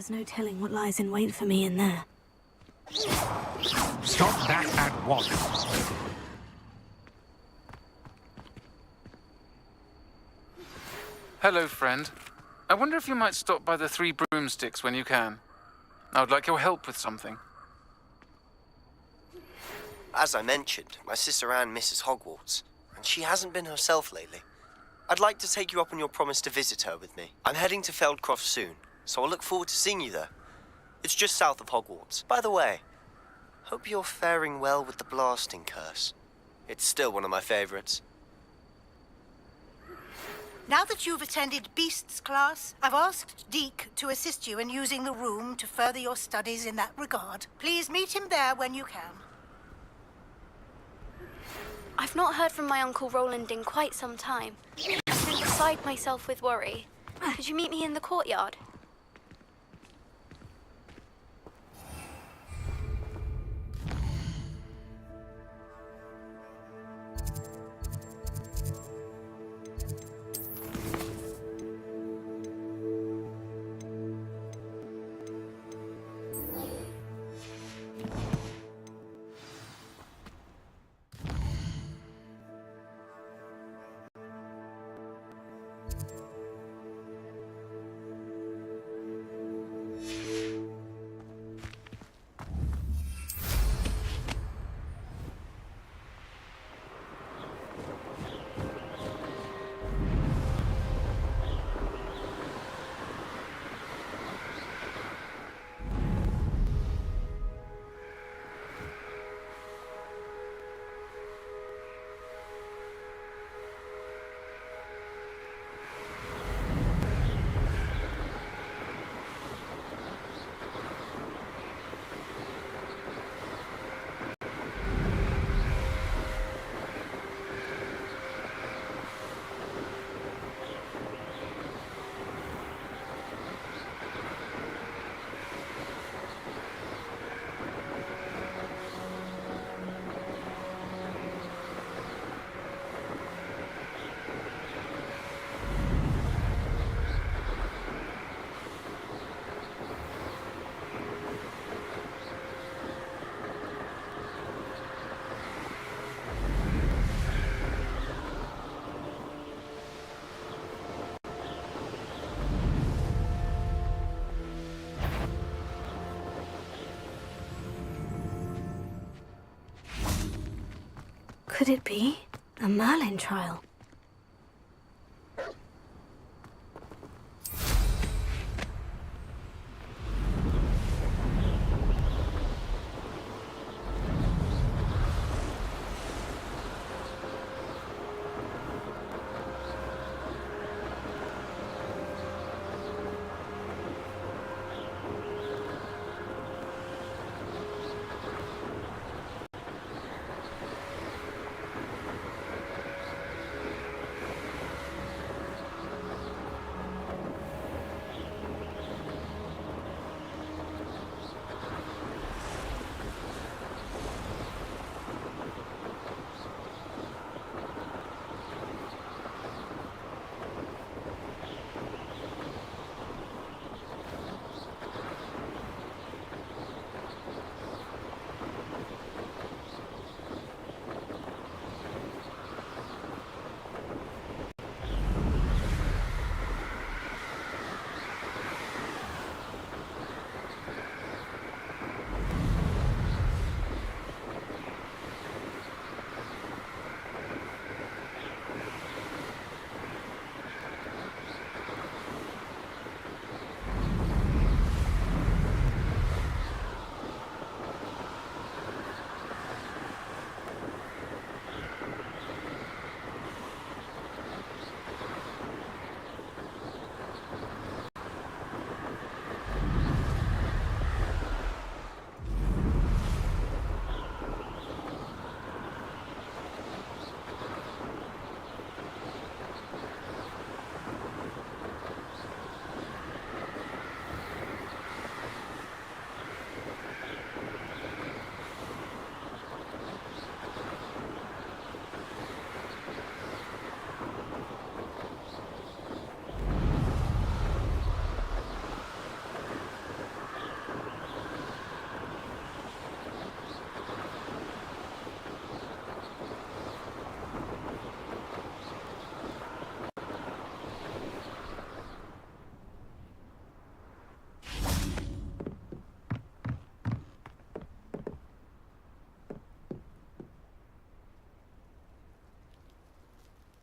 There's no telling what lies in wait for me in there. Stop that at once. Hello, friend. I wonder if you might stop by the Three Broomsticks when you can. I would like your help with something. As I mentioned, my sister Anne misses Hogwarts, and she hasn't been herself lately. I'd like to take you up on your promise to visit her with me. I'm heading to Feldcroft soon, so I'll look forward to seeing you there. It's just south of Hogwarts. By the way, hope you're faring well with the blasting curse. It's still one of my favorites. Now that you've attended Beasts class, I've asked Deke to assist you in using the room to further your studies in that regard. Please meet him there when you can. I've not heard from my Uncle Roland in quite some time. I've been beside myself with worry. Could you meet me in the courtyard? Could it be a Merlin trial?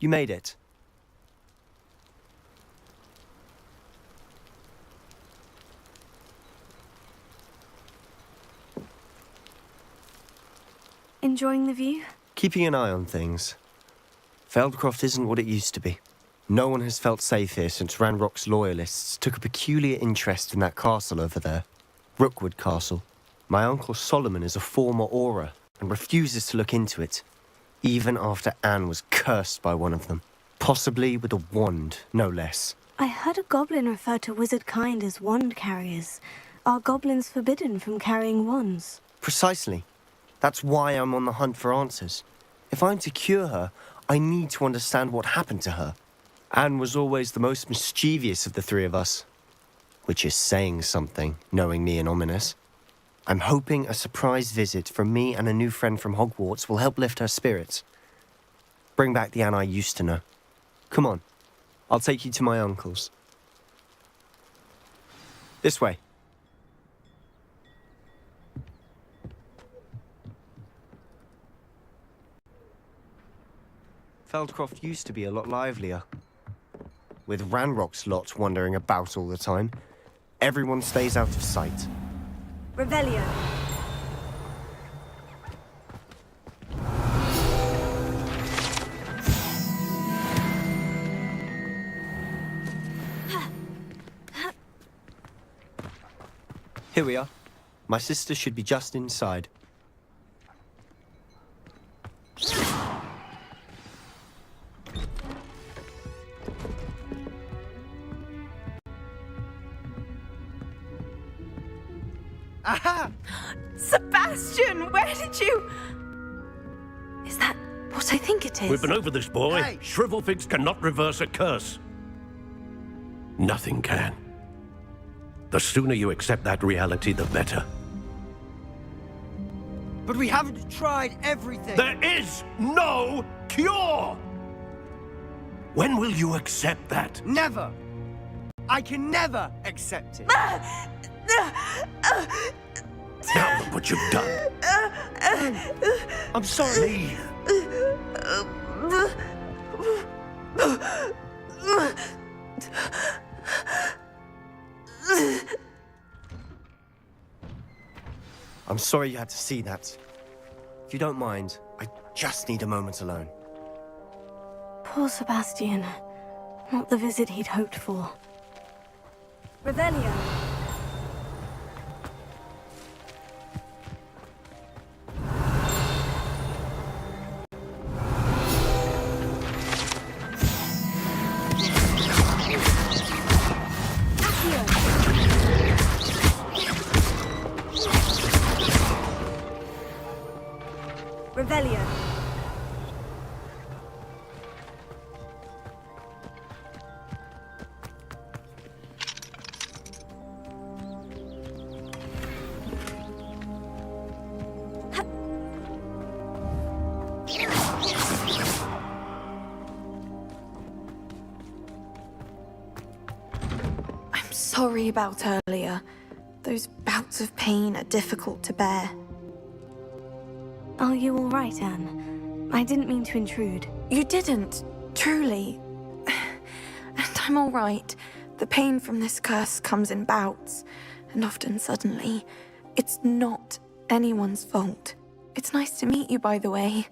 You made it. Enjoying the view? Keeping an eye on things. Feldcroft isn't what it used to be. No one has felt safe here since Ranrock's loyalists took a peculiar interest in that castle over there. Rookwood Castle. My uncle Solomon is a former Auror and refuses to look into it, even after Anne was cursed by one of them. Possibly with a wand, no less. I heard a goblin refer to wizard kind as wand carriers. Are goblins forbidden from carrying wands? Precisely. That's why I'm on the hunt for answers. If I'm to cure her, I need to understand what happened to her. Anne was always the most mischievous of the three of us. Which is saying something, knowing me and Ominous. I'm hoping a surprise visit from me and a new friend from Hogwarts will help lift her spirits. Bring back the Anne I used to know. Come on, I'll take you to my uncle's. This way. Feldcroft used to be a lot livelier. With Ranrock's lot wandering about all the time, everyone stays out of sight. Revelio. Here we are. My sister should be just inside. Aha! Sebastian, where did you... Is that what I think it is? We've been over this, boy. Hey. Shrivelfigs cannot reverse a curse. Nothing can. The sooner you accept that reality, the better. But we haven't tried everything. There is no cure! When will you accept that? Never. I can never accept it. Now look what you've done. I'm sorry. Leave. I'm sorry you had to see that. If you don't mind, I just need a moment alone. Poor Sebastian. Not the visit he'd hoped for. Revelio. Revelio. I'm sorry about earlier. Those bouts of pain are difficult to bear. Are you all right, Anne? I didn't mean to intrude. You didn't, truly. And I'm all right. The pain from this curse comes in bouts, and often suddenly. It's not anyone's fault. It's nice to meet you, by the way.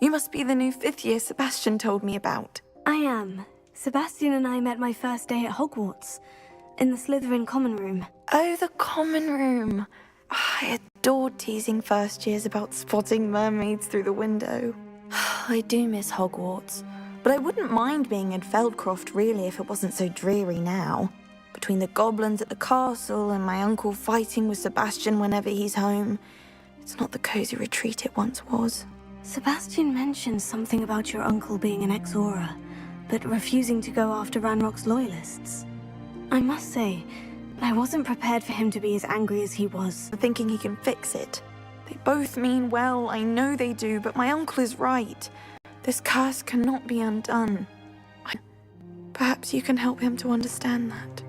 You must be the new 5th year Sebastian told me about. I am. Sebastian and I met my first day at Hogwarts, in the Slytherin common room. Oh, the common room. I adored teasing first years about spotting mermaids through the window. I do miss Hogwarts, but I wouldn't mind being in Feldcroft really if it wasn't so dreary now. Between the goblins at the castle and my uncle fighting with Sebastian whenever he's home, it's not the cozy retreat it once was. Sebastian mentioned something about your uncle being an ex-Auror, but refusing to go after Ranrock's loyalists. I must say, I wasn't prepared for him to be as angry as he was. Thinking he can fix it. They both mean well, I know they do, but my uncle is right. This curse cannot be undone. Perhaps you can help him to understand that.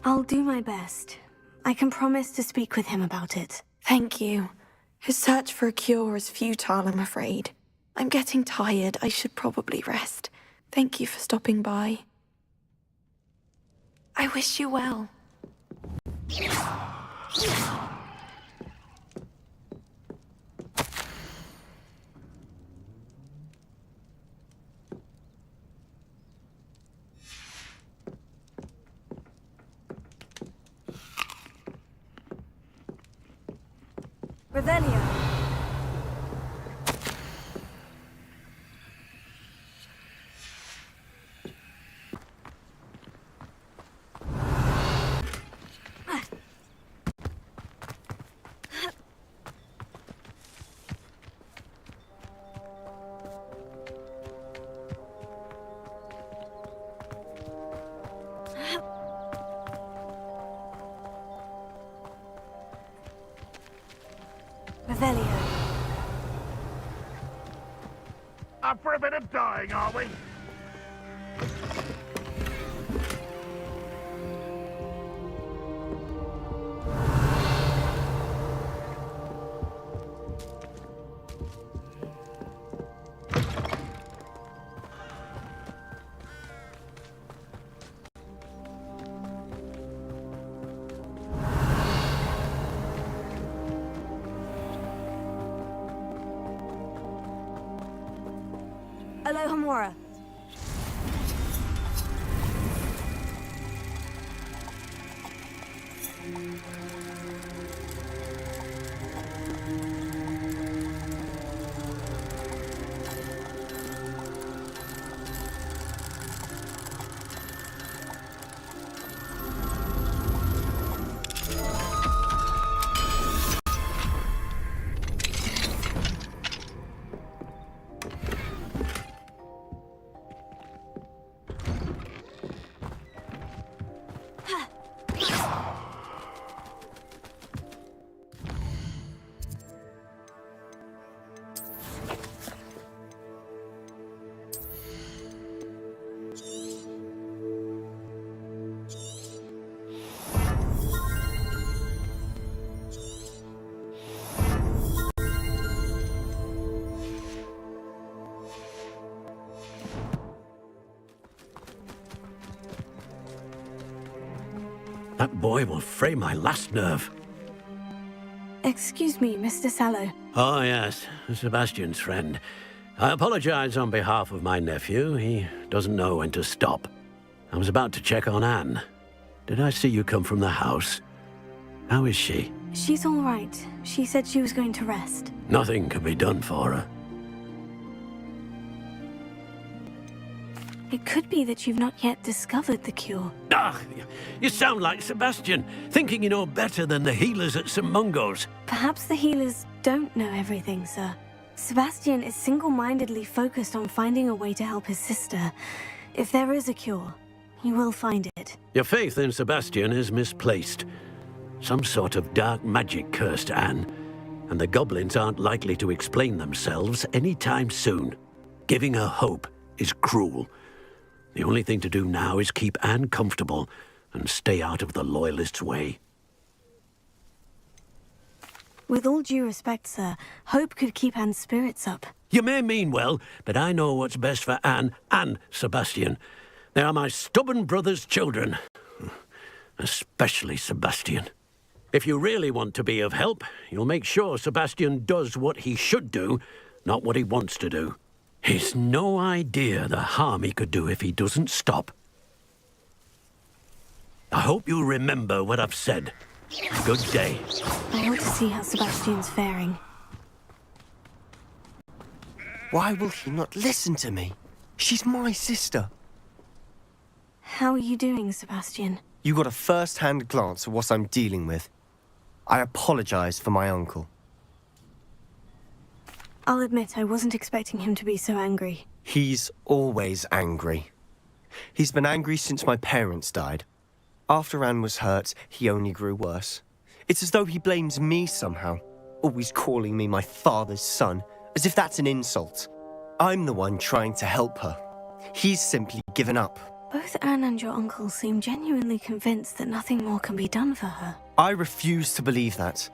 I'll do my best. I can promise to speak with him about it. Thank you. His search for a cure is futile, I'm afraid. I'm getting tired. I should probably rest. Thank you for stopping by. I wish you well. Revelio. Revelio. Up for a bit of dying, are we? Alohomora. That boy will fray my last nerve. Excuse me, Mr. Sallow. Oh, yes, Sebastian's friend. I apologize on behalf of my nephew. He doesn't know when to stop. I was about to check on Anne. Did I see you come from the house? How is she? She's all right. She said she was going to rest. Nothing can be done for her. It could be that you've not yet discovered the cure. Ah, you sound like Sebastian, thinking you know better than the healers at St. Mungo's. Perhaps the healers don't know everything, sir. Sebastian is single-mindedly focused on finding a way to help his sister. If there is a cure, he will find it. Your faith in Sebastian is misplaced. Some sort of dark magic cursed Anne, and the goblins aren't likely to explain themselves anytime soon. Giving her hope is cruel. The only thing to do now is keep Anne comfortable and stay out of the Loyalists' way. With all due respect, sir, hope could keep Anne's spirits up. You may mean well, but I know what's best for Anne and Sebastian. They are my stubborn brother's children. Especially Sebastian. If you really want to be of help, you'll make sure Sebastian does what he should do, not what he wants to do. He's no idea the harm he could do if he doesn't stop. I hope you remember what I've said. Good day. I want to see how Sebastian's faring. Why will he not listen to me? She's my sister. How are you doing, Sebastian? You got a first-hand glance at what I'm dealing with. I apologize for my uncle. I'll admit I wasn't expecting him to be so angry. He's always angry. He's been angry since my parents died. After Anne was hurt, he only grew worse. It's as though he blames me somehow, always calling me my father's son, as if that's an insult. I'm the one trying to help her. He's simply given up. Both Anne and your uncle seem genuinely convinced that nothing more can be done for her. I refuse to believe that.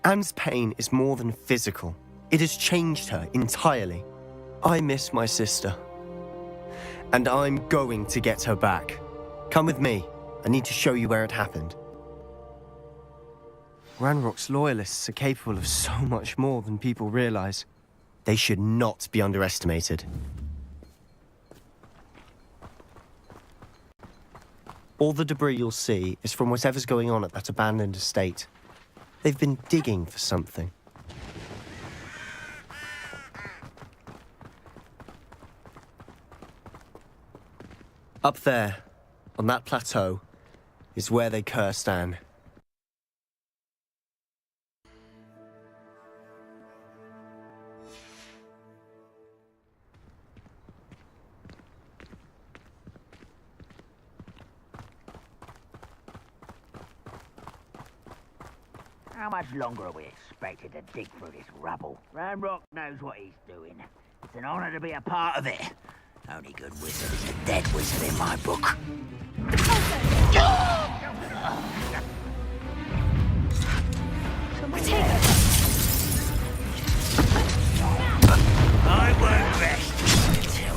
Anne's pain is more than physical. It has changed her entirely. I miss my sister. And I'm going to get her back. Come with me. I need to show you where it happened. Ranrock's loyalists are capable of so much more than people realize. They should not be underestimated. All the debris you'll see is from whatever's going on at that abandoned estate. They've been digging for something. Up there, on that plateau, is where they cursed Anne. How much longer are we expected to dig through this rubble? Ranrock knows what he's doing. It's an honor to be a part of it. Only good wizard is a dead wizard in my book. I won't rest until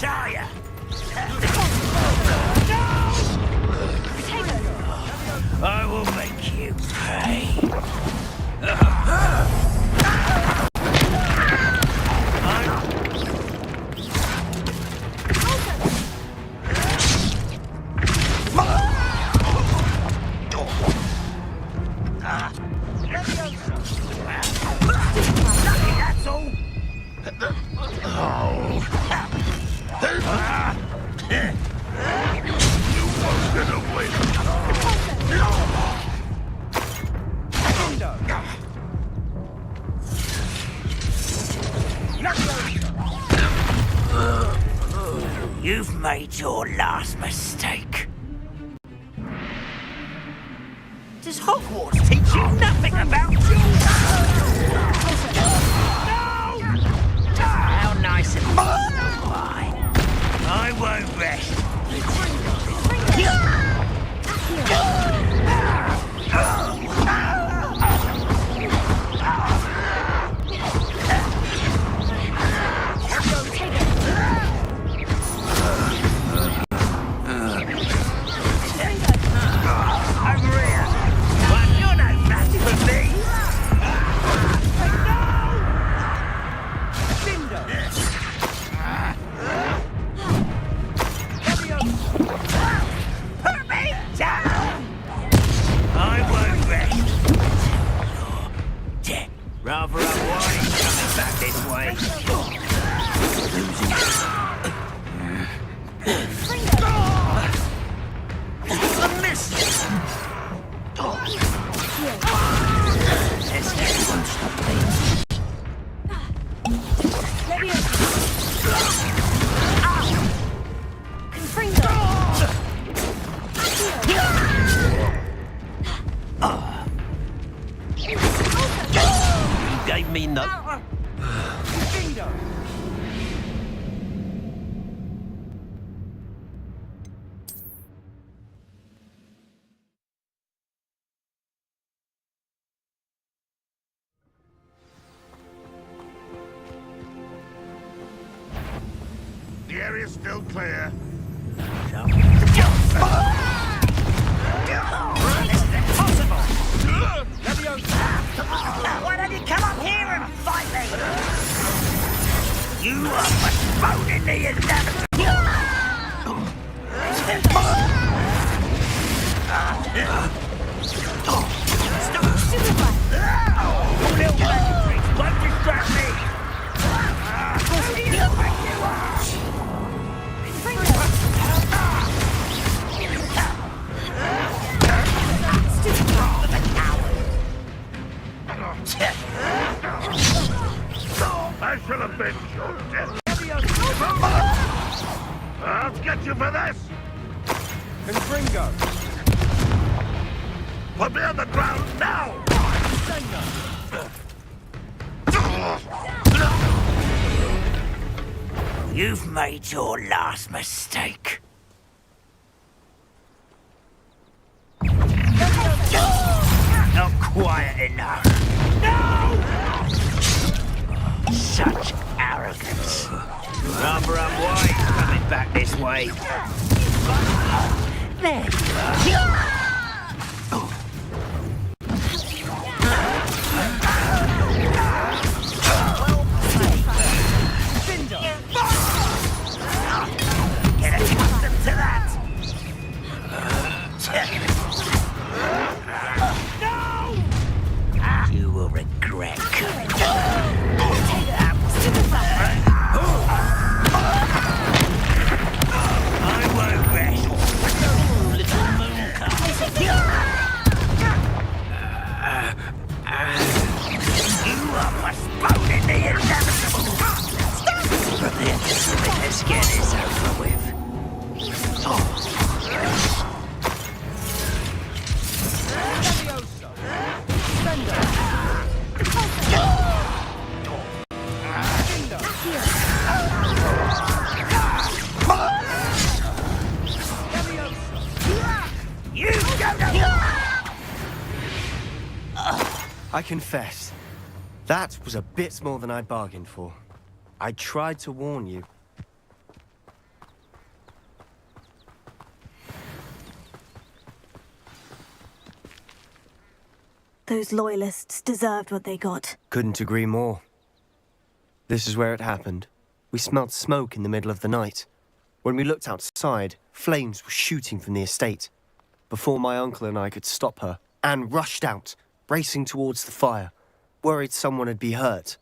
are ya? I will make you pay. That's all. You've made your last mistake. Does Hogwarts teach you nothing about you? No! How nice of you. Fine. I won't rest. Rather unwise coming back this way. A miss! This head won't stop me. Gave me no. The area's still clear. Why don't you come up here and fight me? You are postponing the inevitable. Stop shooting me! Little magic tricks won't distract me. Who do you think you are? I shall avenge your death. I'll get you for this. Confringo. Put me on the ground now! You've made your last mistake. Not quiet enough. No! Such arrogance. Rather unwise coming back this way. There you are. Get accustomed to that. No! You will regret coming. I won't rest. Little moon you are postponing the inevitable. Let's get this over with. I confess, that was a bit more than I bargained for. I tried to warn you. Those loyalists deserved what they got. Couldn't agree more. This is where it happened. We smelled smoke in the middle of the night. When we looked outside, flames were shooting from the estate. Before my uncle and I could stop her, Anne rushed out, racing towards the fire, worried someone had been hurt.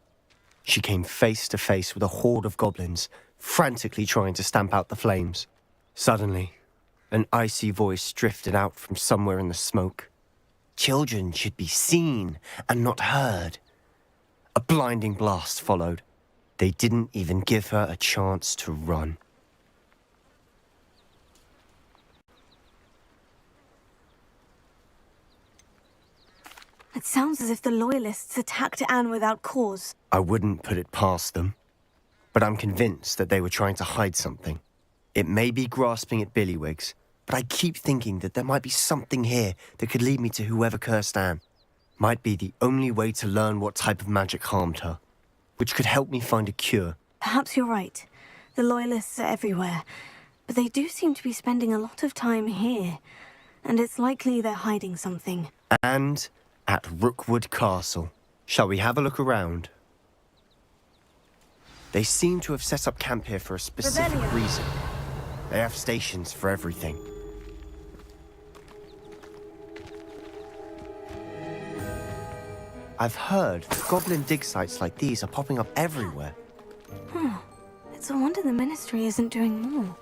She came face to face with a horde of goblins, frantically trying to stamp out the flames. Suddenly, an icy voice drifted out from somewhere in the smoke. Children should be seen and not heard. A blinding blast followed. They didn't even give her a chance to run. It sounds as if the Loyalists attacked Anne without cause. I wouldn't put it past them, but I'm convinced that they were trying to hide something. It may be grasping at billywhigs, but I keep thinking that there might be something here that could lead me to whoever cursed Anne. Might be the only way to learn what type of magic harmed her, which could help me find a cure. Perhaps you're right. The Loyalists are everywhere, but they do seem to be spending a lot of time here, and it's likely they're hiding something. And at Rookwood Castle. Shall we have a look around? They seem to have set up camp here for a specific reason. They have stations for everything. I've heard that goblin dig sites like these are popping up everywhere. It's a wonder the Ministry isn't doing more.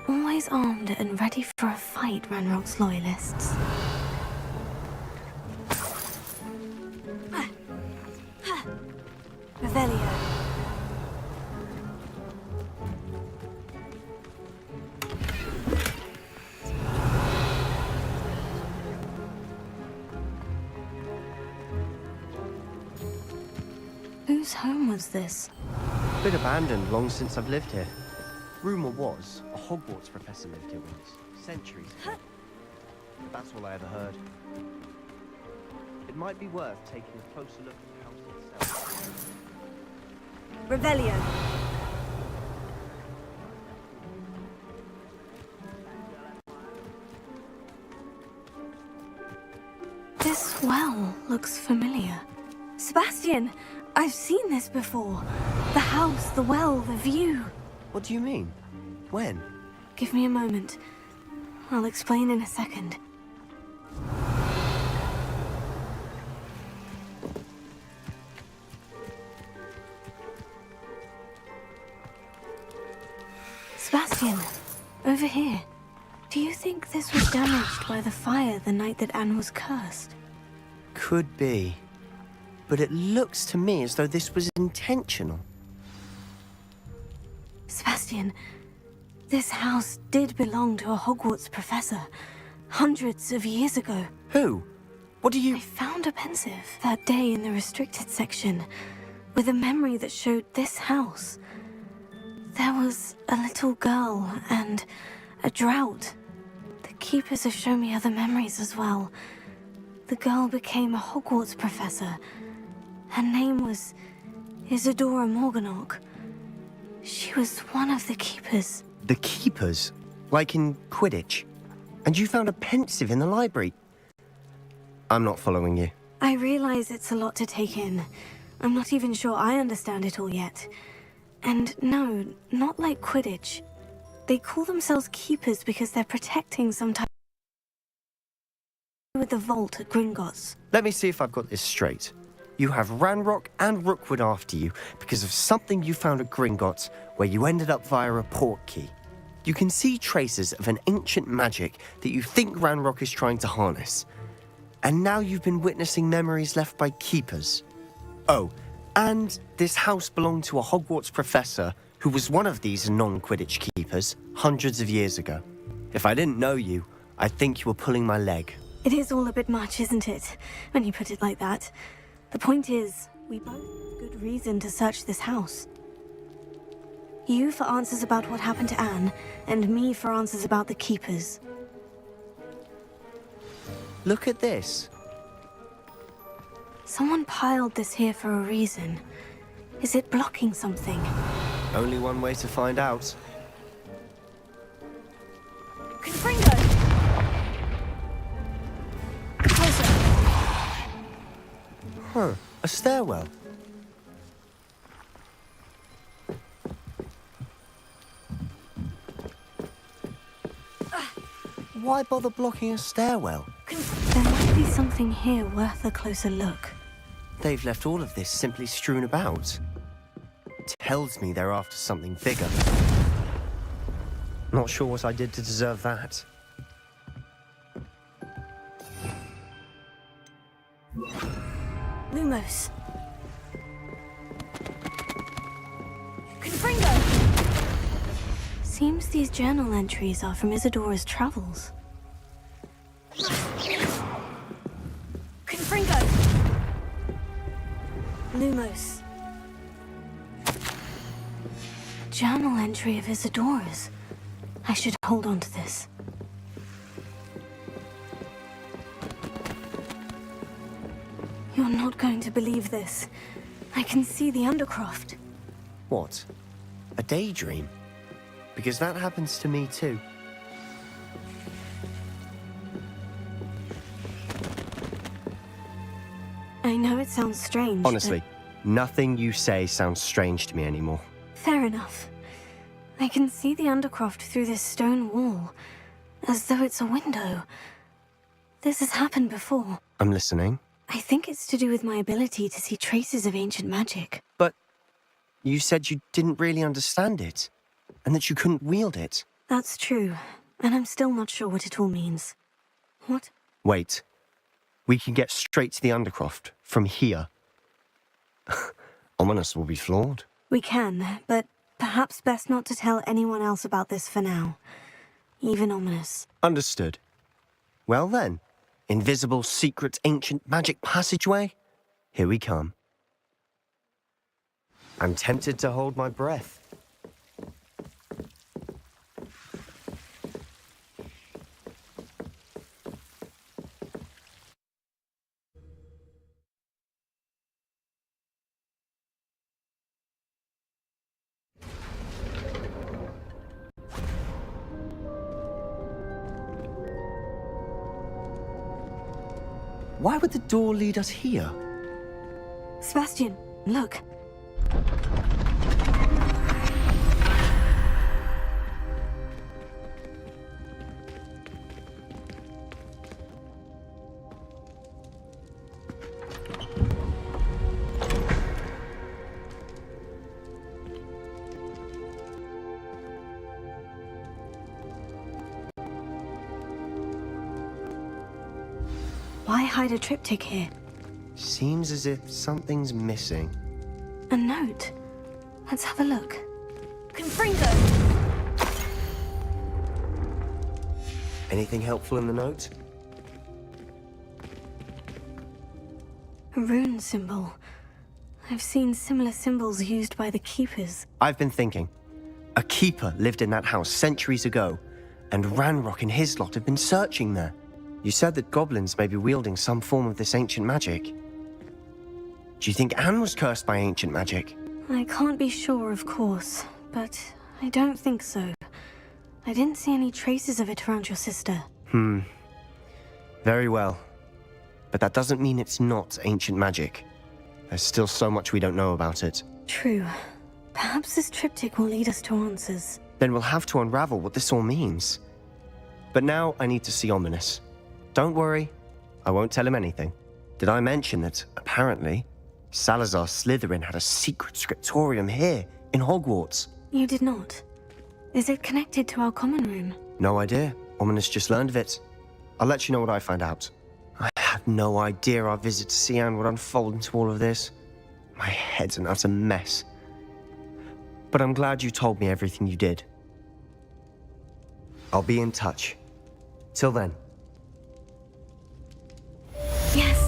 Always armed and ready for a fight, Ranrock's Loyalists. Revelio. Whose home was this? Been abandoned long since I've lived here. Rumour was a Hogwarts professor lived here once, centuries ago. But that's all I ever heard. It might be worth taking a closer look at the house itself. Revelio. This well looks familiar. Sebastian, I've seen this before. The house, the well, the view. What do you mean? When? Give me a moment. I'll explain in a second. Sebastian, over here. Do you think this was damaged by the fire the night that Anne was cursed? Could be. But it looks to me as though this was intentional. Sebastian, this house did belong to a Hogwarts professor hundreds of years ago. Who? What do you... I found a pensive that day in the restricted section with a memory that showed this house. There was a little girl and a drought. The keepers have shown me other memories as well. The girl became a Hogwarts professor. Her name was Isadora Morganach. She was one of the keepers. The keepers? Like in Quidditch? And you found a pensive in the library? I'm not following you. I realize it's a lot to take in. I'm not even sure I understand it all yet. And no, not like Quidditch. They call themselves keepers because they're protecting some type with the vault at Gringotts. Let me see if I've got this straight. You have Ranrock and Rookwood after you because of something you found at Gringotts where you ended up via a port key. You can see traces of an ancient magic that you think Ranrock is trying to harness. And now you've been witnessing memories left by keepers. Oh, and this house belonged to a Hogwarts professor who was one of these non-Quidditch keepers hundreds of years ago. If I didn't know you, I'd think you were pulling my leg. It is all a bit much, isn't it, when you put it like that? The point is, we both have good reason to search this house. You for answers about what happened to Anne, and me for answers about the keepers. Look at this. Someone piled this here for a reason. Is it blocking something? Only one way to find out. Confringo! Closer! Huh, a stairwell. Why bother blocking a stairwell? There might be something here worth a closer look. They've left all of this simply strewn about. Tells me they're after something bigger. Not sure what I did to deserve that. Lumos. Confringo! Seems these journal entries are from Isadora's travels. Confringo! Lumos. Journal entry of Isadora's. I should hold on to this. You're not going to believe this. I can see the Undercroft. What? A daydream? Because that happens to me too. I know it sounds strange. Honestly, nothing you say sounds strange to me anymore. Fair enough. I can see the Undercroft through this stone wall, as though it's a window. This has happened before. I'm listening. I think it's to do with my ability to see traces of ancient magic. But you said you didn't really understand it, and that you couldn't wield it. That's true, and I'm still not sure what it all means. What? Wait. We can get straight to the Undercroft from here. Ominous will be flawed. We can, but perhaps best not to tell anyone else about this for now. Even Ominous. Understood. Well then, invisible, secret, ancient magic passageway? Here we come. I'm tempted to hold my breath. Why would the door lead us here? Sebastian, look. Why hide a triptych here? Seems as if something's missing. A note. Let's have a look. Confringo! Anything helpful in the note? A rune symbol. I've seen similar symbols used by the Keepers. I've been thinking. A keeper lived in that house centuries ago, and Ranrock and his lot have been searching there. You said that goblins may be wielding some form of this ancient magic. Do you think Anne was cursed by ancient magic? I can't be sure, of course, but I don't think so. I didn't see any traces of it around your sister. Very well. But that doesn't mean it's not ancient magic. There's still so much we don't know about it. True. Perhaps this triptych will lead us to answers. Then we'll have to unravel what this all means. But now I need to see Ominous. Don't worry, I won't tell him anything. Did I mention that, apparently, Salazar Slytherin had a secret scriptorium here, in Hogwarts? You did not. Is it connected to our common room? No idea. Ominous just learned of it. I'll let you know what I find out. I had no idea our visit to see Anne would unfold into all of this. My head's an utter mess. But I'm glad you told me everything you did. I'll be in touch. Till then. Yes.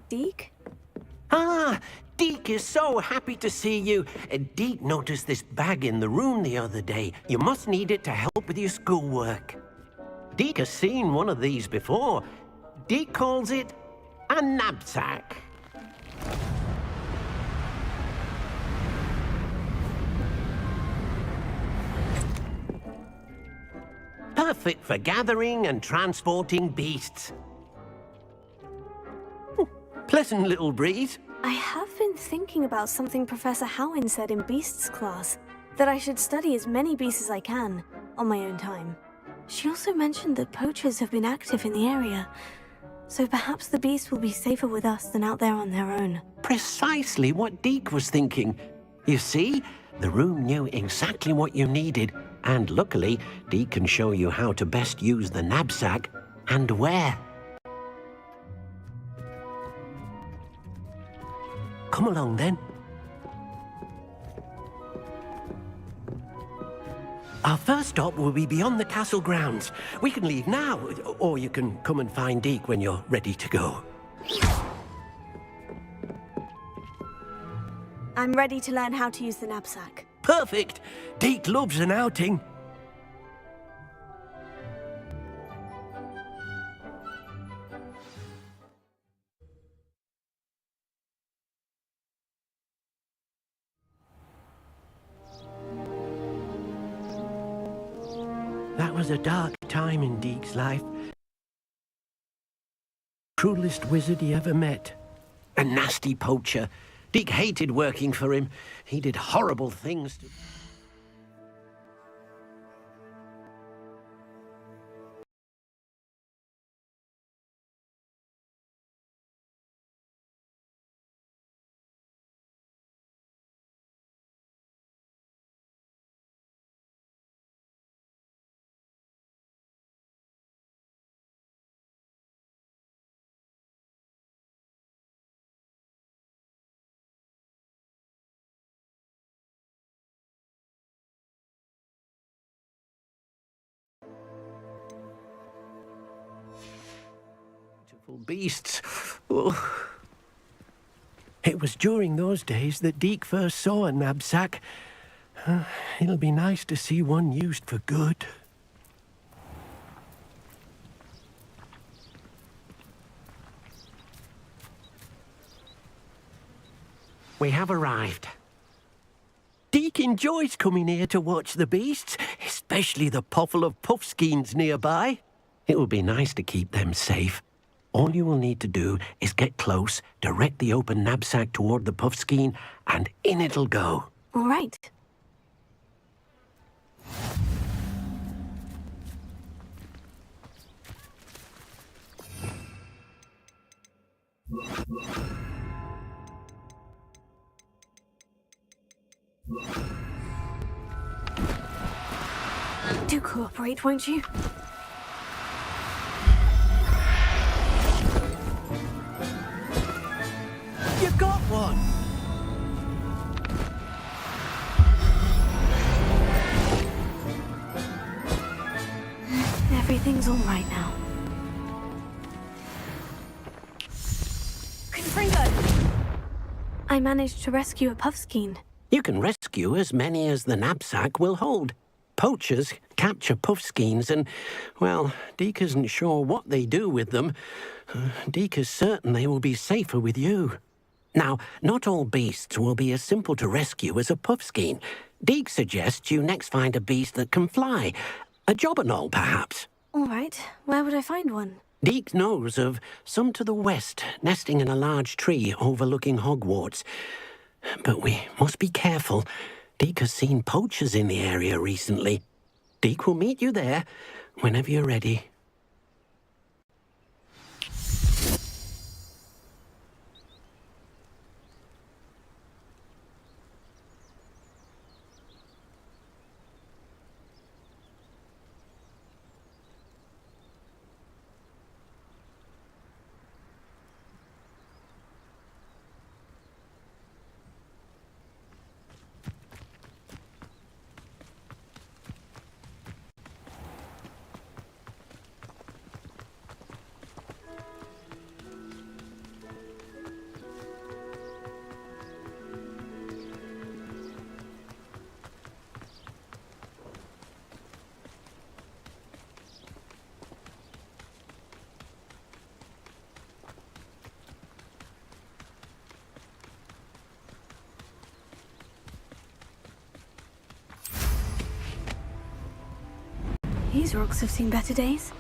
Deke? Ah, Deke is so happy to see you. Deke noticed this bag in the room the other day. You must need it to help with your schoolwork. Deke has seen one of these before. Deke calls it a knapsack. Perfect for gathering and transporting beasts. Pleasant little breeze. I have been thinking about something Professor Howin said in Beasts class, that I should study as many beasts as I can, on my own time. She also mentioned that poachers have been active in the area, so perhaps the beasts will be safer with us than out there on their own. Precisely what Deke was thinking. You see, The room knew exactly what you needed, and luckily, Deke can show you how to best use the knapsack and where. Come along then. Our first stop will be beyond the castle grounds. We can leave now, or you can come and find Deke when you're ready to go. I'm ready to learn how to use the knapsack. Perfect! Deke loves an outing. That was a dark time in Deke's life. Cruelest wizard he ever met. A nasty poacher. Deke hated working for him. He did horrible things to... beautiful beasts. Oh. It was during those days that Deke first saw a knapsack. It'll be nice to see one used for good. We have arrived. Deke enjoys coming here to watch the beasts, especially the potful of puffskeins nearby. It will be nice to keep them safe. All you will need to do is get close, direct the open knapsack toward the puffskein, and in it'll go. All right. Do cooperate, won't you? You've got one! Everything's all right now. Confringo! I managed to rescue a puffskein. You can rescue as many as the knapsack will hold. Poachers capture puffskeins and, well, Deke isn't sure what they do with them. Deke is certain they will be safer with you. Now, not all beasts will be as simple to rescue as a puffskein. Deke suggests you next find a beast that can fly. A jobberknoll, perhaps. All right. Where would I find one? Deke knows of some to the west, nesting in a large tree overlooking Hogwarts. But we must be careful. Deke has seen poachers in the area recently. Deke will meet you there whenever you're ready. These rocks have seen better days.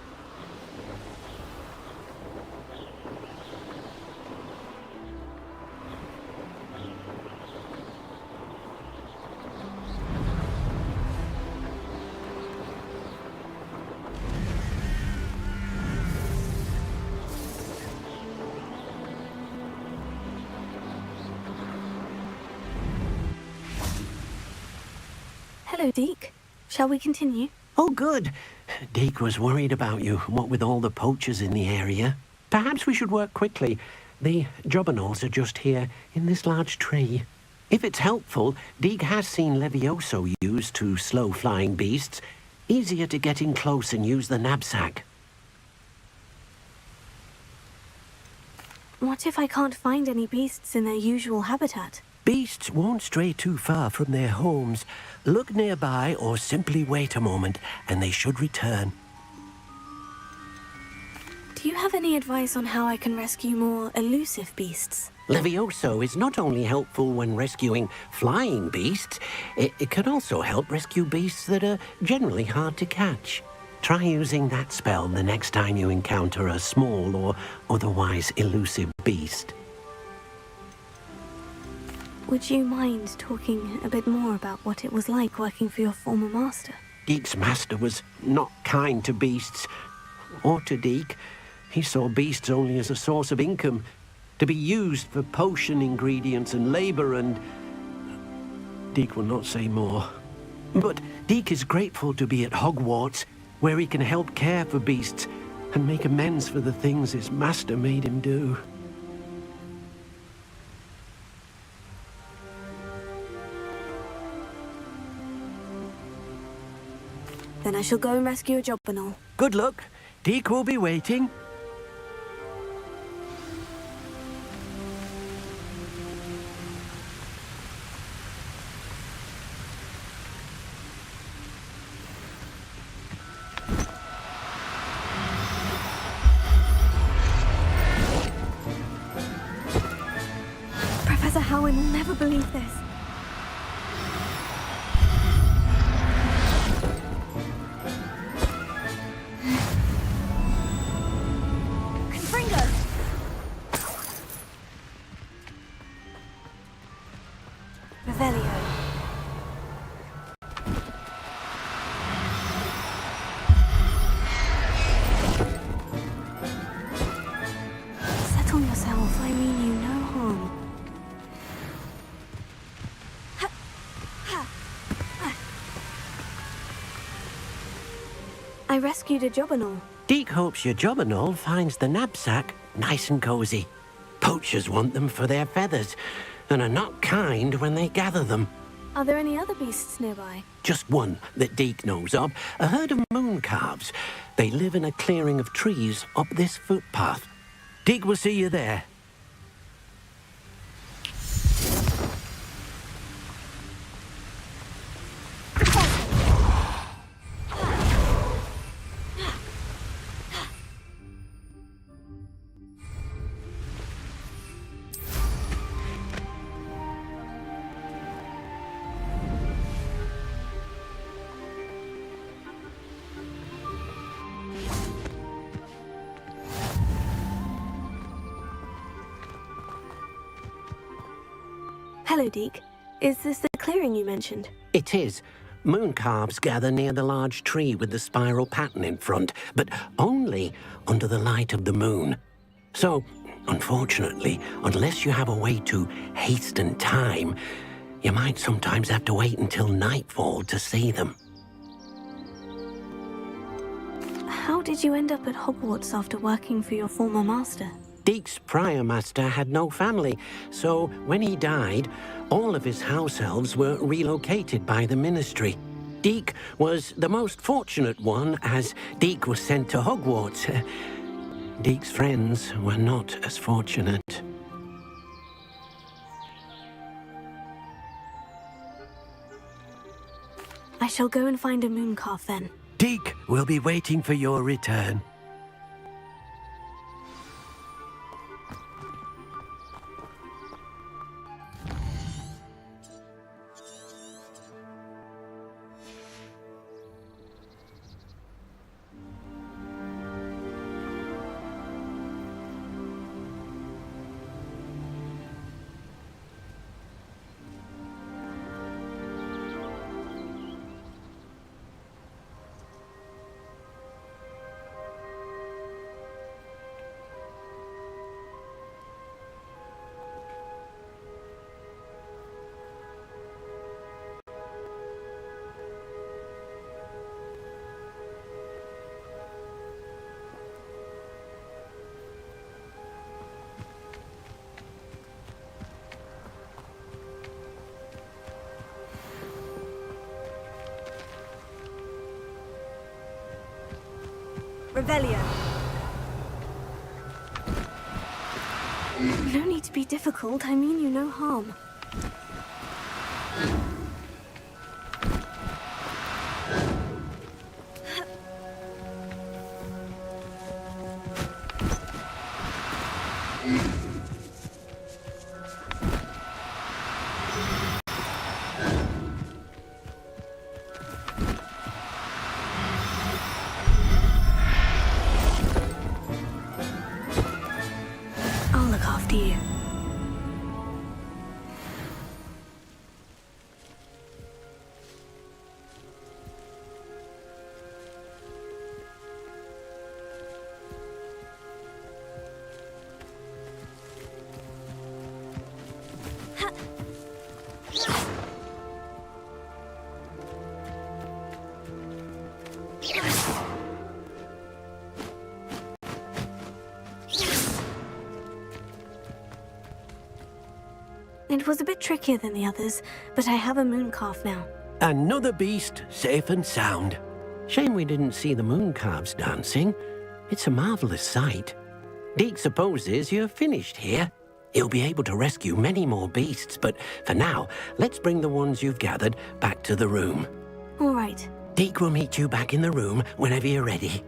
Hello, Deke. Shall we continue? Oh, good. Deke was worried about you, what with all the poachers in the area. Perhaps we should work quickly. The jobberknolls are just here, in this large tree. If it's helpful, Deke has seen Levioso used to slow flying beasts. Easier to get in close and use the knapsack. What if I can't find any beasts in their usual habitat? Beasts won't stray too far from their homes. Look nearby or simply wait a moment, and they should return. Do you have any advice on how I can rescue more elusive beasts? Levioso is not only helpful when rescuing flying beasts, it can also help rescue beasts that are generally hard to catch. Try using that spell the next time you encounter a small or otherwise elusive beast. Would you mind talking a bit more about what it was like working for your former master? Deke's master was not kind to beasts, or to Deke. He saw beasts only as a source of income, to be used for potion ingredients and labor, and Deke will not say more. But Deke is grateful to be at Hogwarts, where he can help care for beasts and make amends for the things his master made him do. Then I shall go and rescue a jobberknoll. Good luck. Deke will be waiting. Professor Howin will never believe this. Revelio. Settle yourself, I mean you no harm. I rescued a jobberknoll. Deke hopes your jobberknoll finds the knapsack nice and cozy. Poachers want them for their feathers, and are not kind when they gather them. Are there any other beasts nearby? Just one that Deke knows of, a herd of moon calves. They live in a clearing of trees up this footpath. Deke will see you there. Hello, Deke. Is this the clearing you mentioned? It is. Moon calves gather near the large tree with the spiral pattern in front, but only under the light of the moon. So, unfortunately, unless you have a way to hasten time, you might sometimes have to wait until nightfall to see them. How did you end up at Hogwarts after working for your former master? Deke's prior master had no family, so when he died, all of his house elves were relocated by the ministry. Deke was the most fortunate one, as Deke was sent to Hogwarts. Deke's friends were not as fortunate. I shall go and find a mooncalf then. Deke will be waiting for your return. Revelio. No need to be difficult. I mean you no harm. I'll look after you. It was a bit trickier than the others, but I have a moon calf now. Another beast, safe and sound. Shame we didn't see the moon calves dancing. It's a marvelous sight. Deke supposes you're finished here. He'll be able to rescue many more beasts, but for now, let's bring the ones you've gathered back to the room. All right. Deke will meet you back in the room whenever you're ready.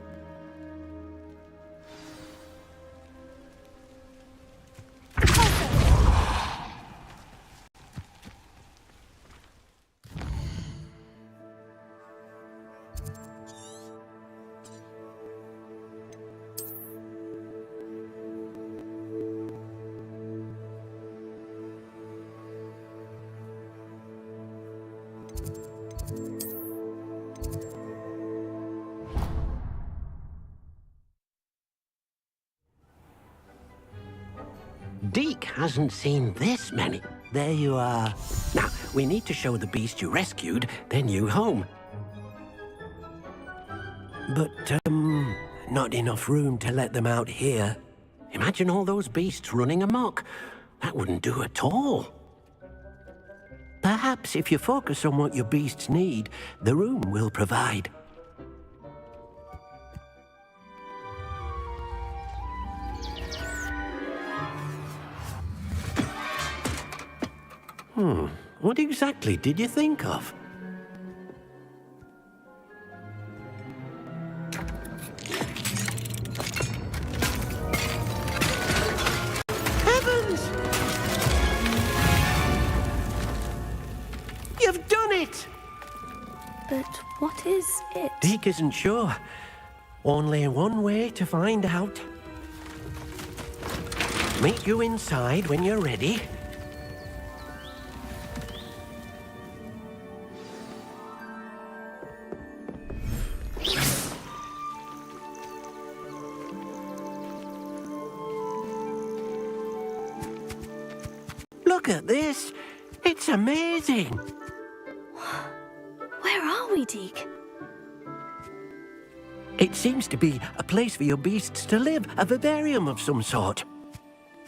Deke hasn't seen this many. There you are. Now, we need to show the beast you rescued their new home. But, not enough room to let them out here. Imagine all those beasts running amok. That wouldn't do at all. Perhaps if you focus on what your beasts need, the room will provide. What exactly did you think of? Heavens! You've done it! But what is it? Deke isn't sure. Only one way to find out. Meet you inside when you're ready. Look at this. It's amazing. Where are we, Deke? It seems to be a place for your beasts to live, a vivarium of some sort.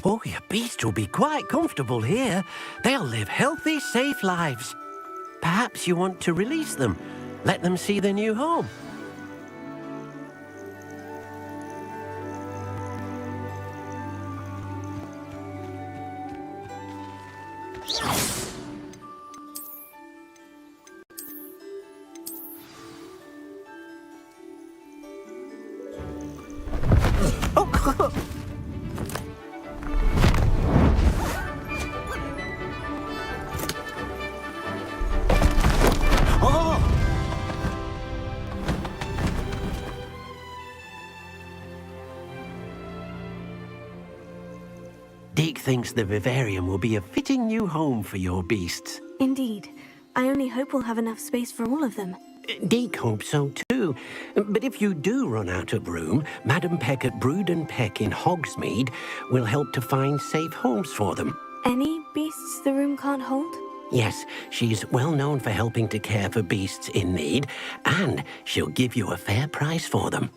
Oh, your beasts will be quite comfortable here. They'll live healthy, safe lives. Perhaps you want to release them, let them see their new home. Deke thinks the vivarium will be a fitting new home for your beasts. Indeed. I only hope we'll have enough space for all of them. Deke hopes so too. But if you do run out of room, Madam Peck at Brood and Peck in Hogsmeade will help to find safe homes for them. Any beasts the room can't hold? Yes, she's well known for helping to care for beasts in need, and she'll give you a fair price for them.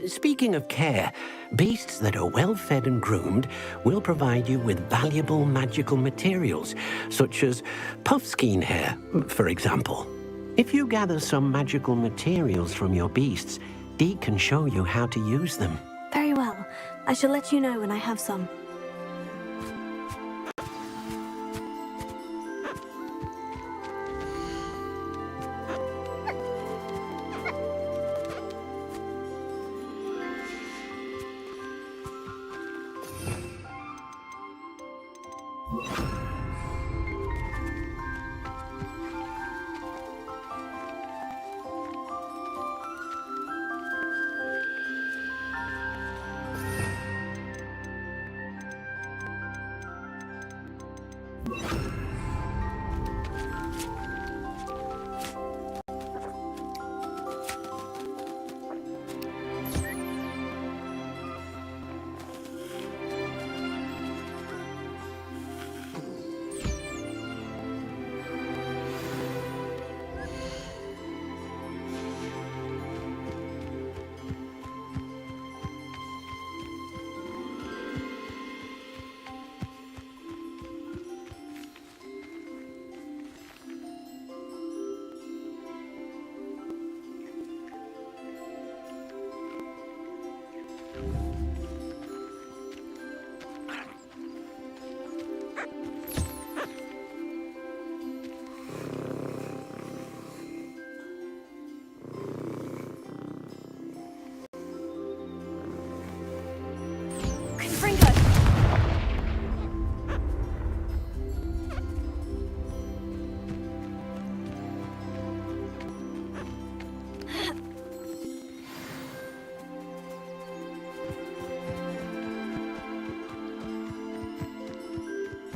Speaking of care, beasts that are well fed and groomed will provide you with valuable magical materials, such as puffskein hair, for example. If you gather some magical materials from your beasts, Dee can show you how to use them. Very well. I shall let you know when I have some.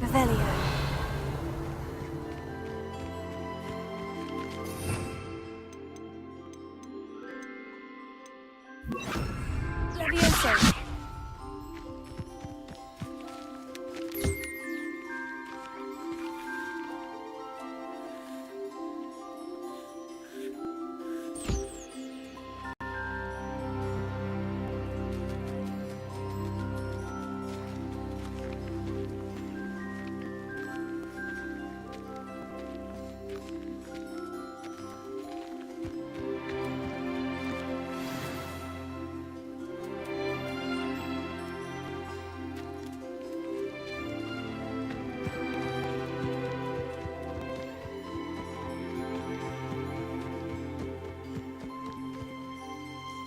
Revelio. Levioso.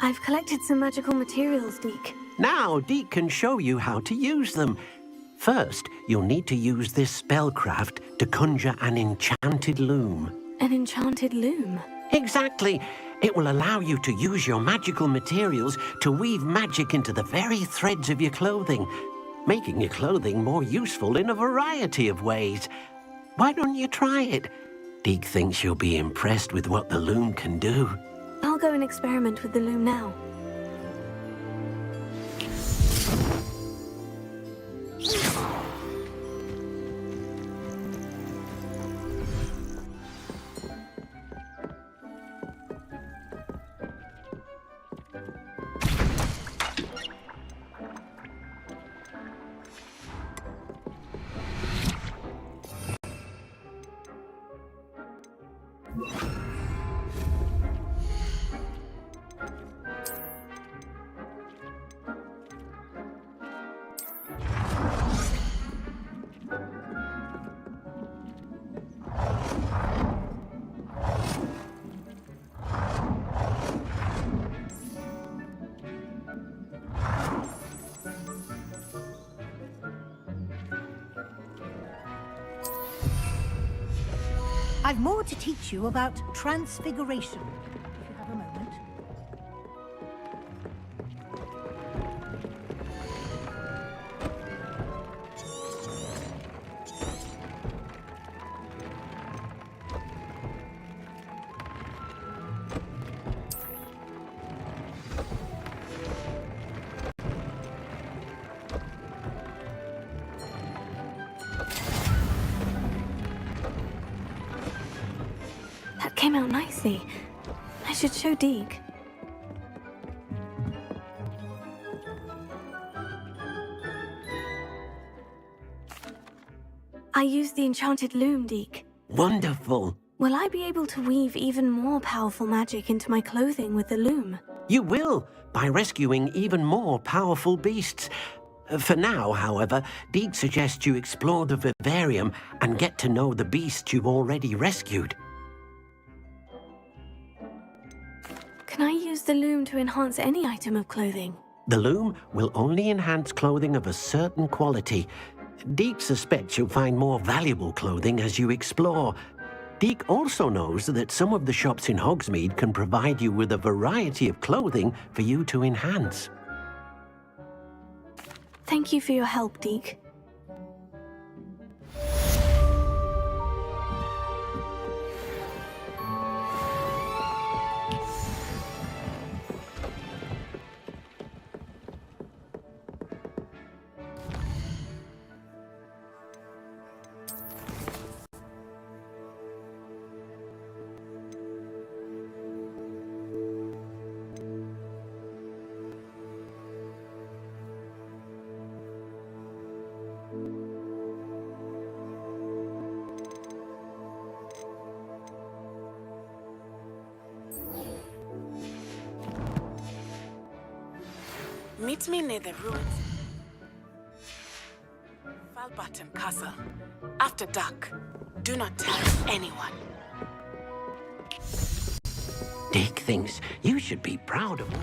I've collected some magical materials, Deke. Now, Dee can show you how to use them. First, you'll need to use this spellcraft to conjure an enchanted loom. An enchanted loom? Exactly. It will allow you to use your magical materials to weave magic into the very threads of your clothing, making your clothing more useful in a variety of ways. Why don't you try it? Deke thinks you'll be impressed with what the loom can do. I'll go and experiment with the loom now. I've more to teach you about transfiguration, if you have a moment. Came out nicely. I should show Deke. I used the enchanted loom, Deke. Wonderful. Will I be able to weave even more powerful magic into my clothing with the loom? You will, by rescuing even more powerful beasts. For now, however, Deke suggests you explore the vivarium and get to know the beasts you've already rescued. Can I use the loom to enhance any item of clothing? The loom will only enhance clothing of a certain quality. Deke suspects you'll find more valuable clothing as you explore. Deke also knows that some of the shops in Hogsmeade can provide you with a variety of clothing for you to enhance. Thank you for your help, Deke. Meet me near the ruins. Falbaton Castle. After dark. Do not tell anyone. Deke thinks you should be proud of him.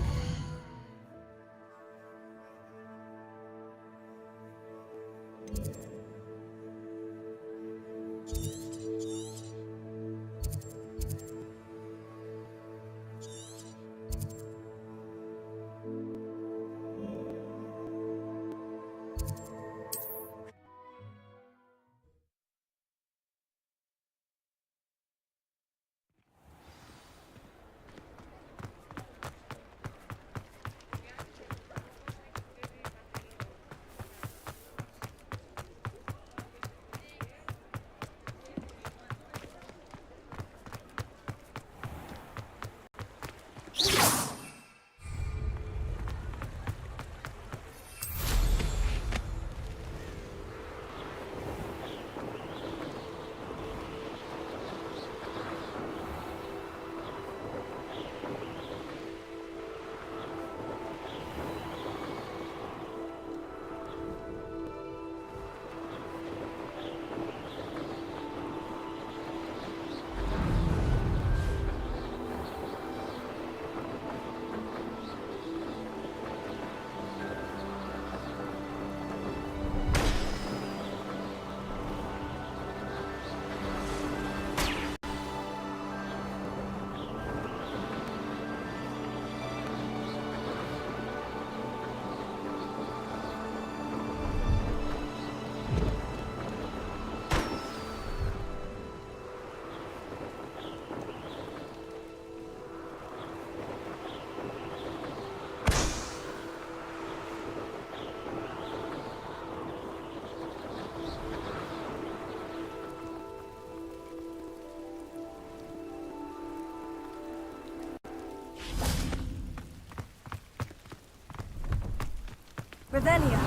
Revelia.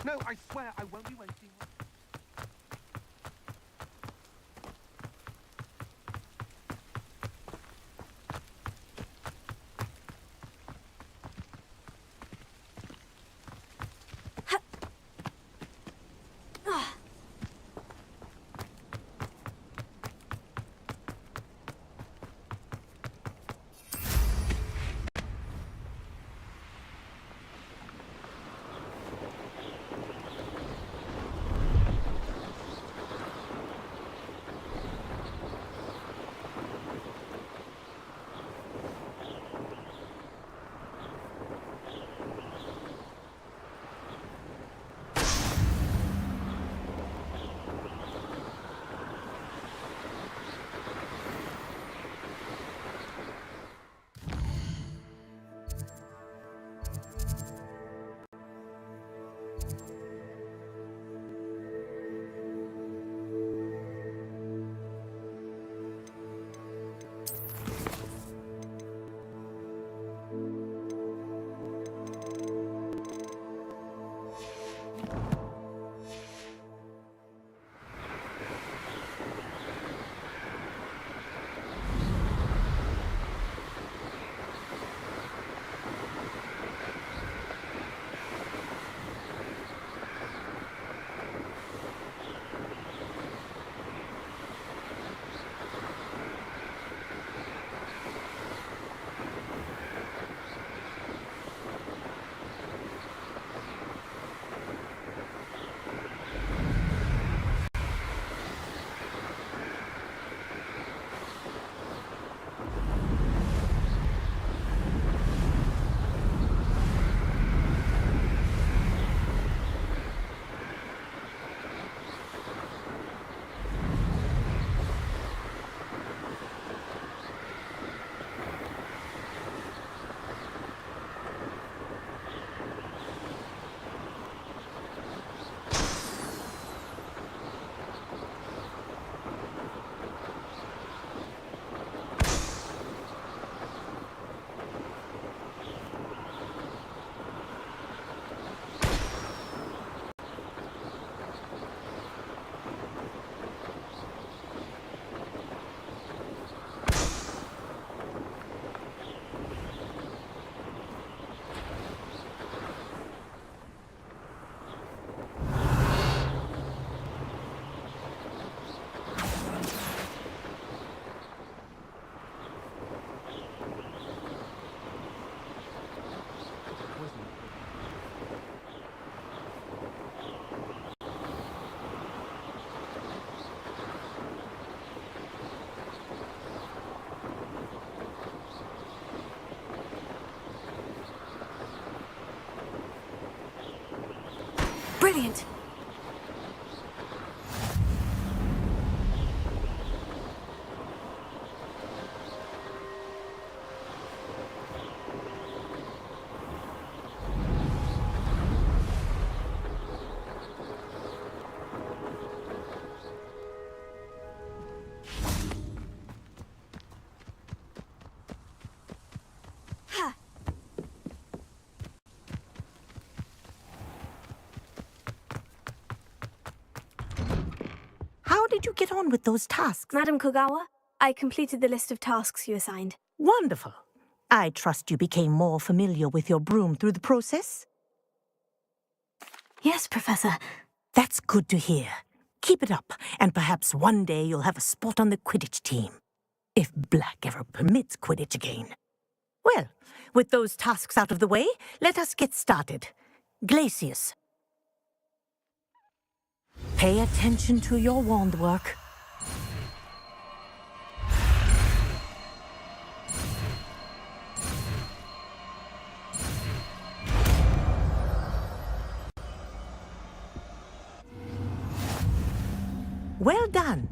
No, I swear I won't be wasting... Brilliant. How did you get on with those tasks? Madam Kogawa, I completed the list of tasks you assigned. Wonderful. I trust you became more familiar with your broom through the process? Yes, Professor. That's good to hear. Keep it up, and perhaps one day you'll have a spot on the Quidditch team. If Black ever permits Quidditch again. Well, with those tasks out of the way, let us get started. Glacius. Pay attention to your wand work. Well done.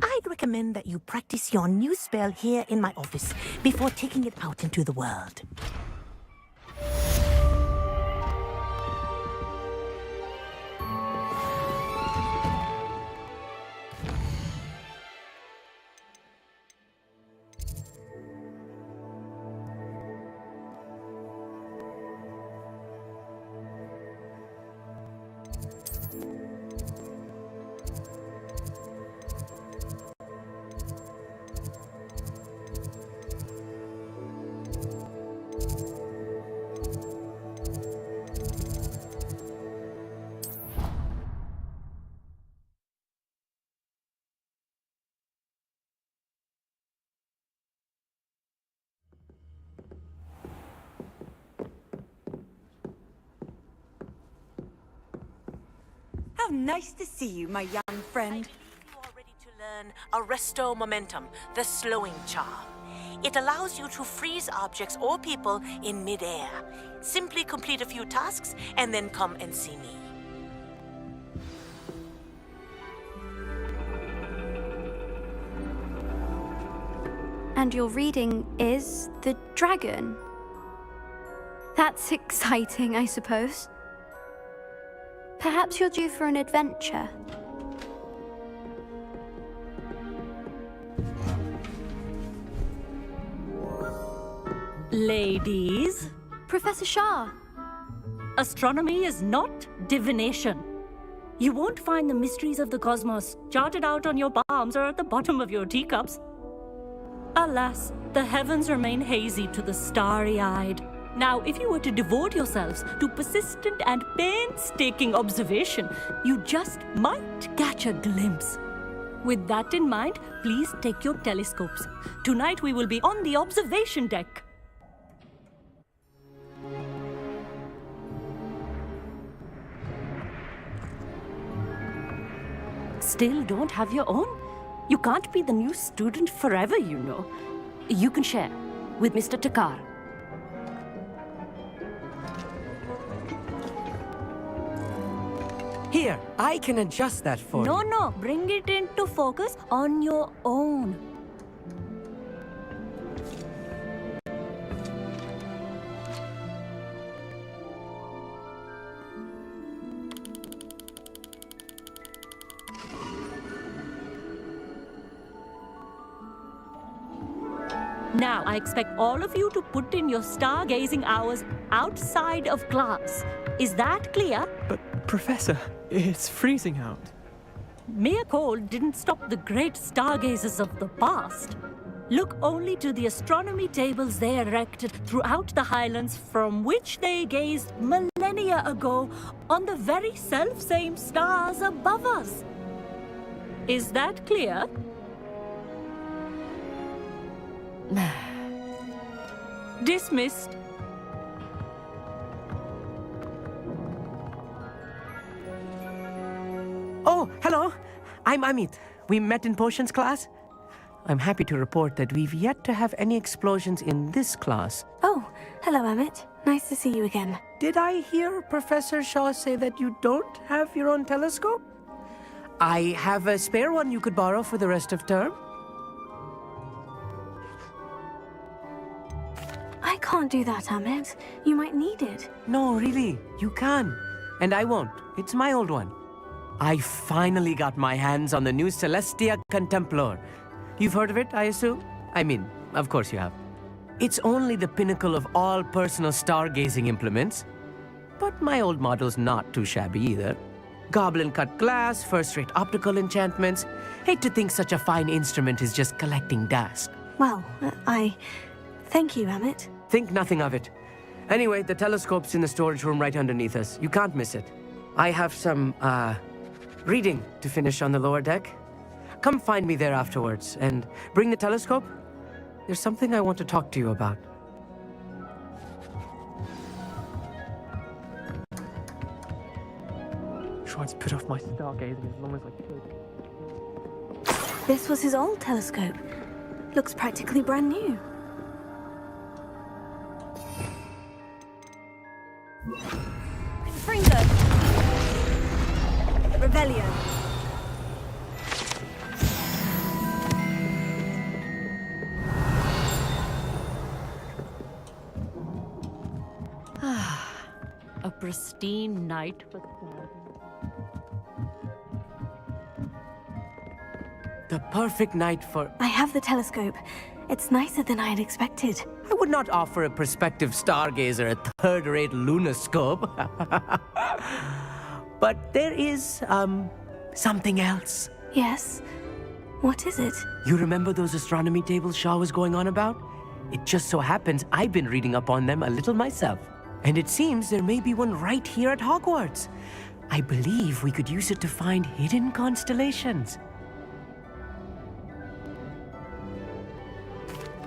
I'd recommend that you practice your new spell here in my office before taking it out into the world. How nice to see you, my young friend. I believe you are ready to learn Arresto Momentum, the slowing charm. It allows you to freeze objects or people in midair. Simply complete a few tasks and then come and see me. And your reading is the dragon. That's exciting, I suppose. Perhaps you're due for an adventure. Ladies, Professor Shah. astronomy is not divination. You won't find the mysteries of the cosmos charted out on your palms or at the bottom of your teacups. Alas, the heavens remain hazy to the starry-eyed. Now, if you were to devote yourselves to persistent and painstaking observation, you just might catch a glimpse. With that in mind, please take your telescopes. Tonight we will be on the observation deck. Still don't have your own? You can't be the new student forever, you know. You can share with Mr. Takar. Here, I can adjust that for you. No, bring it into focus on your own. Now, I expect all of you to put in your stargazing hours outside of class. Is that clear? But, Professor, it's freezing out. Mere cold didn't stop the great stargazers of the past. Look only to the astronomy tables they erected throughout the highlands from which they gazed millennia ago on the very self-same stars above us. Is that clear? Dismissed. Oh, hello. I'm Amit. We met in potions class. I'm happy to report that we've yet to have any explosions in this class. Oh, hello, Amit. Nice to see you again. Did I hear Professor Shaw say that you don't have your own telescope? I have a spare one you could borrow for the rest of term. I can't do that, Amit. You might need it. No, really, you can. And I won't. It's my old one. I finally got my hands on the new Celestia Contemplar. You've heard of it, I assume? I mean, of course you have. It's only the pinnacle of all personal stargazing implements. But my old model's not too shabby either. Goblin-cut glass, first-rate optical enchantments. Hate to think such a fine instrument is just collecting dust. Well, thank you, Amit. Think nothing of it. Anyway, the telescope's in the storage room right underneath us. You can't miss it. I have some, reading to finish on the lower deck. Come find me there afterwards, and bring the telescope. There's something I want to talk to you about. Trying to put off my stargazing as long as I could. This was his old telescope. Looks practically brand new. Fringo! Revelio. A pristine night for The perfect night for... I have the telescope. It's nicer than I had expected. I would not offer a prospective stargazer a third-rate lunoscope. But there is, something else. Yes? What is it? You remember those astronomy tables Shaw was going on about? It just so happens I've been reading up on them a little myself. And it seems there may be one right here at Hogwarts. I believe we could use it to find hidden constellations.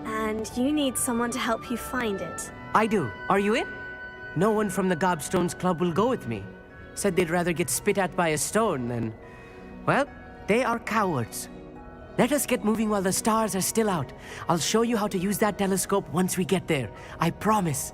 And you need someone to help you find it. I do. Are you in? No one from the Gobstones Club will go with me. Said they'd rather get spit at by a stone than... Well, they are cowards. Let us get moving while the stars are still out. I'll show you how to use that telescope once we get there. I promise.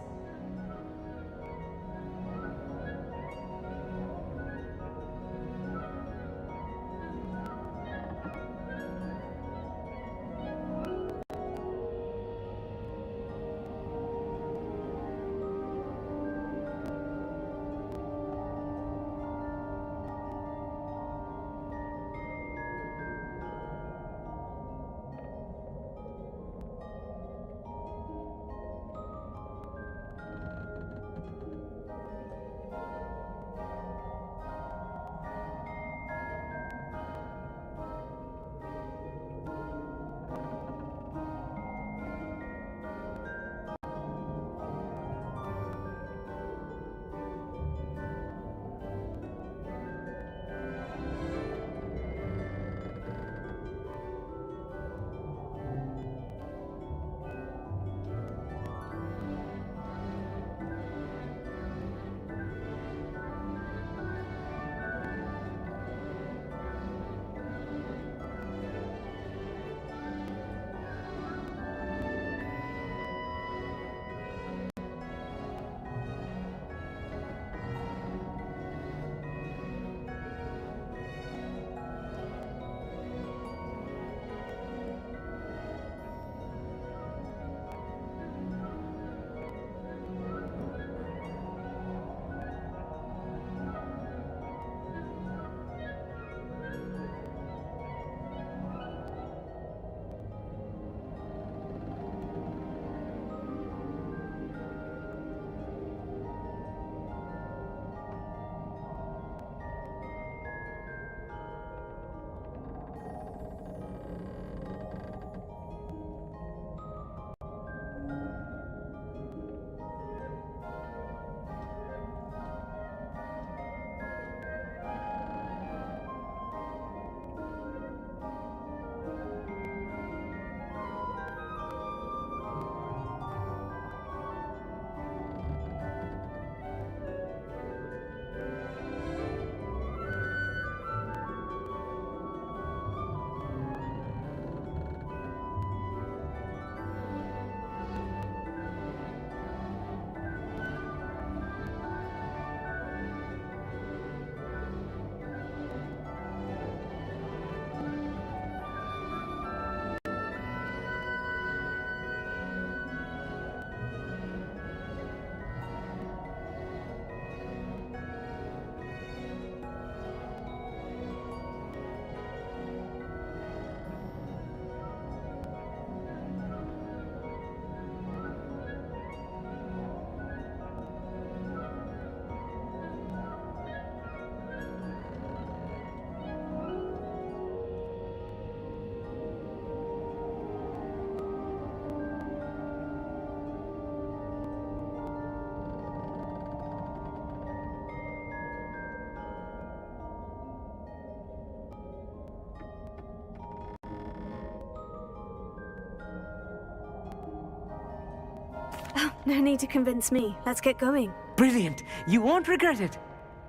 Oh, no need to convince me. Let's get going. Brilliant. You won't regret it.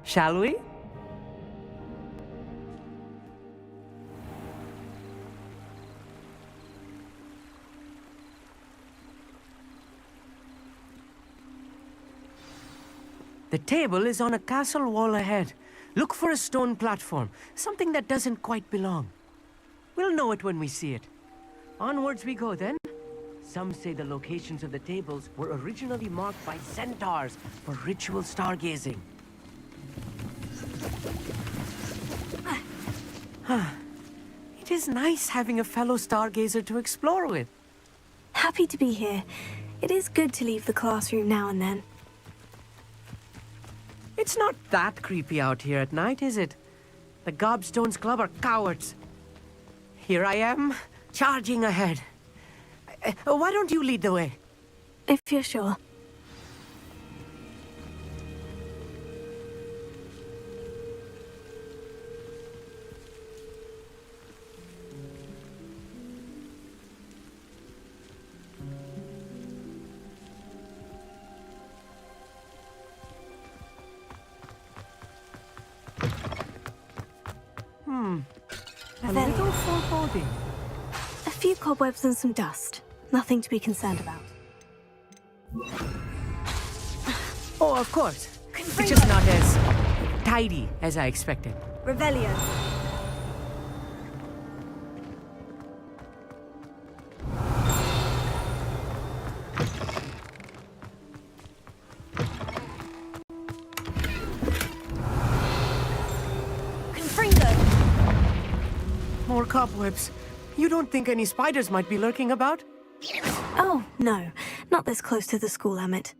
Shall we? The table is on a castle wall ahead. Look for a stone platform, something that doesn't quite belong. We'll know it when we see it. Onwards we go then. Some say the locations of the tables were originally marked by centaurs for ritual stargazing. It is nice having a fellow stargazer to explore with. Happy to be here. It is good to leave the classroom now and then. It's not that creepy out here at night, is it? The Gobstones Club are cowards. Here I am, charging ahead. Why don't you lead the way? If you're sure. A little foreboding. A few cobwebs and some dust. Nothing to be concerned about. Oh, of course. It's just not as tidy as I expected. Revelio. More cobwebs. You don't think any spiders might be lurking about? Oh, no. Not this close to the school, Amit.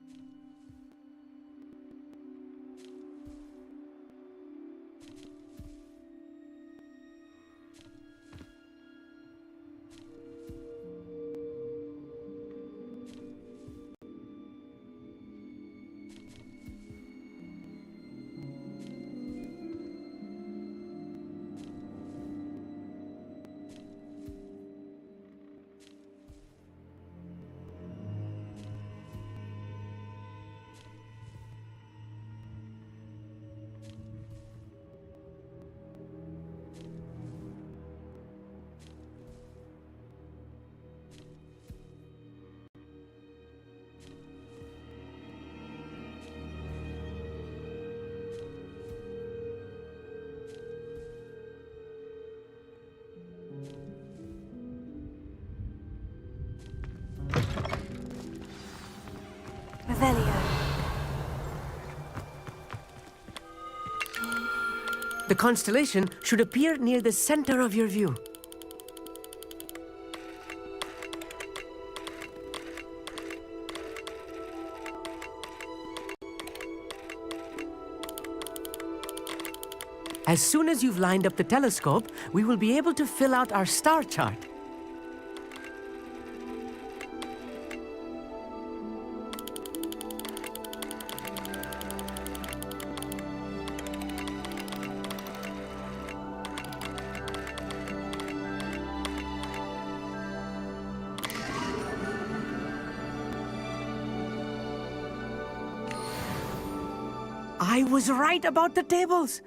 Revelio. The constellation should appear near the center of your view. As soon as you've lined up the telescope, we will be able to fill out our star chart. I was right about the tables.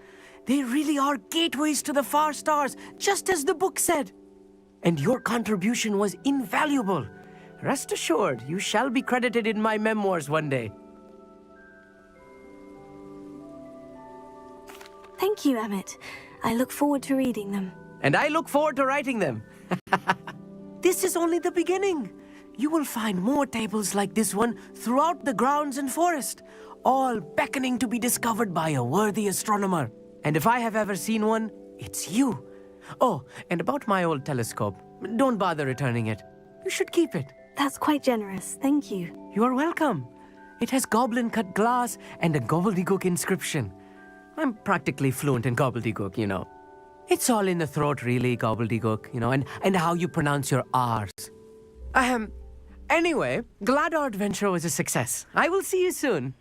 They really are gateways to the far stars, just as the book said. And your contribution was invaluable. Rest assured, you shall be credited in my memoirs one day. Thank you, Amit. I look forward to reading them. And I look forward to writing them. This is only the beginning. You will find more tables like this one throughout the grounds and forest, all beckoning to be discovered by a worthy astronomer. And if I have ever seen one, it's you. Oh, and about my old telescope, don't bother returning it. You should keep it. That's quite generous, thank you. You are welcome. It has goblin-cut glass and a gobbledygook inscription. I'm practically fluent in gobbledygook, you know. It's all in the throat, really, gobbledygook, you know, and how you pronounce your R's. Anyway, glad our adventure was a success. I will see you soon.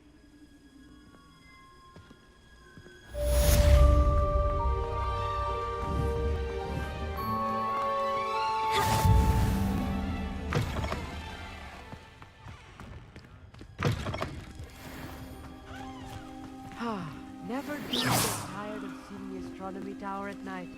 Night.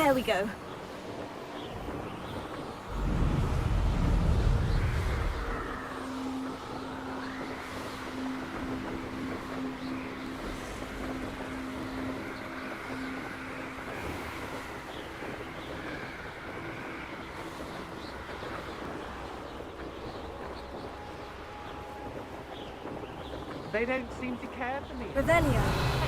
There we go. They don't seem to care for me. Revelio.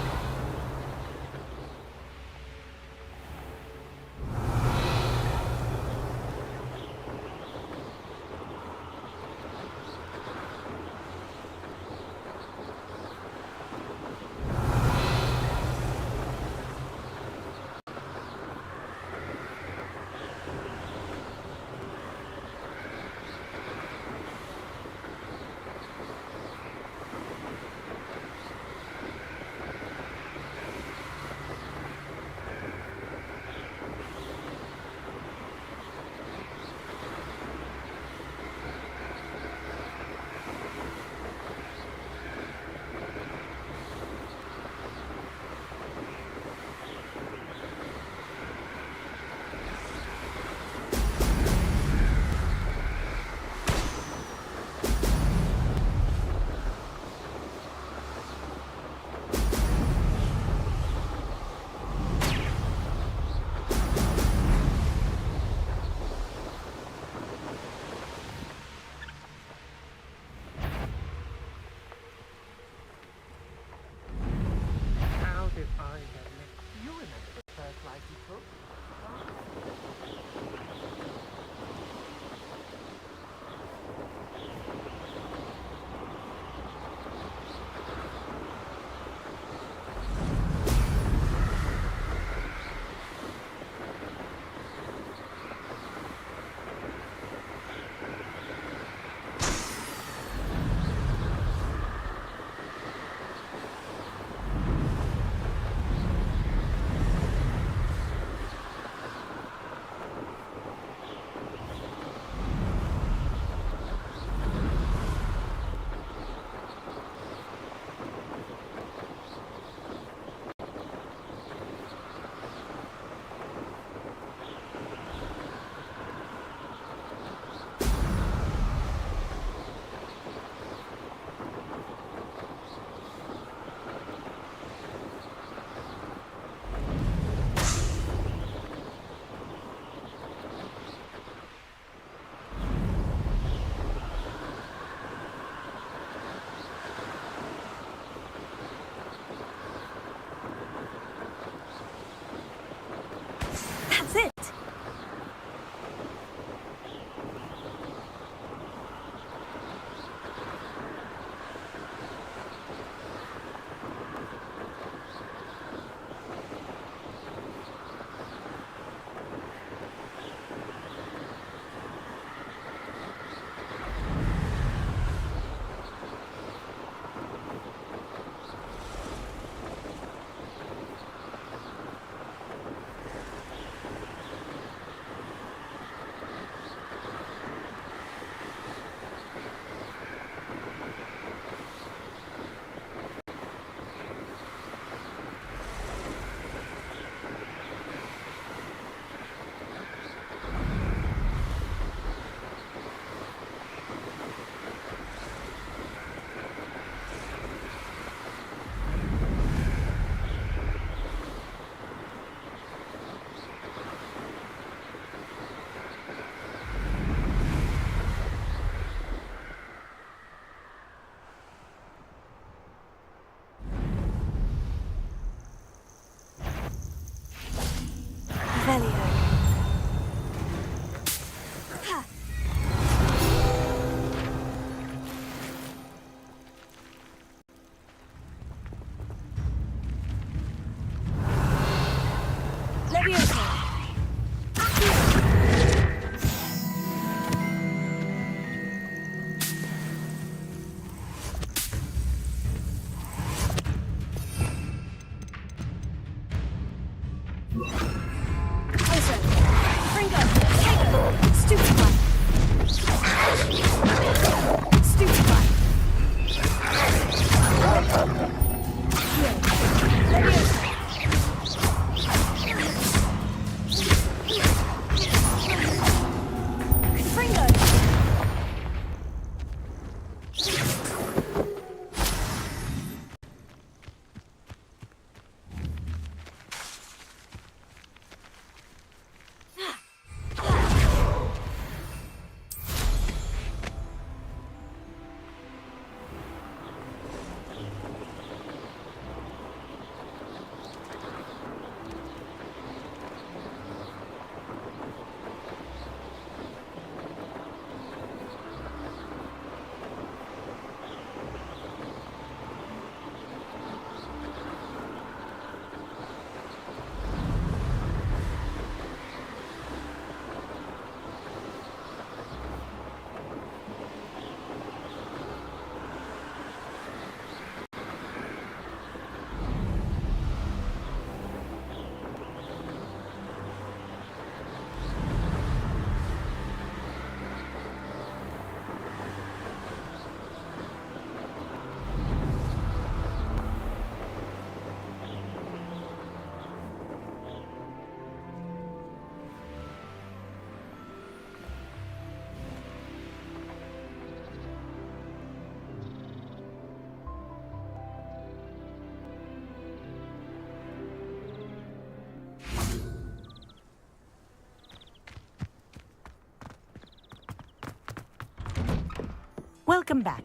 Welcome back.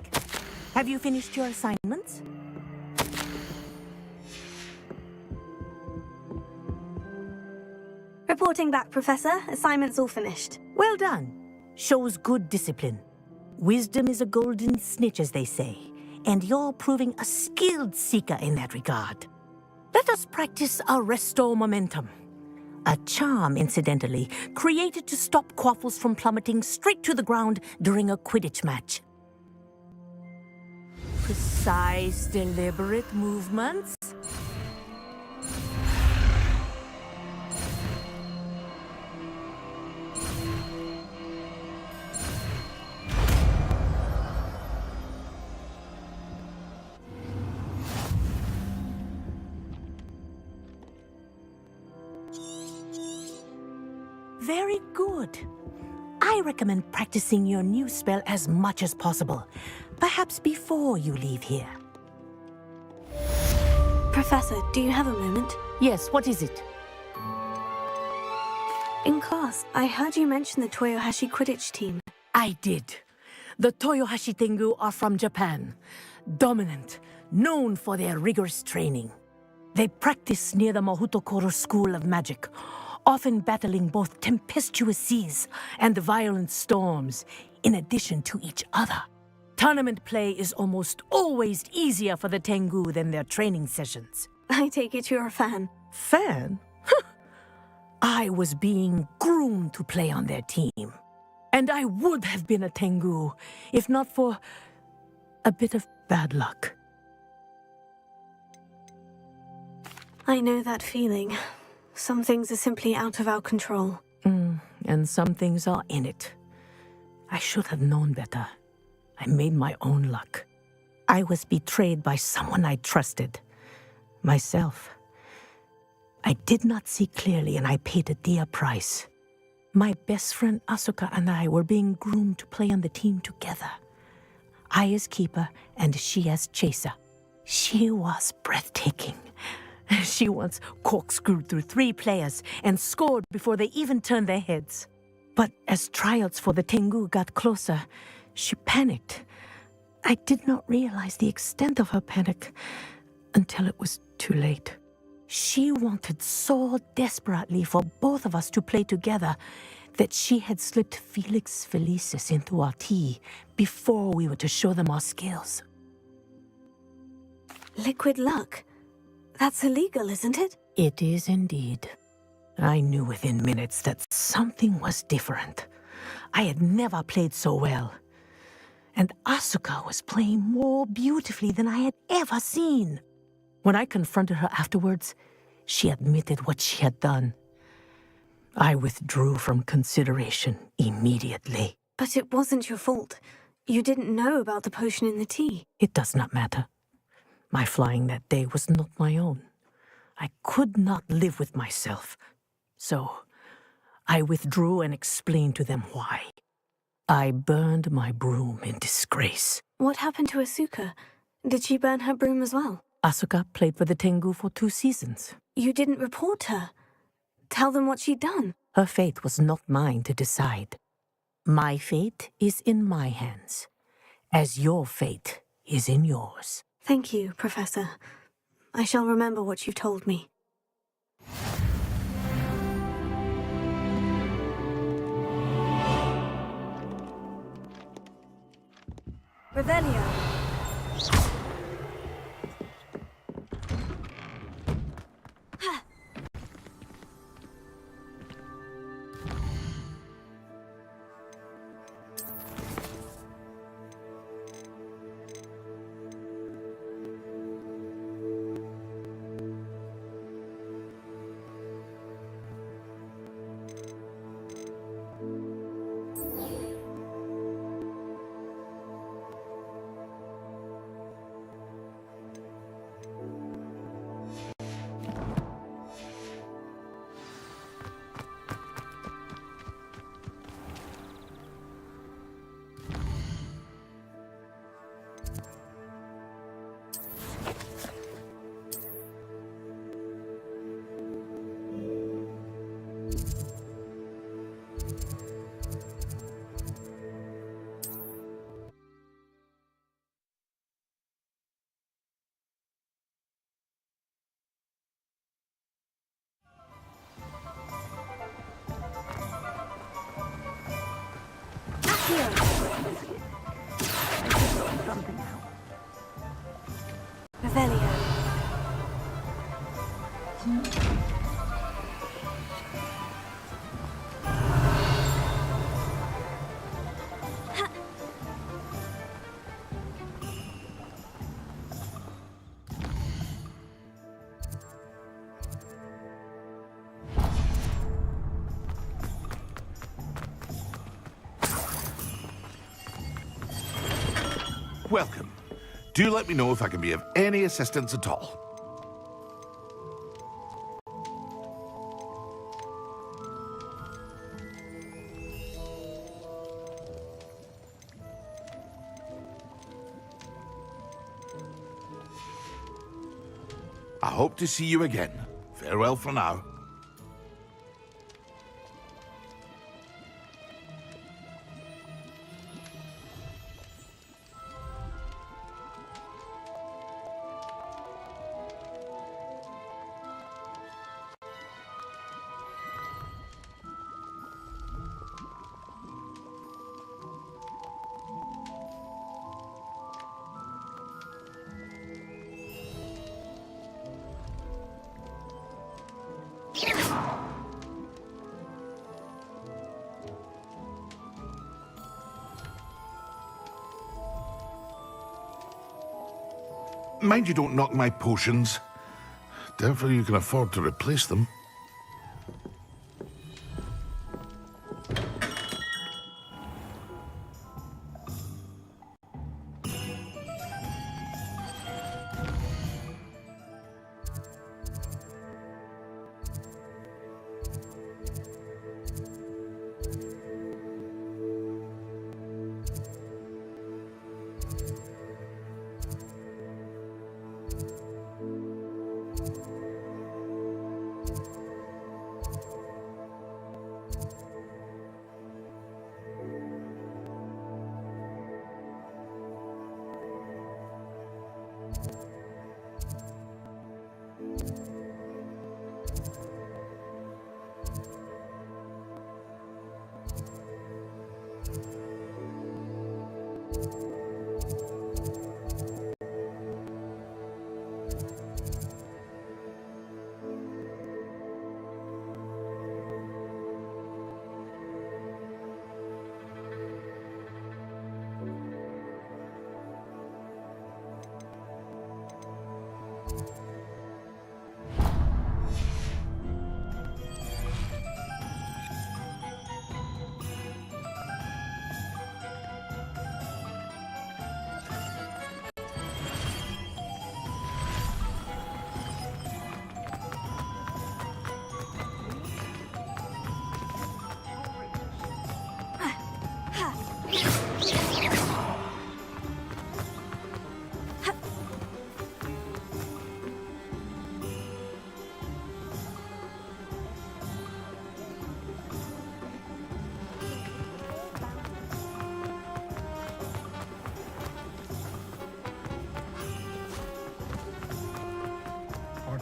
Have you finished your assignments? Reporting back, Professor. Assignment's all finished. Well done. Shows good discipline. Wisdom is a golden snitch, as they say, and you're proving a skilled seeker in that regard. Let us practice Arresto Momentum. A charm, incidentally, created to stop quaffles from plummeting straight to the ground during a Quidditch match. Precise, deliberate movements. Very good. I recommend practicing your new spell as much as possible, perhaps before you leave here. Professor, do you have a moment? Yes, what is it? In class, I heard you mention the Toyohashi Quidditch team. I did. The Toyohashi Tengu are from Japan. Dominant, known for their rigorous training. They practice near the Mahutokoro School of Magic, often battling both tempestuous seas and violent storms, in addition to each other. Tournament play is almost always easier for the Tengu than their training sessions. I take it you're a fan. Fan? I was being groomed to play on their team. And I would have been a Tengu, if not for a bit of bad luck. I know that feeling. Some things are simply out of our control. And some things are in it. I should have known better. I made my own luck. I was betrayed by someone I trusted. Myself. I did not see clearly, and I paid a dear price. My best friend Asuka and I were being groomed to play on the team together. I as keeper, and she as chaser. She was breathtaking. She once corkscrewed through 3 players and scored before they even turned their heads. But as tryouts for the Tengu got closer, she panicked. I did not realize the extent of her panic until it was too late. She wanted so desperately for both of us to play together that she had slipped Felix Felicis into our tea before we were to show them our skills. Liquid luck? That's illegal, isn't it? It is indeed. I knew within minutes that something was different. I had never played so well. And Asuka was playing more beautifully than I had ever seen. When I confronted her afterwards, she admitted what she had done. I withdrew from consideration immediately. But it wasn't your fault. You didn't know about the potion in the tea. It does not matter. My flying that day was not my own. I could not live with myself. So, I withdrew and explained to them why. I burned my broom in disgrace. What happened to Asuka? Did she burn her broom as well? Asuka played for the Tengu for 2 seasons. You didn't report her. Tell them what she'd done. Her fate was not mine to decide. My fate is in my hands, as your fate is in yours. Thank you, Professor. I shall remember what you've told me. Revelio. Revelio. Welcome. Do let me know if I can be of any assistance at all. I hope to see you again. Farewell for now. Mind you don't knock my potions. Doubtful you can afford to replace them.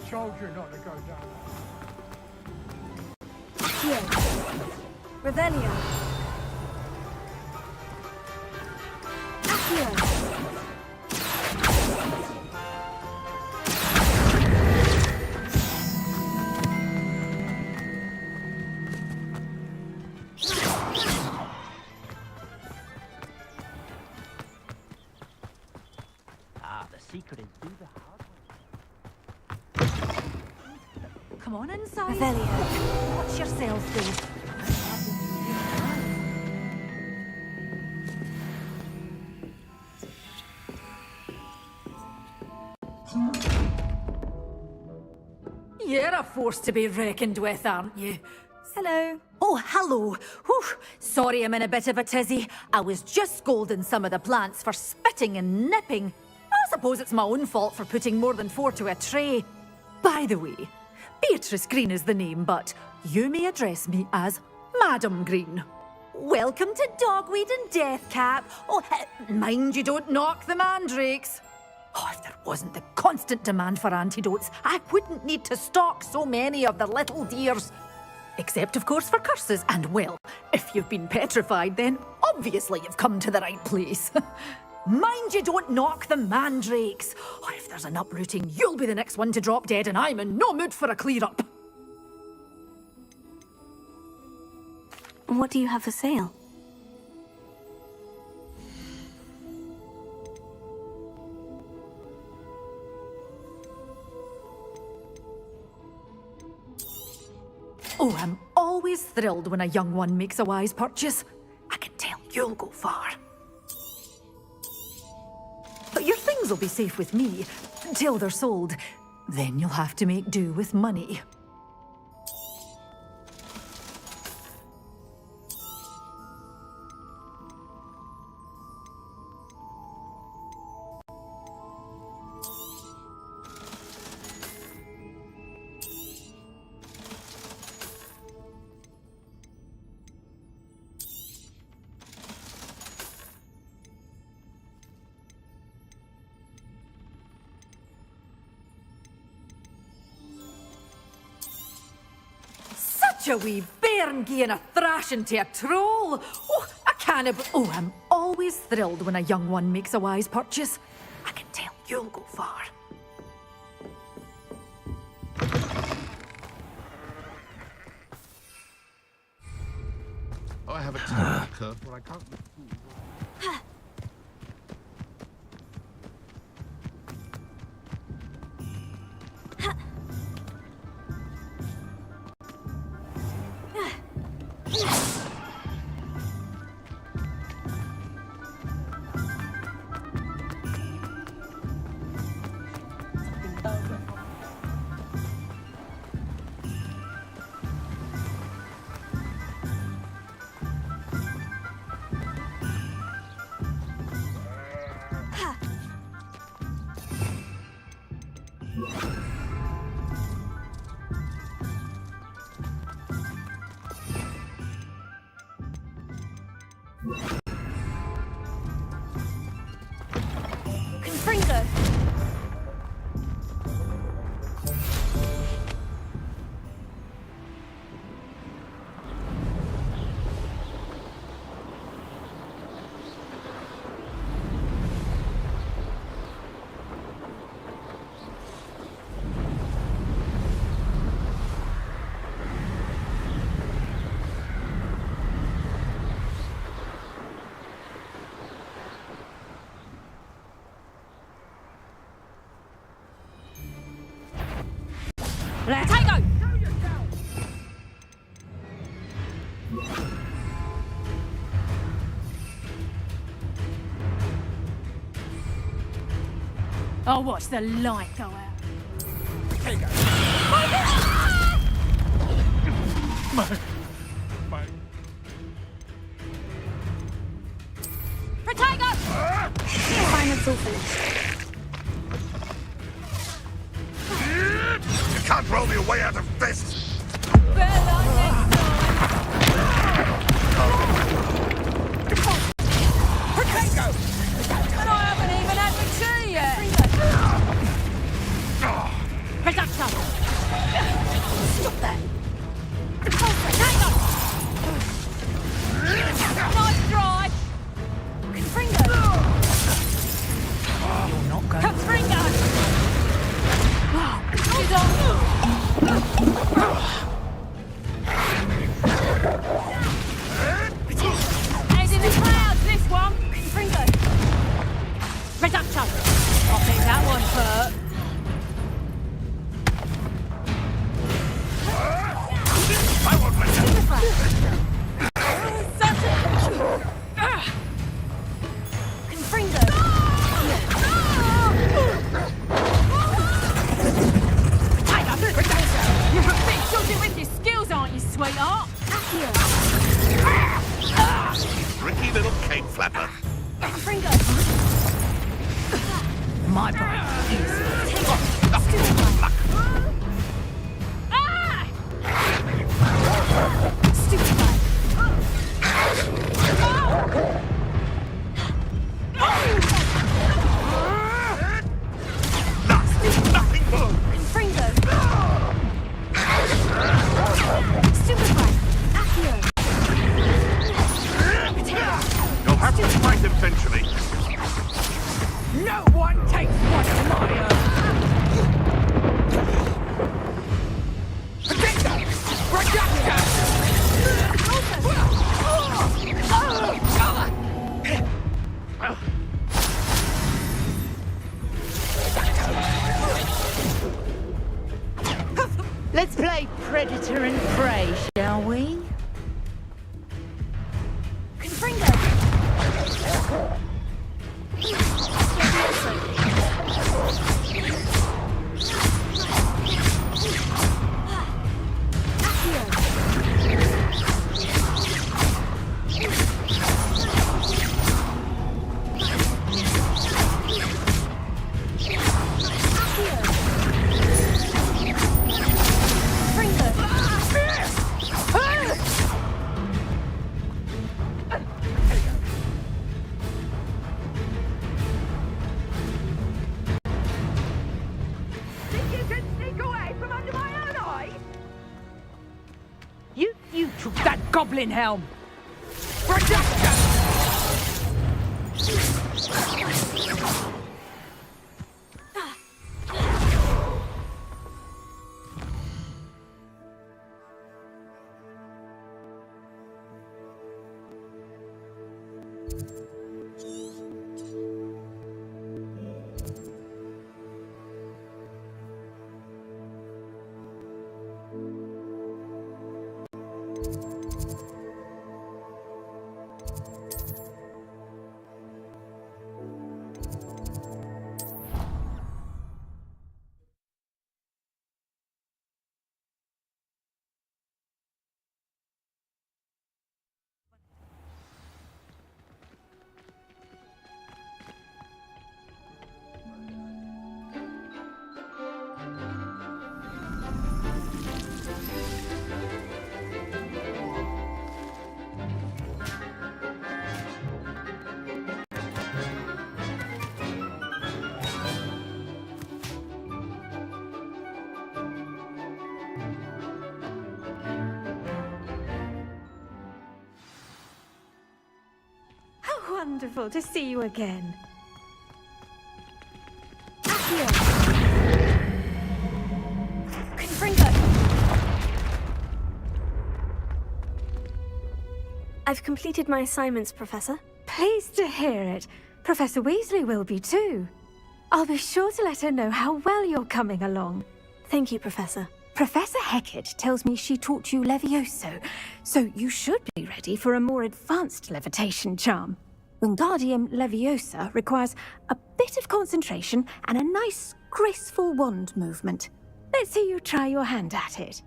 Told you not to go down Here. Revelio. Accio. Ah, the secret is do the hard way. Come on inside. Revelio. Watch yourself, though. You're a force to be reckoned with, aren't you? Hello. Oh, hello. Whew. Sorry I'm in a bit of a tizzy. I was just scolding some of the plants for spitting and nipping. I suppose it's my own fault for putting more than 4 to a tray. By the way, Beatrice Green is the name, but you may address me as Madam Green. Welcome to Dogweed and Deathcap. Oh, mind you don't knock the mandrakes. Oh, if there wasn't the constant demand for antidotes, I wouldn't need to stock so many of the little dears. Except, of course, for curses. And, well, if you've been petrified, then obviously you've come to the right place. Mind you don't knock the mandrakes. Or if there's an uprooting, you'll be the next one to drop dead, and I'm in no mood for a clear-up. What do you have for sale? Oh, I'm always thrilled when a young one makes a wise purchase. I can tell you'll go far. But your things will be safe with me until they're sold. Then you'll have to make do with money. A wee bairn gieing a thrashing to a troll. Oh, I can't. Oh, I'm always thrilled when a young one makes a wise purchase. I can tell you'll go far. I have a talent curve, but I can't. Confringo! Let's go! I'll watch the light go out. Protego! Fine, it's all finished. You can't roll me away out of this! And I haven't even had my tea yet! Reduction! Stop that! Nice try! Confringo! You're not going. Confringo! Get on! Head in the clouds, this one! Confringo! Reduction! I think that one hurt. I won't let you! Confringo! You're a bit dodgy with your skills, aren't you, sweetheart? Tricky little cake flapper. Confringo! My brain. Stupid guy! Nothing more! Confringo! Stupid eventually. No one takes one of my own! Potato! Let's play Predator and Prey, shall we? Confringo! You took that goblin helm! Wonderful to see you again. Confringo! I've completed my assignments, Professor. Pleased to hear it. Professor Weasley will be too. I'll be sure to let her know how well you're coming along. Thank you, Professor. Professor Hecat tells me she taught you Levioso, so you should be ready for a more advanced levitation charm. Wingardium Leviosa requires a bit of concentration and a nice, graceful wand movement. Let's see you try your hand at it.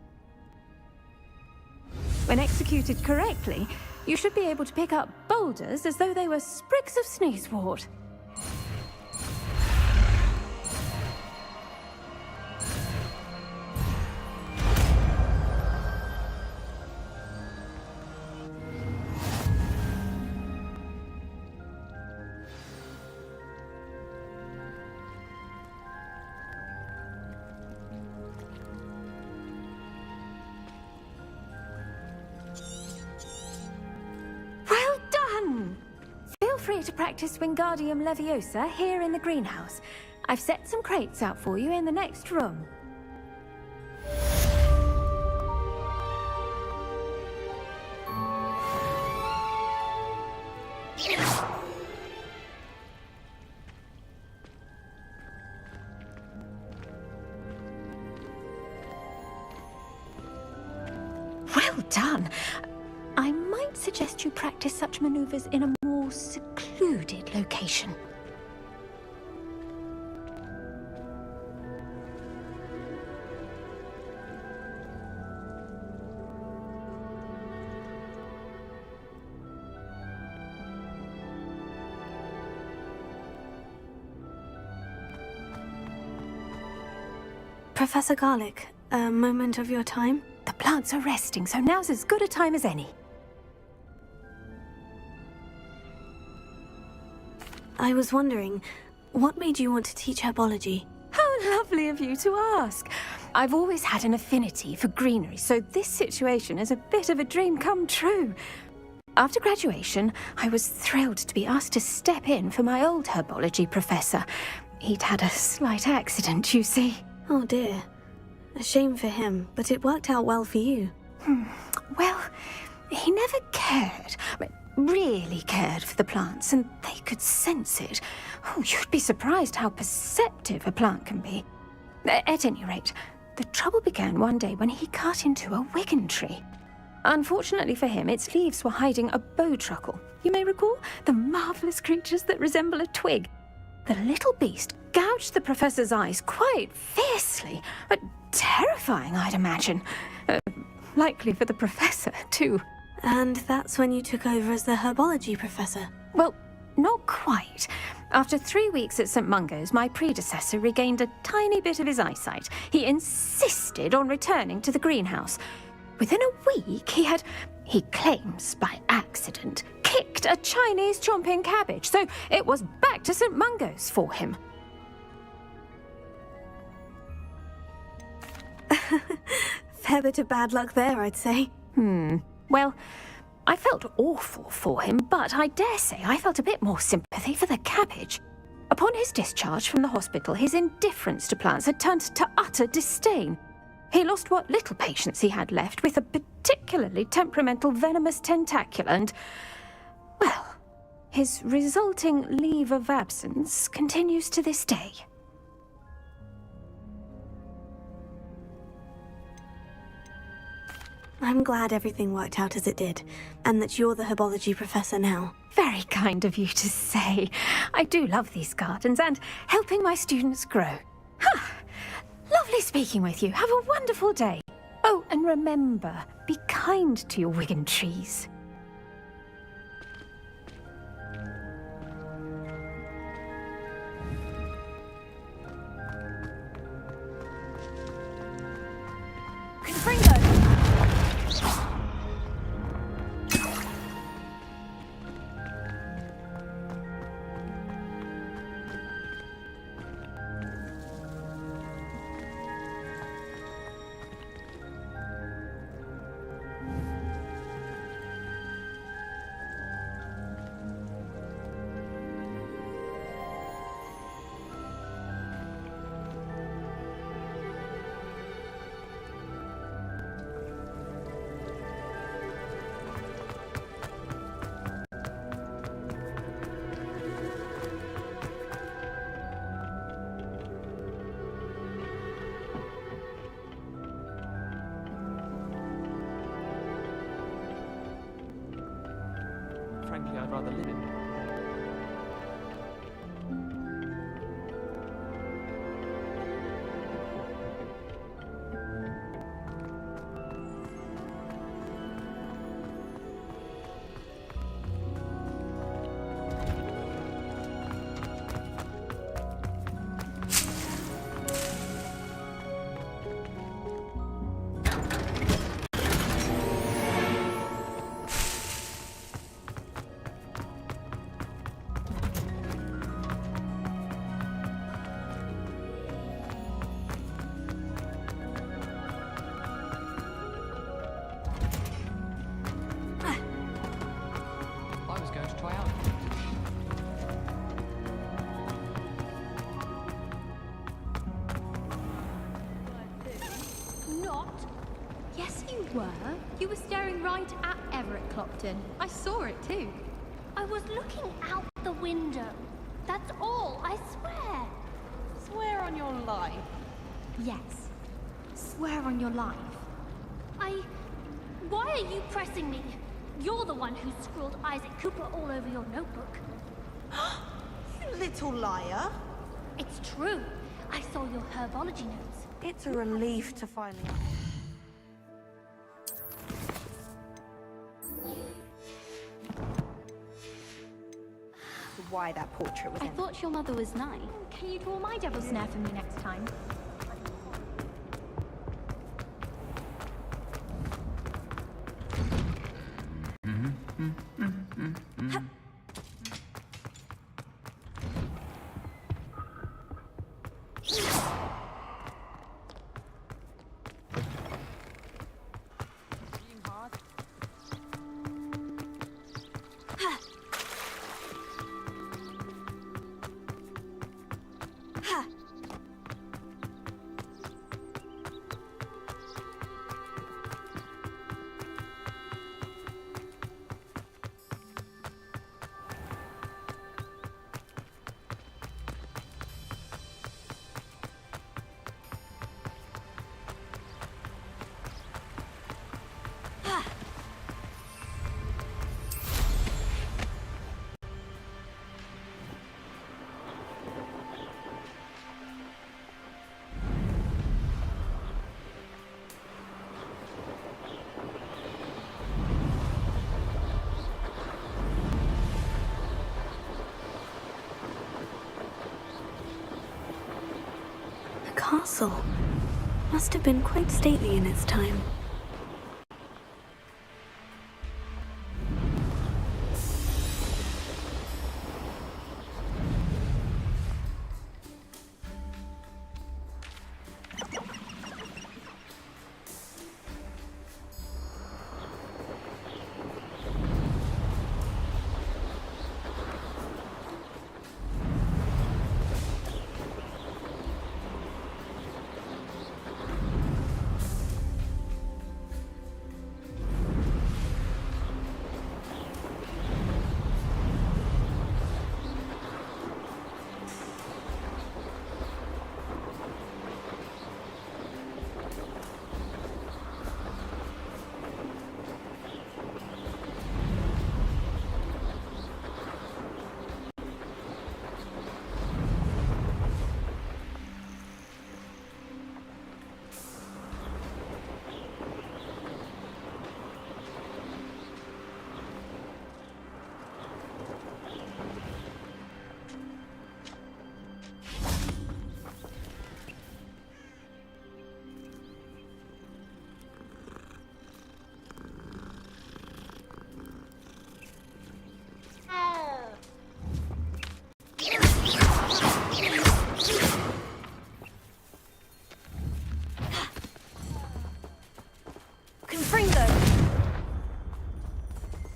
When executed correctly, you should be able to pick up boulders as though they were sprigs of sneezewort. Feel free to practice Wingardium Leviosa here in the greenhouse. I've set some crates out for you in the next room. Well done. I might suggest you practice such maneuvers in a more secluded location. Professor Garlick, a moment of your time? The plants are resting, so now's as good a time as any. I was wondering, what made you want to teach herbology? How lovely of you to ask. I've always had an affinity for greenery, so this situation is a bit of a dream come true. After graduation, I was thrilled to be asked to step in for my old herbology professor. He'd had a slight accident, you see. Oh dear. A shame for him, but it worked out well for you. Well, he never cared, really cared for the plants, and they could sense it. Oh, you'd be surprised how perceptive a plant can be. At any rate, the trouble began one day when he cut into a wigan tree. Unfortunately for him, its leaves were hiding a bowtruckle. You may recall the marvellous creatures that resemble a twig. The little beast gouged the professor's eyes quite fiercely, but terrifying, I'd imagine. Likely for the professor, too. And that's when you took over as the herbology professor? Well, not quite. After 3 weeks at St. Mungo's, my predecessor regained a tiny bit of his eyesight. He insisted on returning to the greenhouse. Within a week, he claims by accident, kicked a Chinese chomping cabbage, so it was back to St. Mungo's for him. Fair bit of bad luck there, I'd say. Well, I felt awful for him, but I dare say I felt a bit more sympathy for the cabbage. Upon his discharge from the hospital, his indifference to plants had turned to utter disdain. He lost what little patience he had left with a particularly temperamental venomous tentacula and, well, his resulting leave of absence continues to this day. I'm glad everything worked out as it did, and that you're the herbology professor now. Very kind of you to say. I do love these gardens and helping my students grow. Lovely speaking with you. Have a wonderful day. Oh, and remember, be kind to your wigan trees. Frankly, I'd rather live in. You were staring right at Everett Clopton. I saw it too. I was looking out the window. That's all, I swear. Swear on your life. Yes. Swear on your life. Why are you pressing me? You're the one who scrawled Isaac Cooper all over your notebook. You little liar. It's true. I saw your herbology notes. It's a relief to finally... Why that portrait was I thought your mother was nice. Can you draw my devil snare for me next time? castle. Must have been quite stately in its time.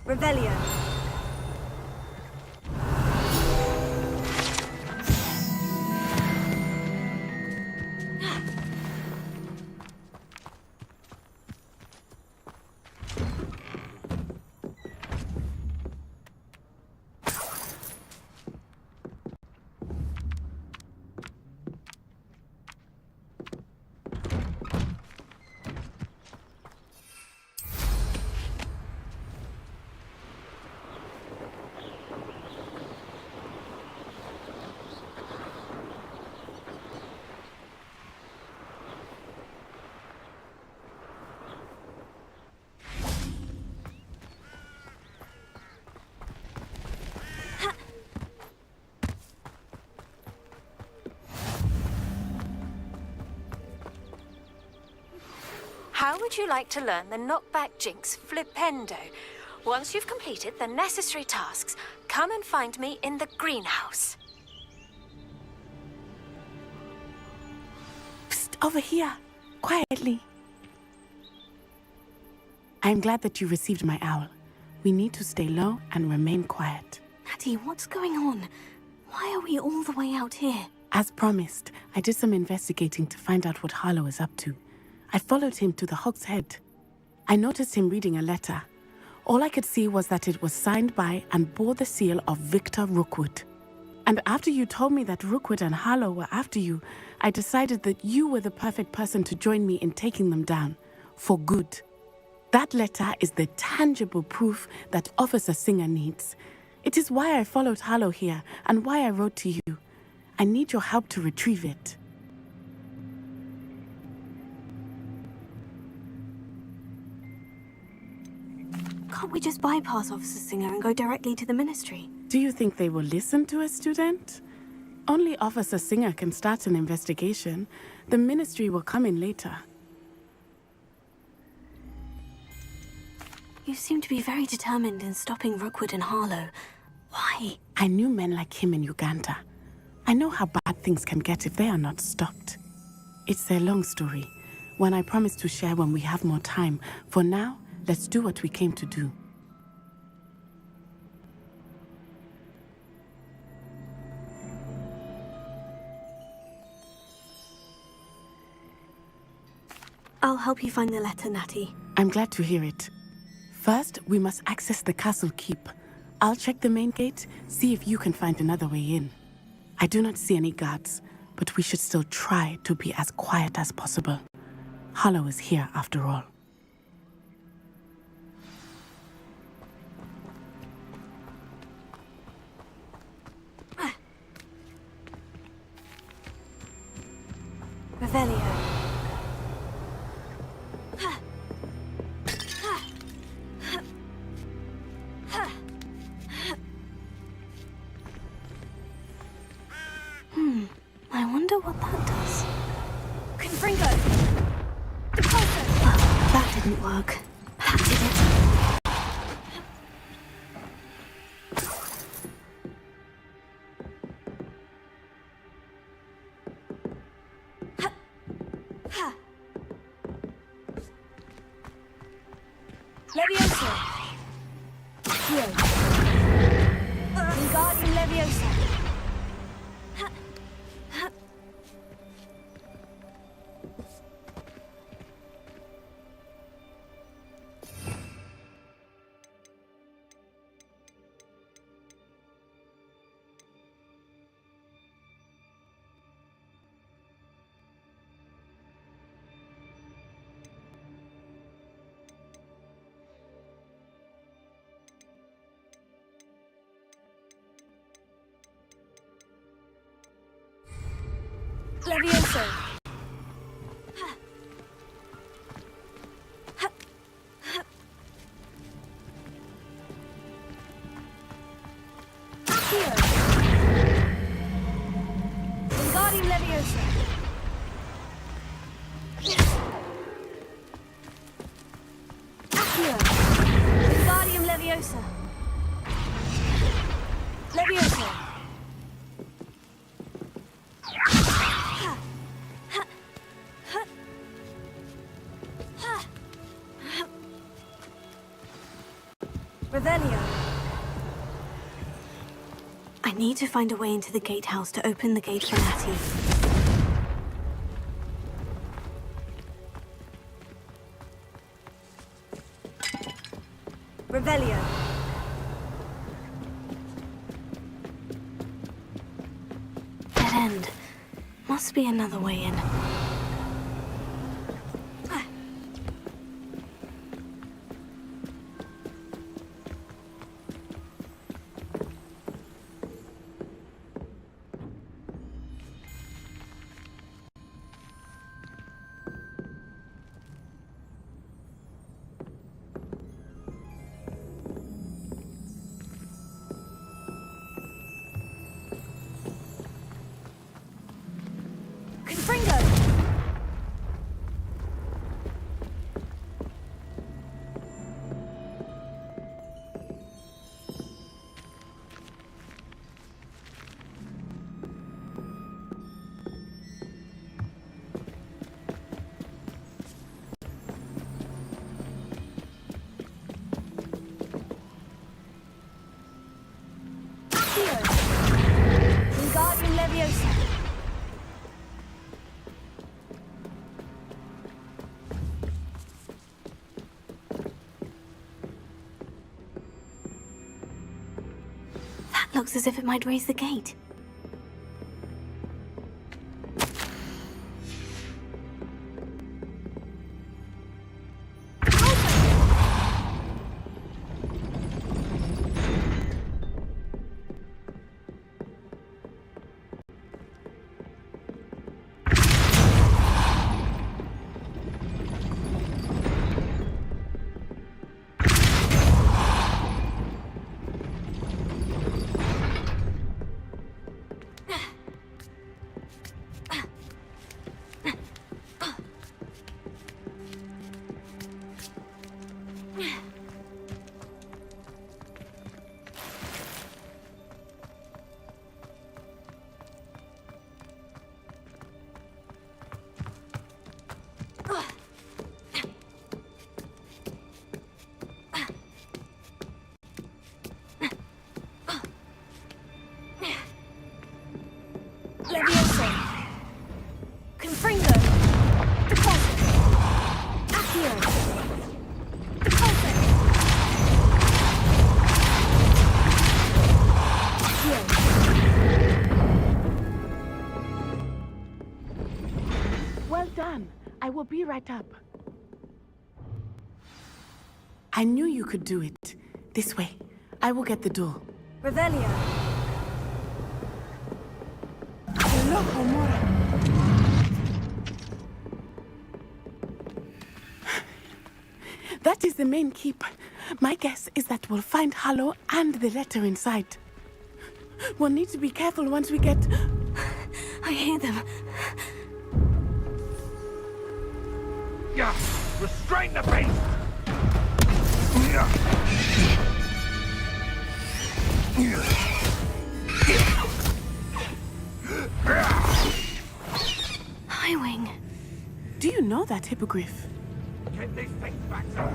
Revelio. How would you like to learn the knockback jinx flipendo? Once you've completed the necessary tasks, come and find me in the greenhouse. Psst, over here. Quietly. I'm glad that you received my owl. We need to stay low and remain quiet. Natty, what's going on? Why are we all the way out here? As promised, I did some investigating to find out what Harlow is up to. I followed him to the Hog's Head. I noticed him reading a letter. All I could see was that it was signed by and bore the seal of Victor Rookwood. And after you told me that Rookwood and Harlow were after you, I decided that you were the perfect person to join me in taking them down. For good. That letter is the tangible proof that Officer Singer needs. It is why I followed Harlow here and why I wrote to you. I need your help to retrieve it. Can't we just bypass Officer Singer and go directly to the Ministry? Do you think they will listen to a student? Only Officer Singer can start an investigation. The Ministry will come in later. You seem to be very determined in stopping Rookwood and Harlow. Why? I knew men like him in Uganda. I know how bad things can get if they are not stopped. It's a long story, one I promise to share when we have more time. For now, let's do what we came to do. I'll help you find the letter, Natty. I'm glad to hear it. First, we must access the castle keep. I'll check the main gate, see if you can find another way in. I do not see any guards, but we should still try to be as quiet as possible. Harlow is here after all. Revelio. I wonder what that does. Confringo! That didn't work. That did it. Leviosa! Here. Regarding Leviosa. Leviosa. Here. Wingardium Leviosa. Here. Wingardium Leviosa. Leviosa. Revelio. I need to find a way into the gatehouse to open the gate for Natty. Revelio. Dead end. Must be another way in. Confringo. Here. Wingardium Leviosa. That looks as if it might raise the gate. Leviosa. Confringo. Deposit. Accio. Deposit. Accio. Well done. I will be right up. I knew you could do it. This way. I will get the door. Revelio. Loco, Mora. That is the main keep. My guess is that we'll find Harlow and the letter inside. We'll need to be careful once we get... I hear them. Restrain the beast! Highwing. Do you know that hippogriff? Get these things back to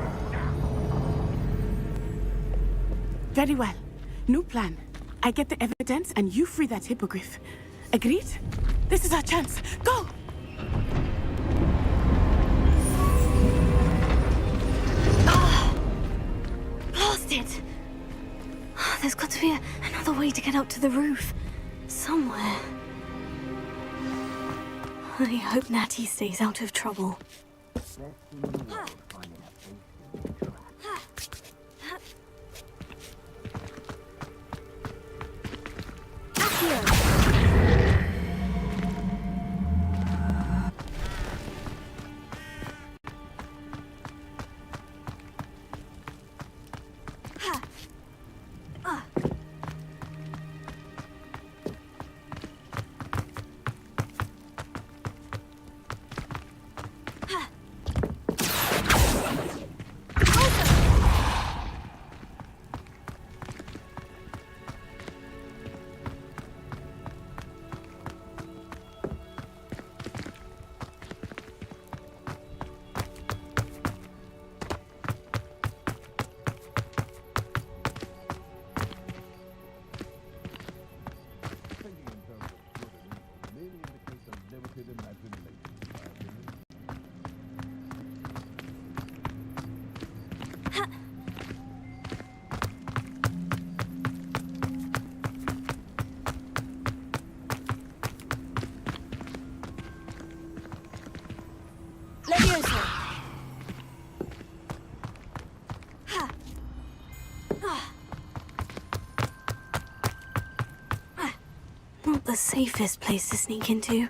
Very well. New plan. I get the evidence and you free that hippogriff. Agreed? This is our chance. Go! Blasted! There's got to be another way to get up to the roof. Somewhere. I hope Natty stays out of trouble. Not the safest place to sneak into.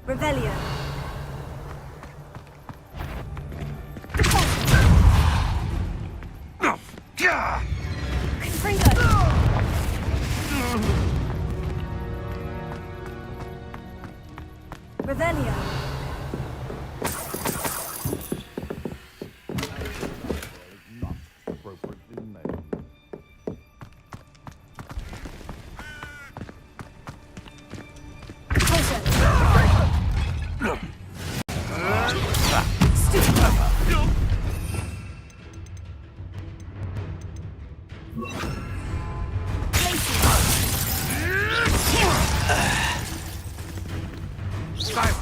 Revelio. Revelio.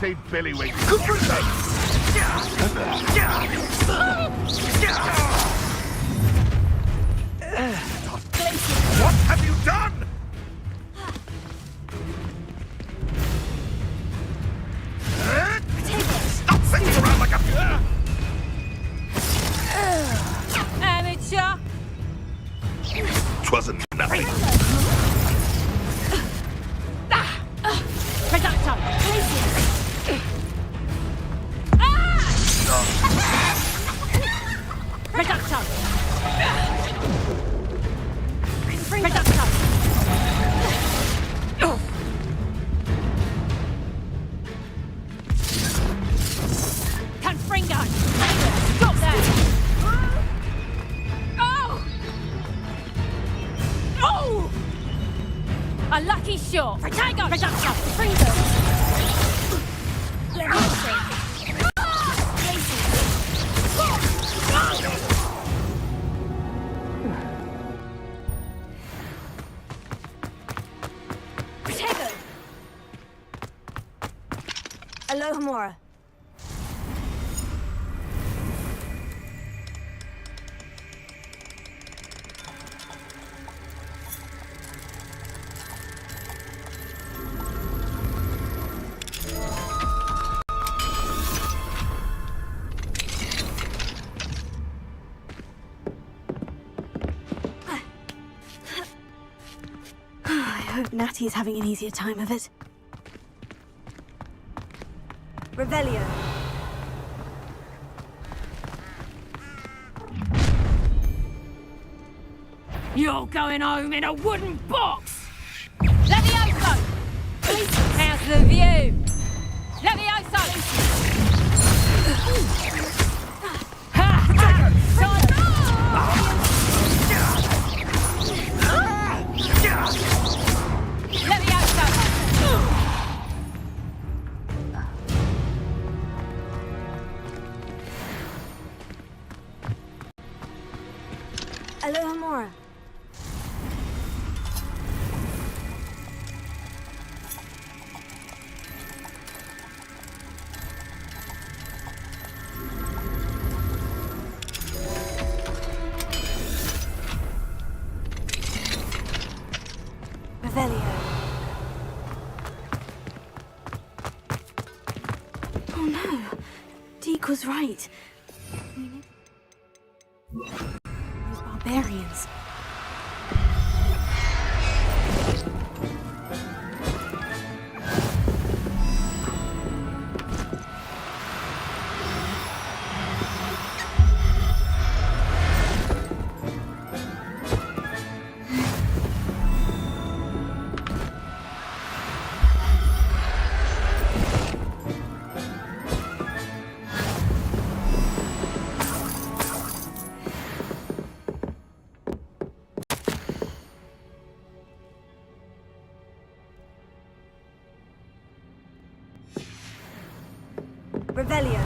Classy Billywink. What have you done? Stop sitting around like a... Amateur! 'Twasn't enough. Potato! Stop that! Oh! Oh! A lucky shot! Potato! Production! Freezer! Let me see. Potato! Alohomora. I hope Natty's having an easier time of it. Revelio. You're going home in a wooden box! Levioso! How's the view? Levioso! Alohomora. Revelio. Oh no, Deke was right. Those barbarians. Revelio.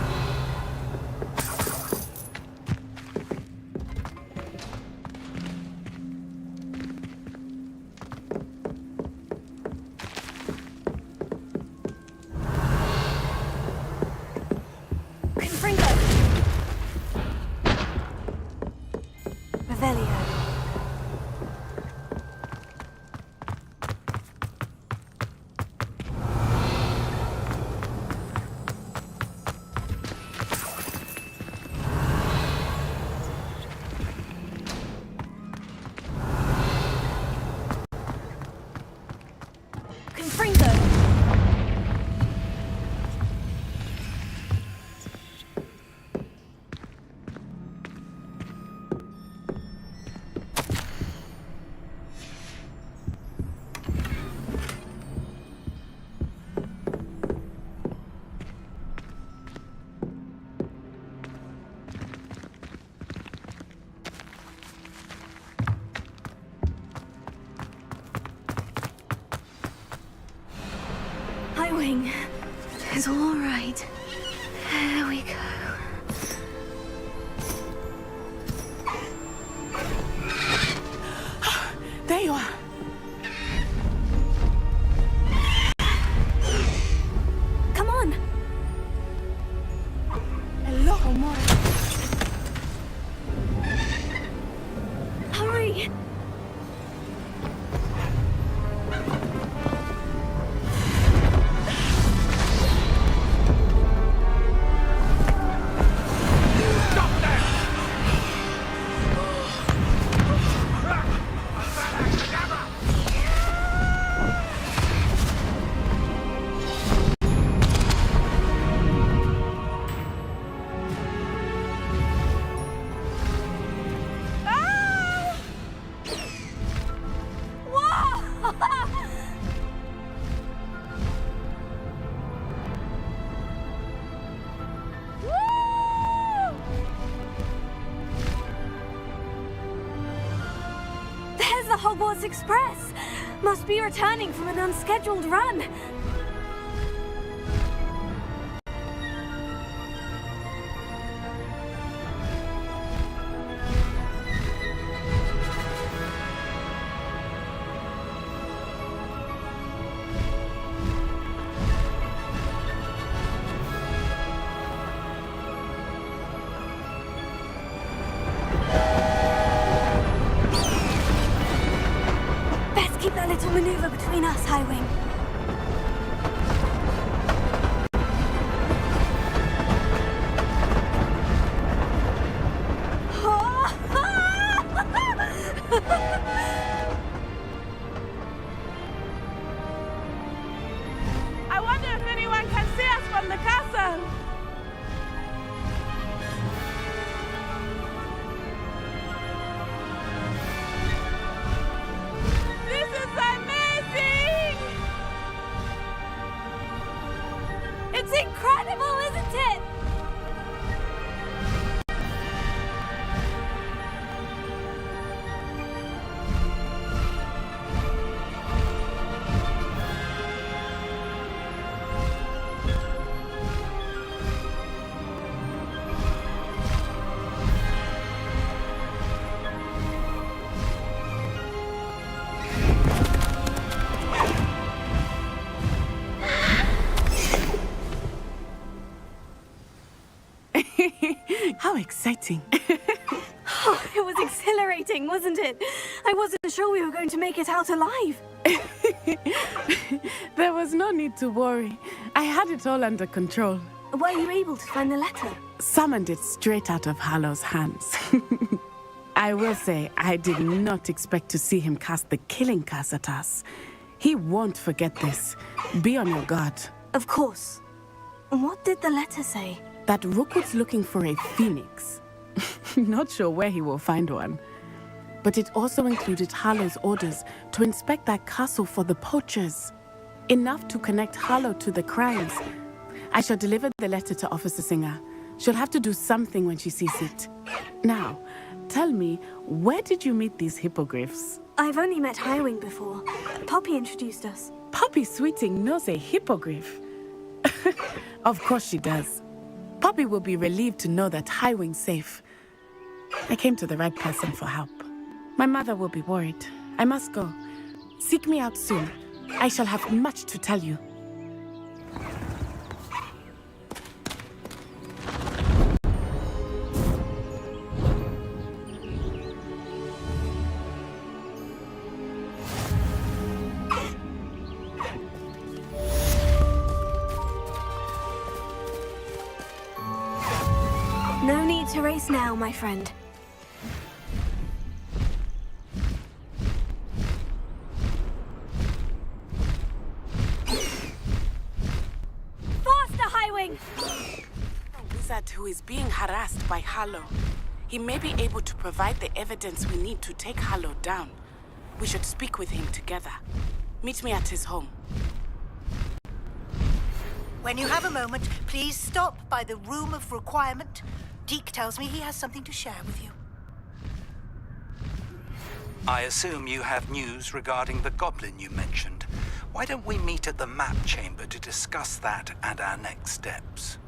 Confringo. Revelio. Confringo. Highwing is all right. There we go. There you are. Come on. Alohomora. Hurry. Hogwarts Express! Must be returning from an unscheduled run. Keep that little maneuver between us, Highwing. I wonder if anyone can see us from the castle. This is amazing! It's incredible, isn't it? How exciting. It was exhilarating, wasn't it? I wasn't sure we were going to make it out alive. There was no need to worry. I had it all under control. Were you able to find the letter? Summoned it straight out of Harlow's hands. I will say, I did not expect to see him cast the killing curse at us. He won't forget this. Be on your guard. Of course. What did the letter say? That Rookwood's looking for a phoenix. Not sure where he will find one. But it also included Harlow's orders to inspect that castle for the poachers. Enough to connect Harlow to the crimes. I shall deliver the letter to Officer Singer. She'll have to do something when she sees it. Now, tell me, where did you meet these hippogriffs? I've only met Highwing before. Poppy introduced us. Poppy Sweeting knows a hippogriff. Of course she does. Poppy will be relieved to know that Highwing's safe. I came to the right person for help. My mother will be worried. I must go. Seek me out soon. I shall have much to tell you. No need to race now, my friend. Faster, Highwing! A wizard who is being harassed by Harlow. He may be able to provide the evidence we need to take Harlow down. We should speak with him together. Meet me at his home. When you have a moment, please stop by the Room of Requirement. Deke tells me he has something to share with you. I assume you have news regarding the goblin you mentioned. Why don't we meet at the map chamber to discuss that and our next steps?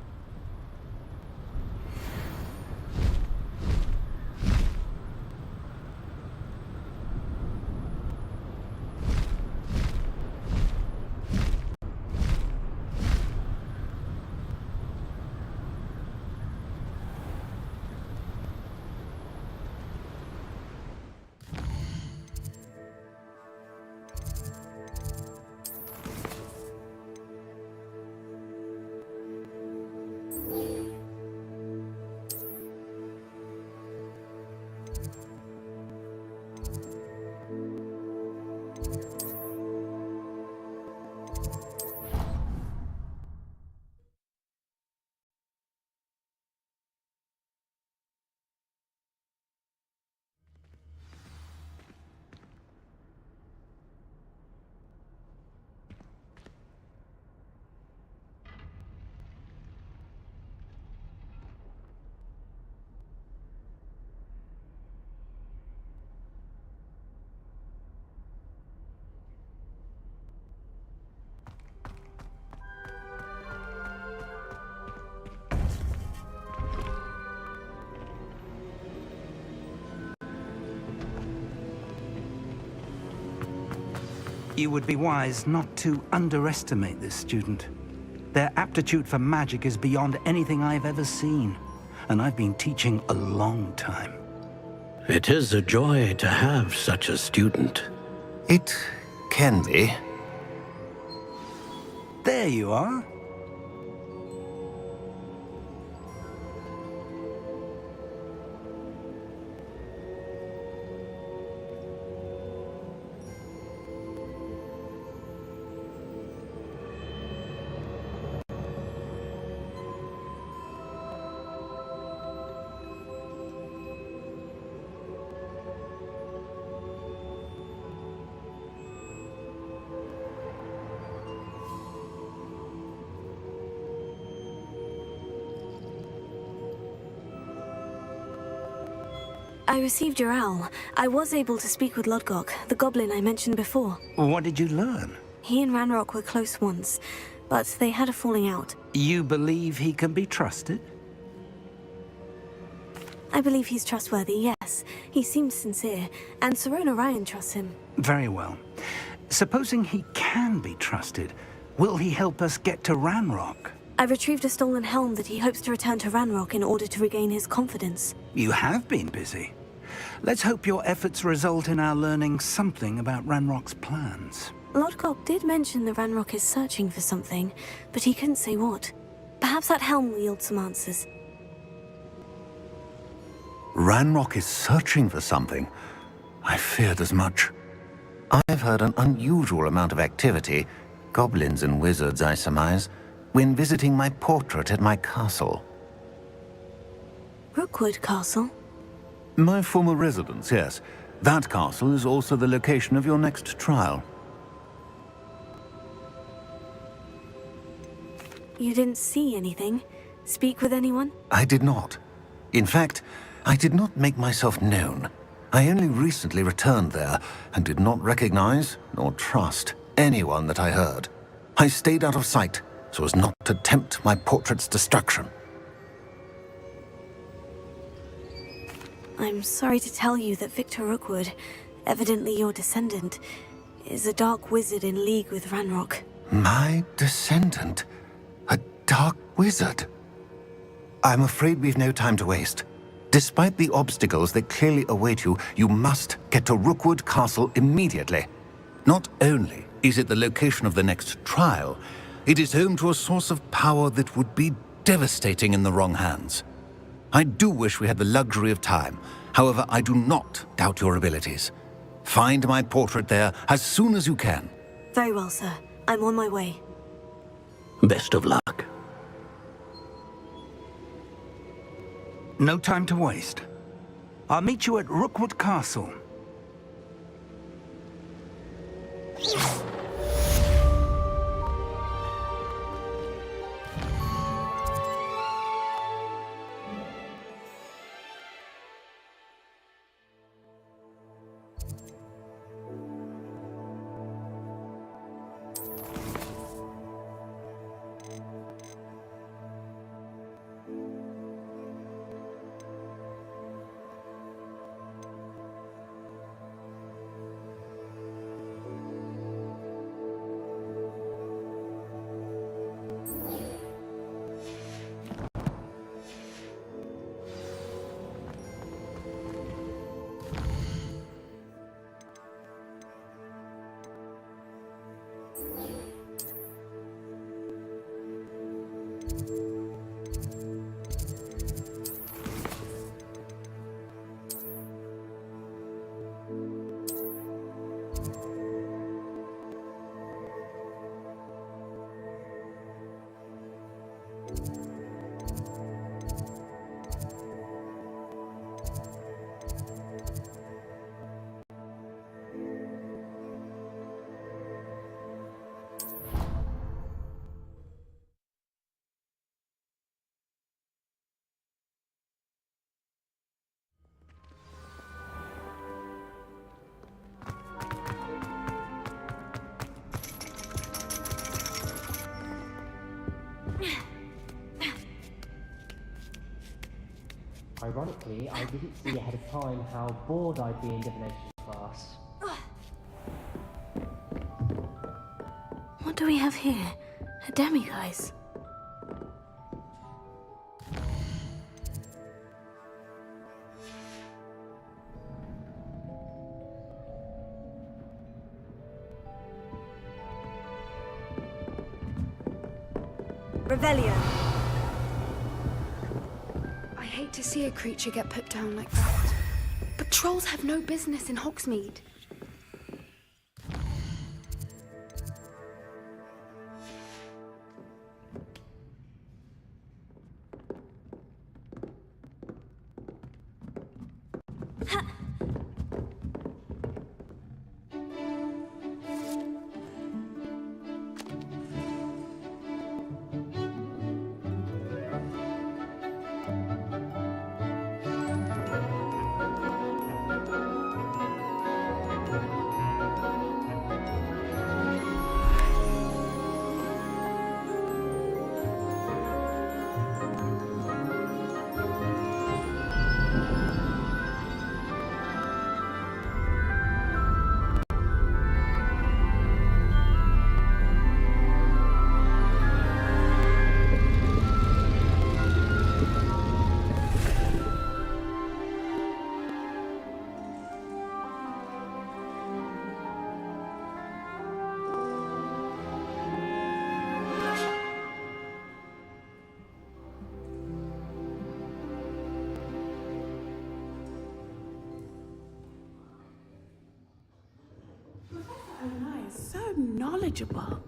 You would be wise not to underestimate this student. Their aptitude for magic is beyond anything I've ever seen, and I've been teaching a long time. It is a joy to have such a student. It can be. There you are. I received your owl. I was able to speak with Lodgok, the goblin I mentioned before. What did you learn? He and Ranrock were close once, but they had a falling out. You believe he can be trusted? I believe he's trustworthy, yes. He seems sincere, and Serona Ryan trusts him. Very well. Supposing he can be trusted, will he help us get to Ranrock? I've retrieved a stolen helm that he hopes to return to Ranrock in order to regain his confidence. You have been busy. Let's hope your efforts result in our learning something about Ranrock's plans. Lodgok did mention that Ranrock is searching for something, but he couldn't say what. Perhaps that helm will yield some answers. Ranrock is searching for something. I feared as much. I've heard an unusual amount of activity, goblins and wizards, I surmise, when visiting my portrait at my castle. Rookwood Castle? My former residence, yes. That castle is also the location of your next trial. You didn't see anything? Speak with anyone? I did not. In fact, I did not make myself known. I only recently returned there and did not recognize nor trust anyone that I heard. I stayed out of sight so as not to tempt my portrait's destruction. I'm sorry to tell you that Victor Rookwood, evidently your descendant, is a dark wizard in league with Ranrock. My descendant? A dark wizard? I'm afraid we've no time to waste. Despite the obstacles that clearly await you, you must get to Rookwood Castle immediately. Not only is it the location of the next trial, it is home to a source of power that would be devastating in the wrong hands. I do wish we had the luxury of time. However, I do not doubt your abilities. Find my portrait there as soon as you can. Very well, sir. I'm on my way. Best of luck. No time to waste. I'll meet you at Rookwood Castle. Ironically, I didn't see ahead of time how bored I'd be in divination class. we have here? A demiguise. Revelio. I hate to see a creature get put down like that. But trolls have no business in Hogsmeade. So knowledgeable.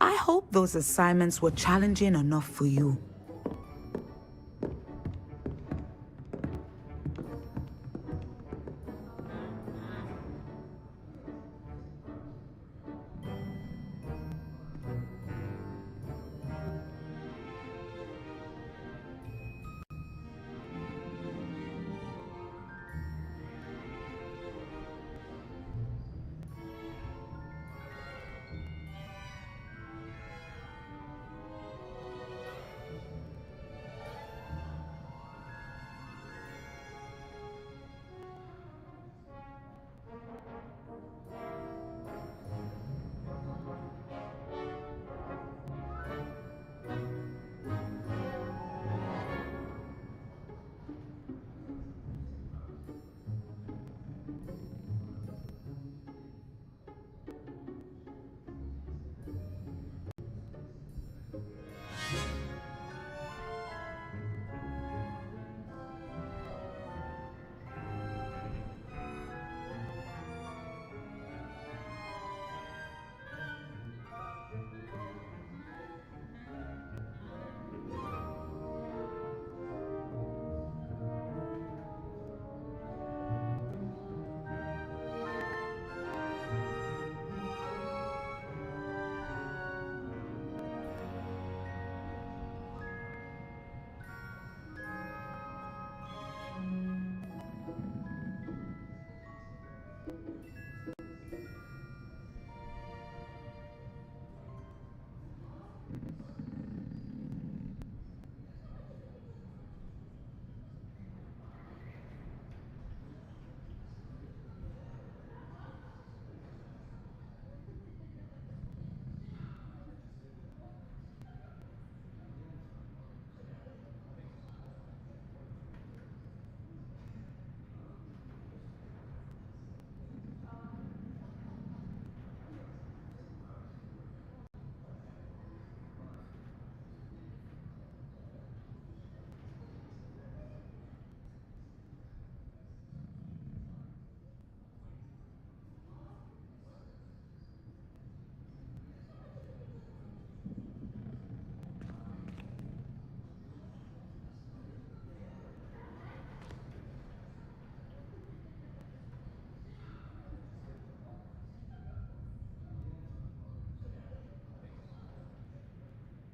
I hope those assignments were challenging enough for you.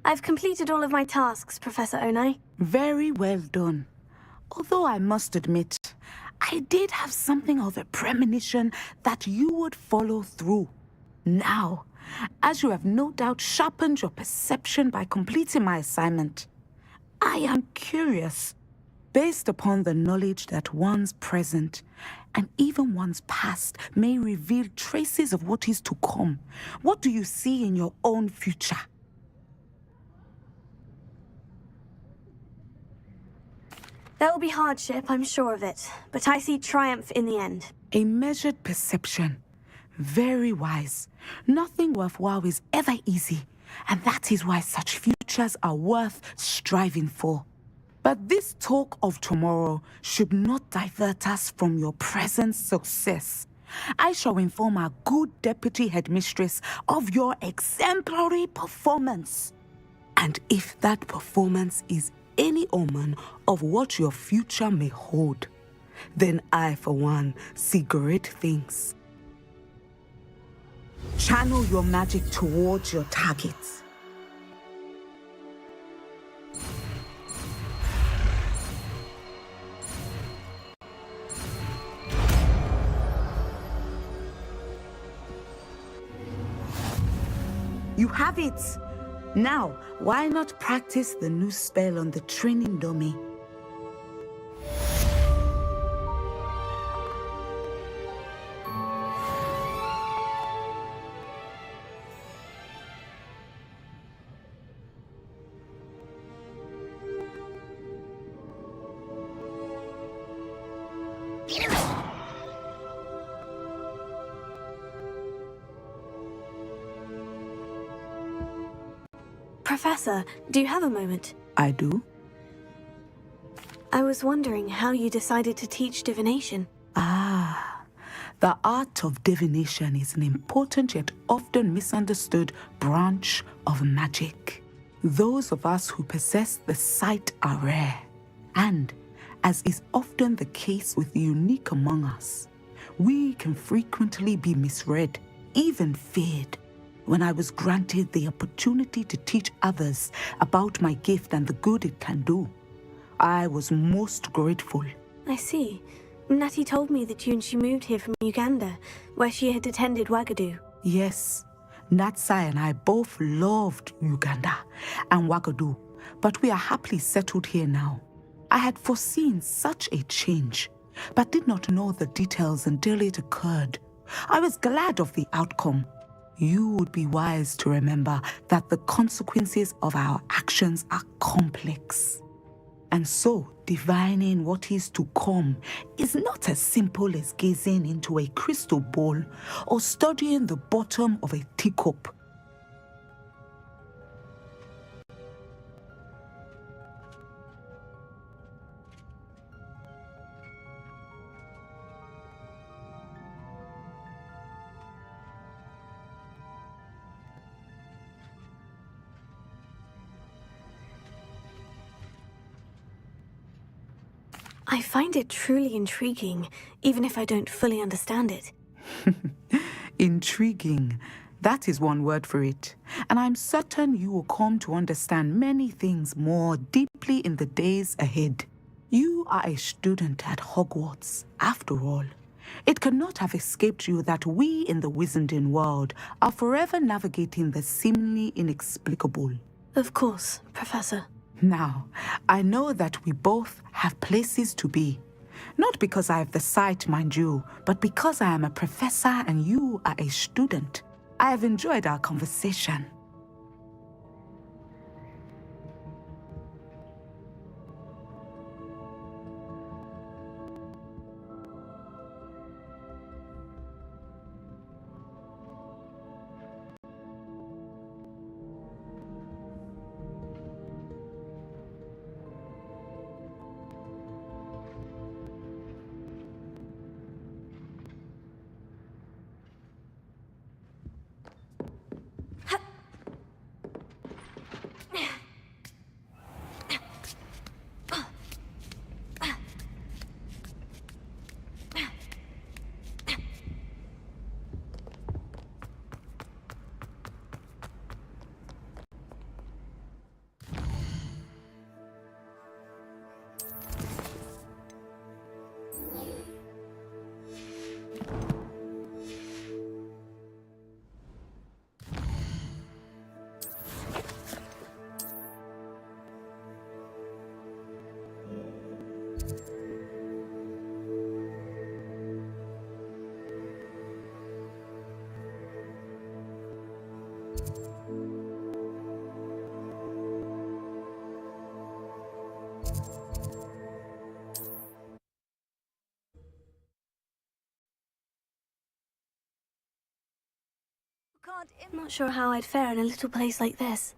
I've completed all of my tasks, Professor Onai. Very well done. Although I must admit, I did have something of a premonition that you would follow through. Now, as you have no doubt sharpened your perception by completing my assignment, I am curious, based upon the knowledge that once present And even one's past may reveal traces of what is to come. What do you see in your own future? There will be hardship, I'm sure of it, but I see triumph in the end. A measured perception. Very wise. Nothing worthwhile is ever easy, and that is why such futures are worth striving for. But this talk of tomorrow should not divert us from your present success. I shall inform our good deputy headmistress of your exemplary performance. And if that performance is any omen of what your future may hold, then I, for one, see great things. Channel your magic towards your targets. You have it! Now, why not practice the new spell on the training dummy? Professor, do you have a moment? I do. I was wondering how you decided to teach divination. The art of divination is an important yet often misunderstood branch of magic. Those of us who possess the sight are rare, and, as is often the case with the unique among us, we can frequently be misread, even feared. When I was granted the opportunity to teach others about my gift and the good it can do, I was most grateful. I see. Natty told me that you and she moved here from Uganda, where she had attended Wagadu. Yes, Natsai and I both loved Uganda and Wagadu, but we are happily settled here now. I had foreseen such a change, but did not know the details until it occurred. I was glad of the outcome. You would be wise to remember that the consequences of our actions are complex. And so, divining what is to come is not as simple as gazing into a crystal ball or studying the bottom of a teacup. I find it truly intriguing, even if I don't fully understand it. Intriguing. That is one word for it. And I'm certain you will come to understand many things more deeply in the days ahead. You are a student at Hogwarts, after all. It cannot have escaped you that we in the wizarding world are forever navigating the seemingly inexplicable. Of course, Professor. Now, I know that we both have places to be. Not because I have the sight, mind you, but because I am a professor and you are a student. I have enjoyed our conversation. I'm not sure how I'd fare in a little place like this.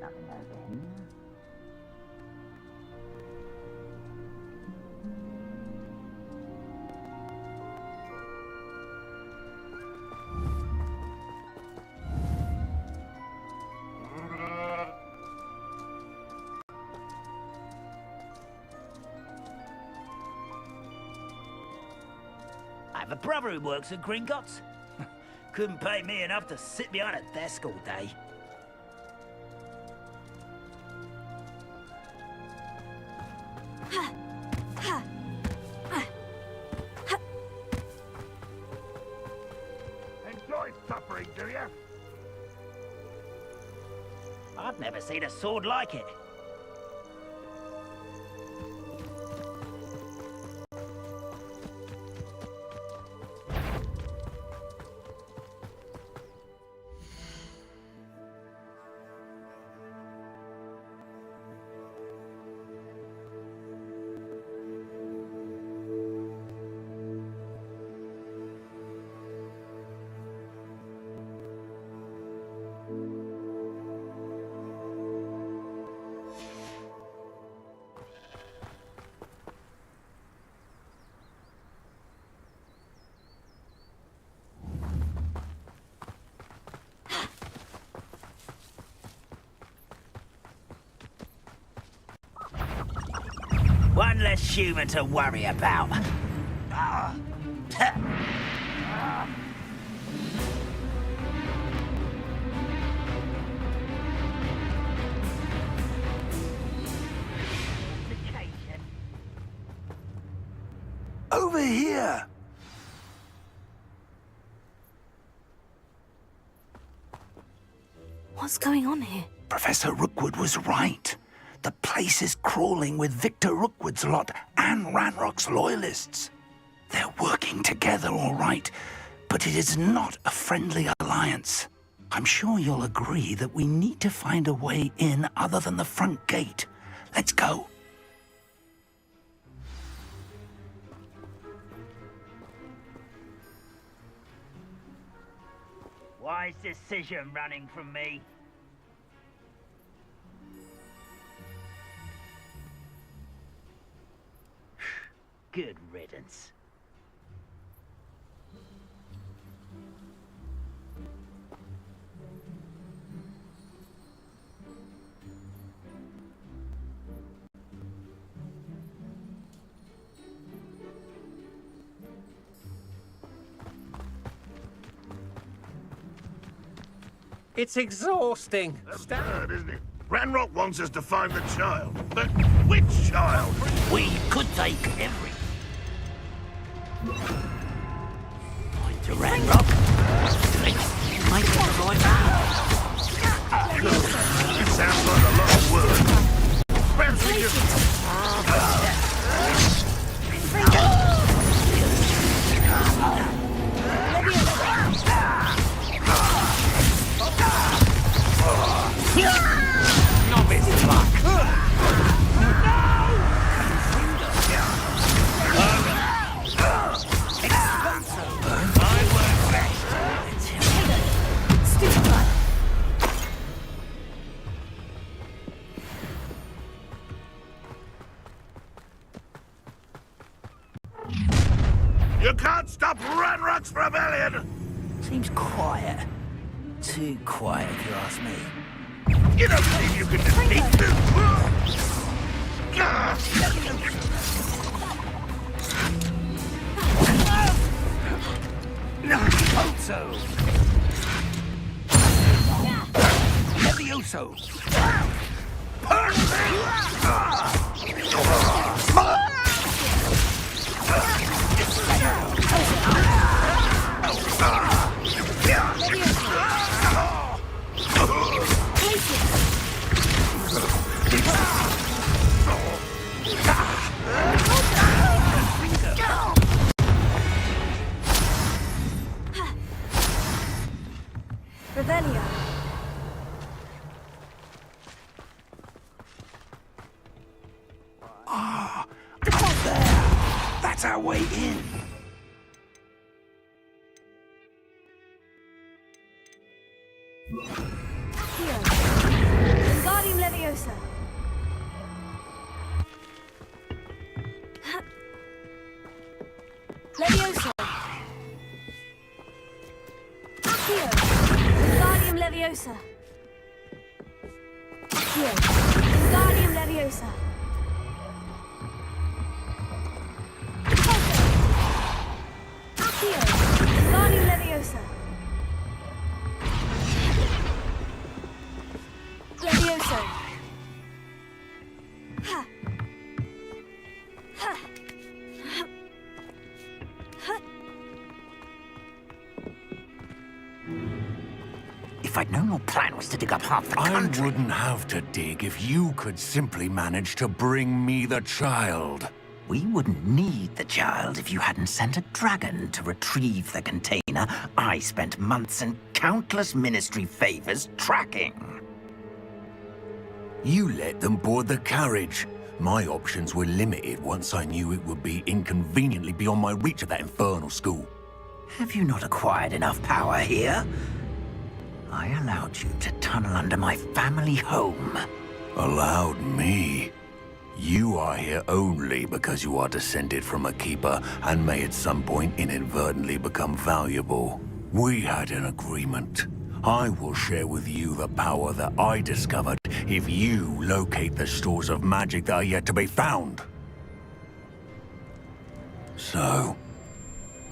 Nothing over here. I have a brother who works at Gringotts. Couldn't pay me enough to sit behind a desk all day. Enjoy suffering, do you? I've never seen a sword like it. One less human to worry about. Over here! What's going on here? Professor Rookwood was right. The place is crawling with Victor Rookwood's lot and Ranrock's loyalists. They're working together, all right, but it is not a friendly alliance. I'm sure you'll agree that we need to find a way in other than the front gate. Let's go. Wise decision running from me. Good riddance. It's exhausting. That's bad, isn't it? Ranrock wants us to find the child. But which child? We could take every... Point to Ranrock. Might be the right man. It sounds like a lot of work. Perhaps we just... Novice luck. You can't stop Ranrock's rebellion! Seems quiet. Too quiet, if you ask me. You don't believe you can defeat them? Levioso! Levioso! Revelio. Ah, up there! That's our way in. Here. Wingardium Leviosa. Leviosa. Here. Wingardium Leviosa. Here. Wingardium Leviosa. Here. Wingardium Leviosa. Levioso. Ha. Ha. If I'd known your plan was to dig up half the country... I wouldn't have to dig if you could simply manage to bring me the child. We wouldn't need the child if you hadn't sent a dragon to retrieve the container I spent months and countless ministry favors tracking. You let them board the carriage. My options were limited once I knew it would be inconveniently beyond my reach at that infernal school. Have you not acquired enough power here? I allowed you to tunnel under my family home. Allowed me? You are here only because you are descended from a keeper and may at some point inadvertently become valuable. We had an agreement. I will share with you the power that I discovered if you locate the stores of magic that are yet to be found. So,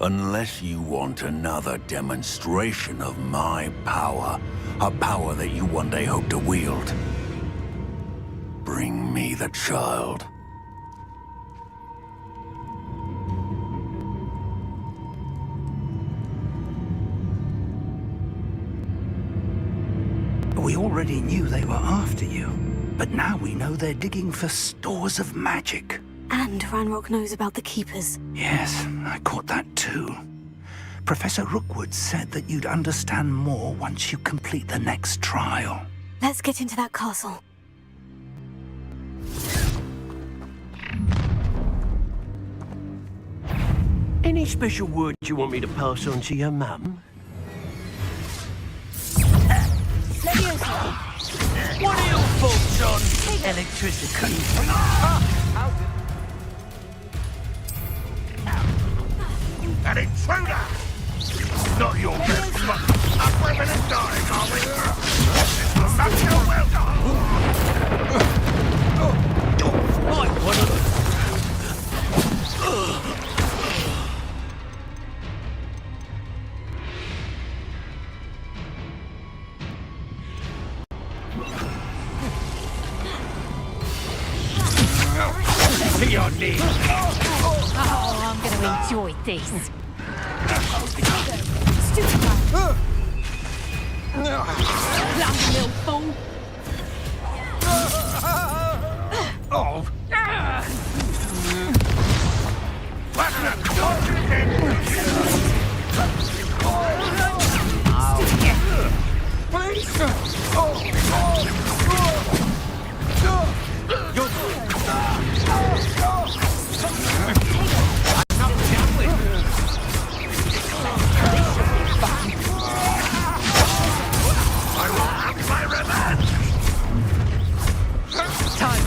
unless you want another demonstration of my power, a power that you one day hope to wield, bring me the child. We already knew they were after you, but now we know they're digging for stores of magic. And Ranrock knows about the Keepers. Yes, I caught that too. Professor Rookwood said that you'd understand more once you complete the next trial. Let's get into that castle. Any special words you want me to pass on to your mum? What are your thoughts on electricity? An intruder! Not your best luck. Up women and dying, are we? That's your welcome! Right, one of them. To your knees. Oh, I'm gonna enjoy this. Bloody little fool. Oh!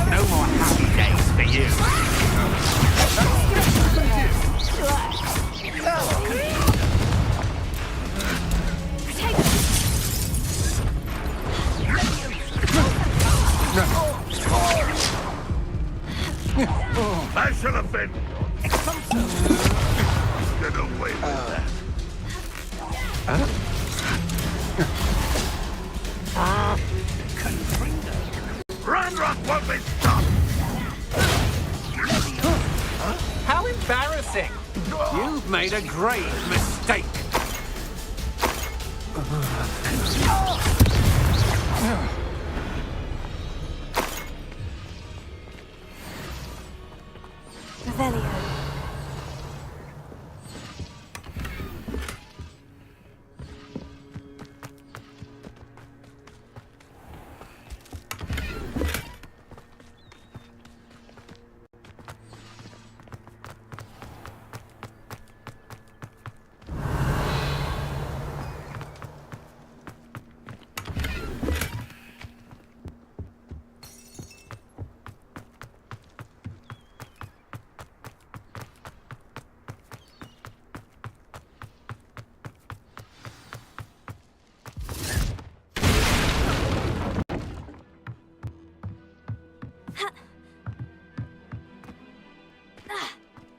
No more happy days for you. I should have been. Get away with that. Ranrock won't be stopped! How embarrassing! You've made a grave mistake. Revelio.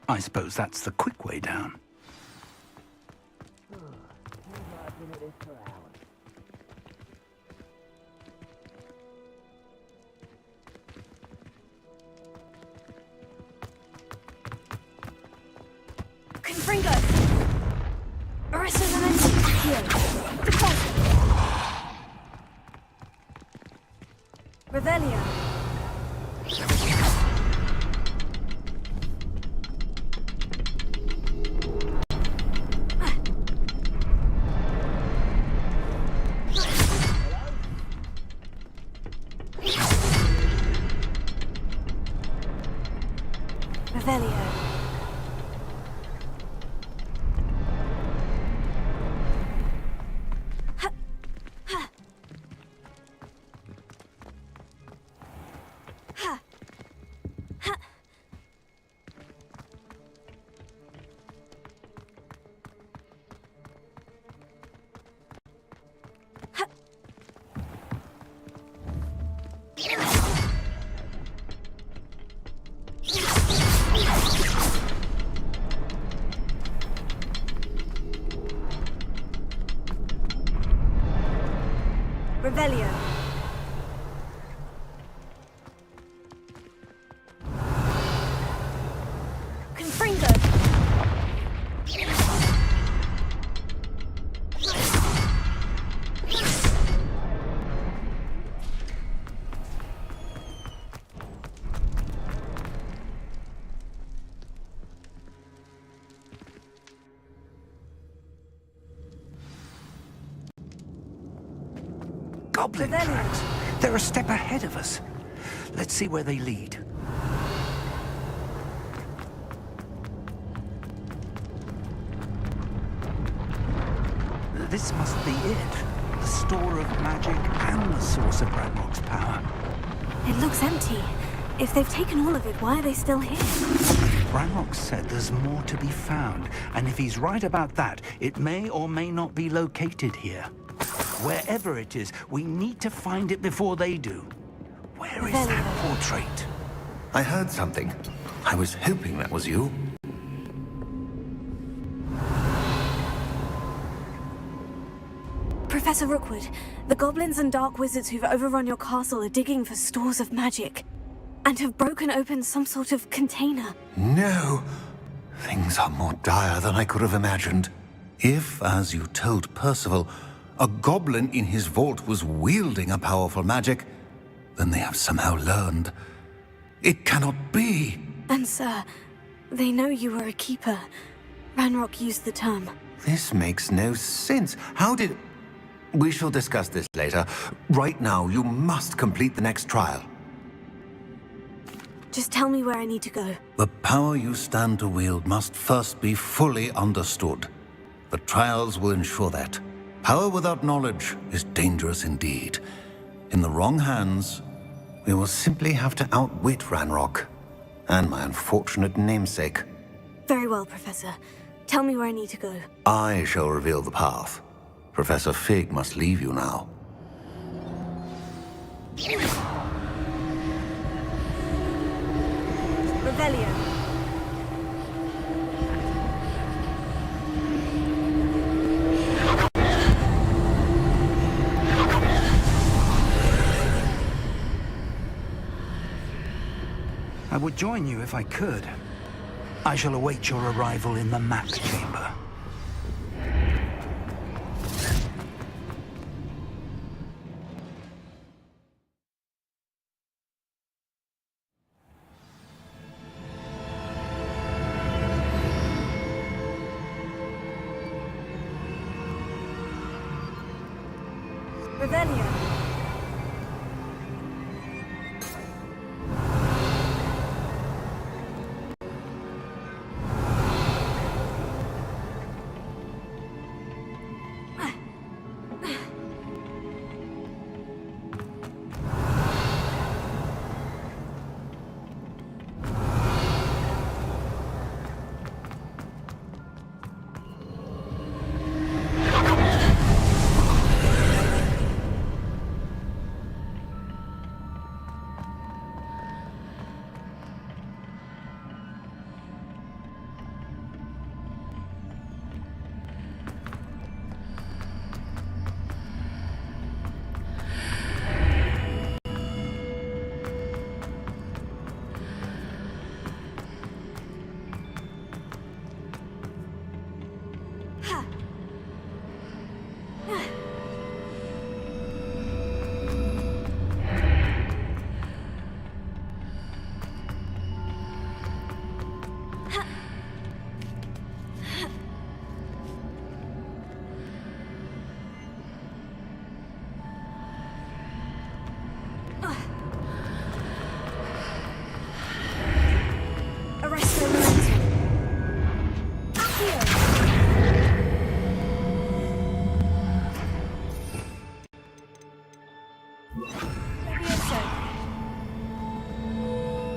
I suppose that's the quick way down. Confringo! Arissa's an here. Revelio. Revelio. Revelio. Confringo. Goblin tracks. They're a step ahead of us. Let's see where they lead. This must be it. The store of magic and the source of Ranrock's power. It looks empty. If they've taken all of it, why are they still here? Ranrock said there's more to be found, and if he's right about that, it may or may not be located here. Wherever it is, we need to find it before they do. Where is that portrait? I heard something. I was hoping that was you. Professor Rookwood, the goblins and dark wizards who've overrun your castle are digging for stores of magic and have broken open some sort of container. No! Things are more dire than I could have imagined. If, as you told Percival, a goblin in his vault was wielding a powerful magic, then they have somehow learned. It cannot be! And sir, they know you were a keeper. Ranrock used the term. This makes no sense. How did... We shall discuss this later. Right now, you must complete the next trial. Just tell me where I need to go. The power you stand to wield must first be fully understood. The trials will ensure that. Power without knowledge is dangerous indeed. In the wrong hands, we will simply have to outwit Ranrock and my unfortunate namesake. Very well, Professor. Tell me where I need to go. I shall reveal the path. Professor Fig must leave you now. Revelio. I would join you if I could. I shall await your arrival in the map chamber. Revelio.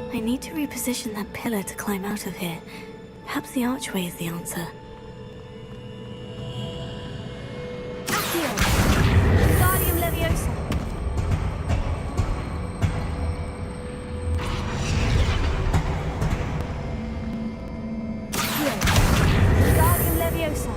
I need to reposition that pillar to climb out of here. Perhaps the archway is the answer. Wingardium Leviosa. Wingardium Leviosa.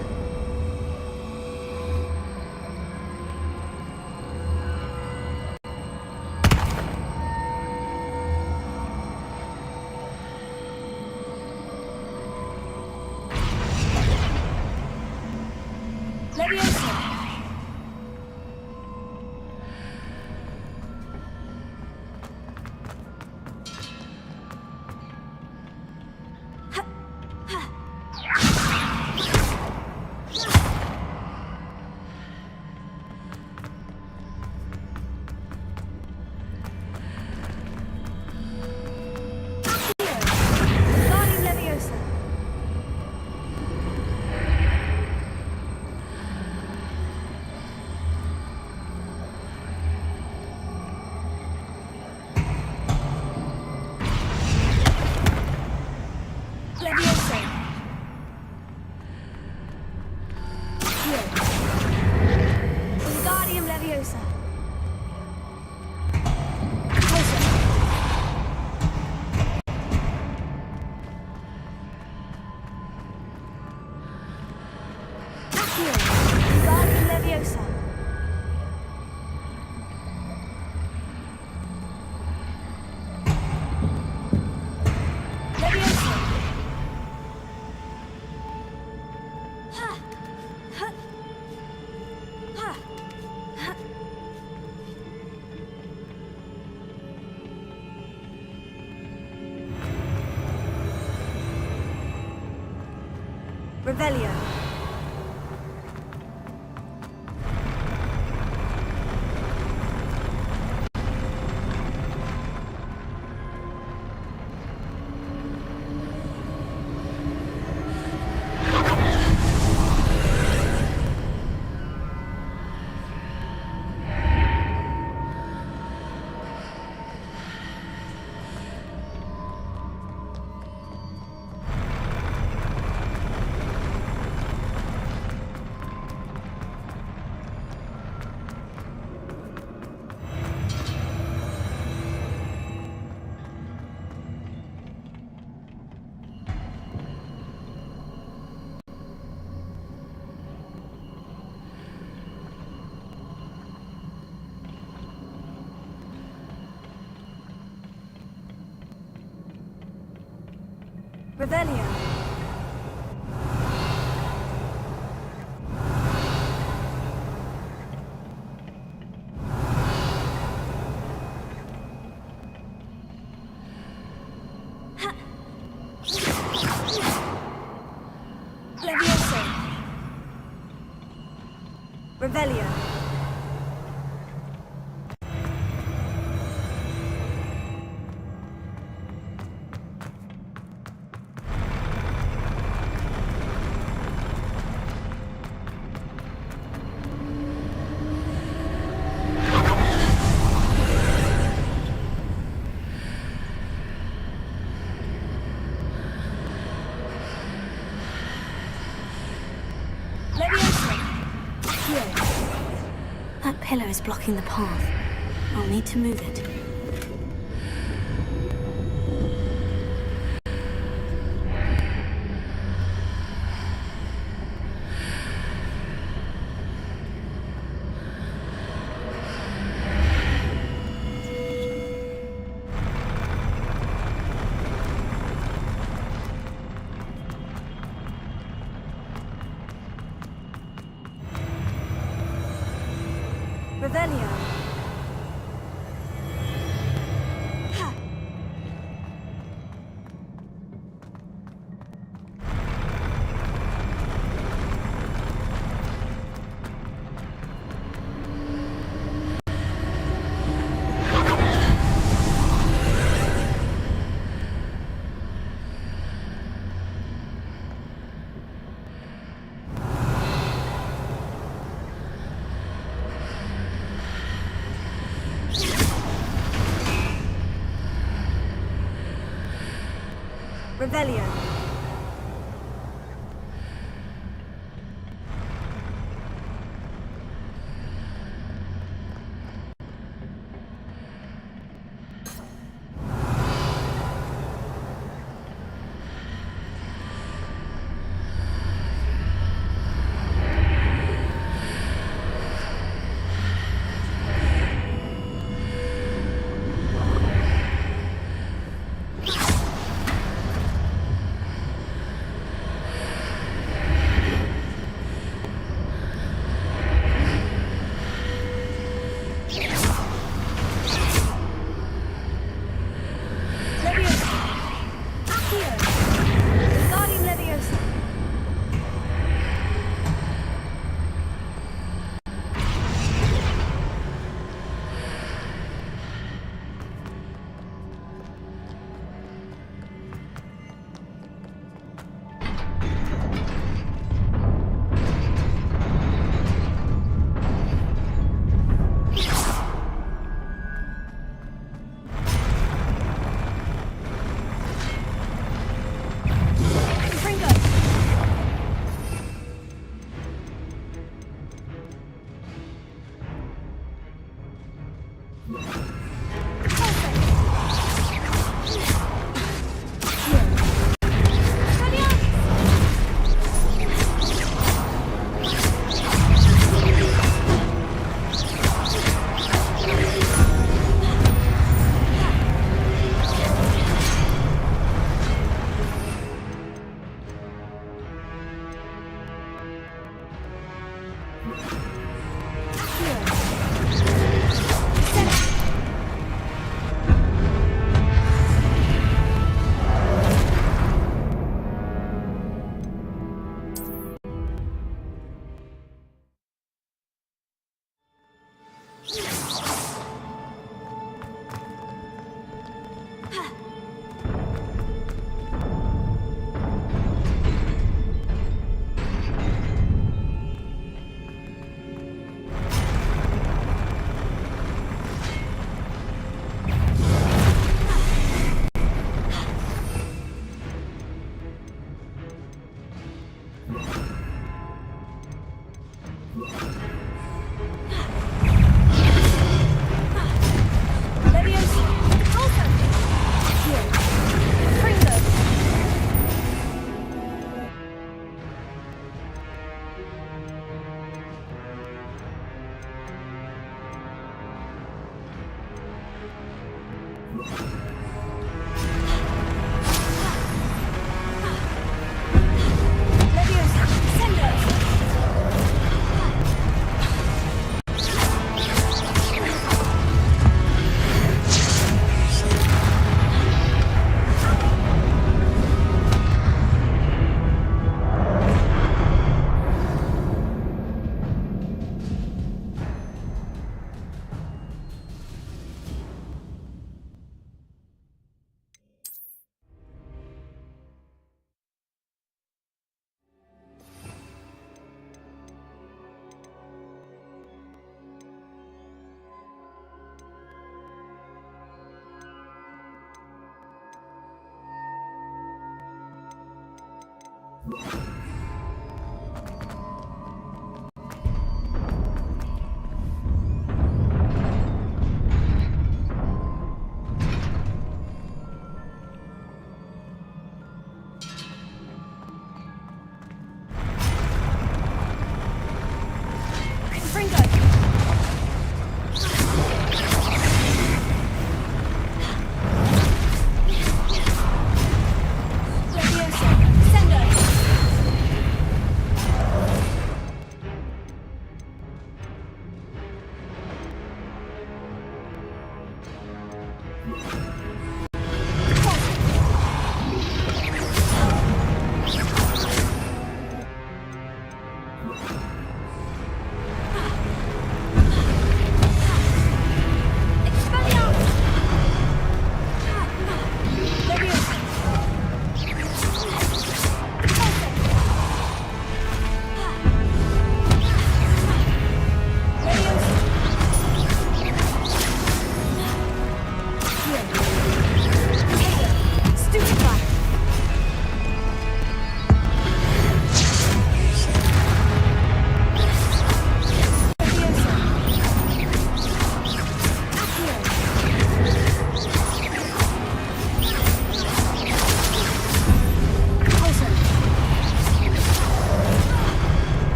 Leviosa. Wingardium Leviosa. Leviosa. Wingardium Leviosa. Wingardium Leviosa. Leviosa. Revelio. Revelio. Levioso. Revelio. That pillar is blocking the path. I'll need to move it. Revelio. Ha. Revelio.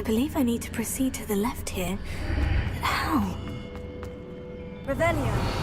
I believe I need to proceed to the left here. But how? Revelio.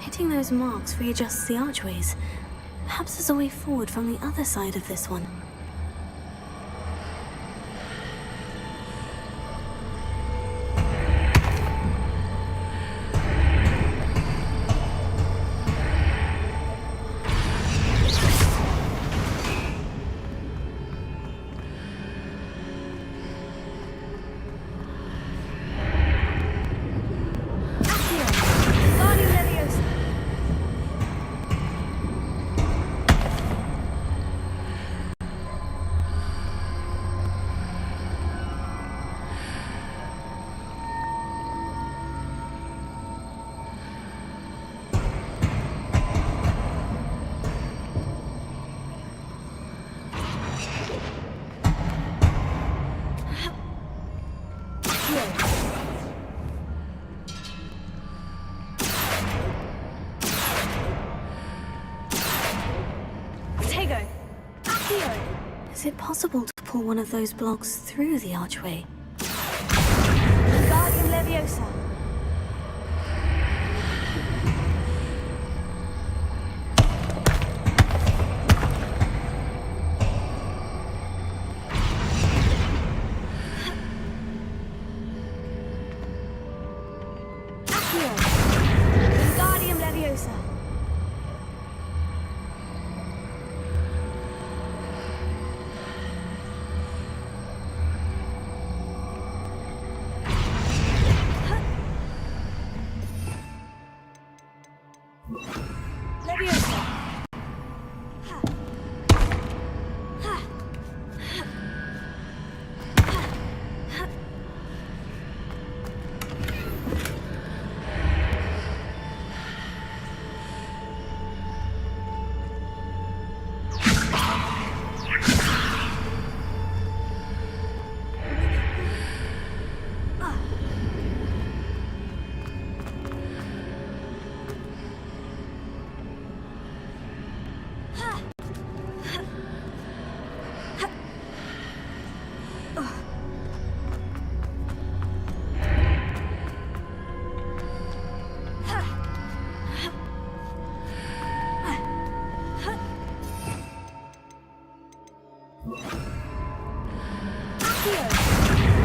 Hitting those marks readjusts the archways. Perhaps there's a way forward from the other side of this one. Is it possible to pull one of those blocks through the archway? Wingardium Leviosa. Wingardium Leviosa. Wingardium Leviosa.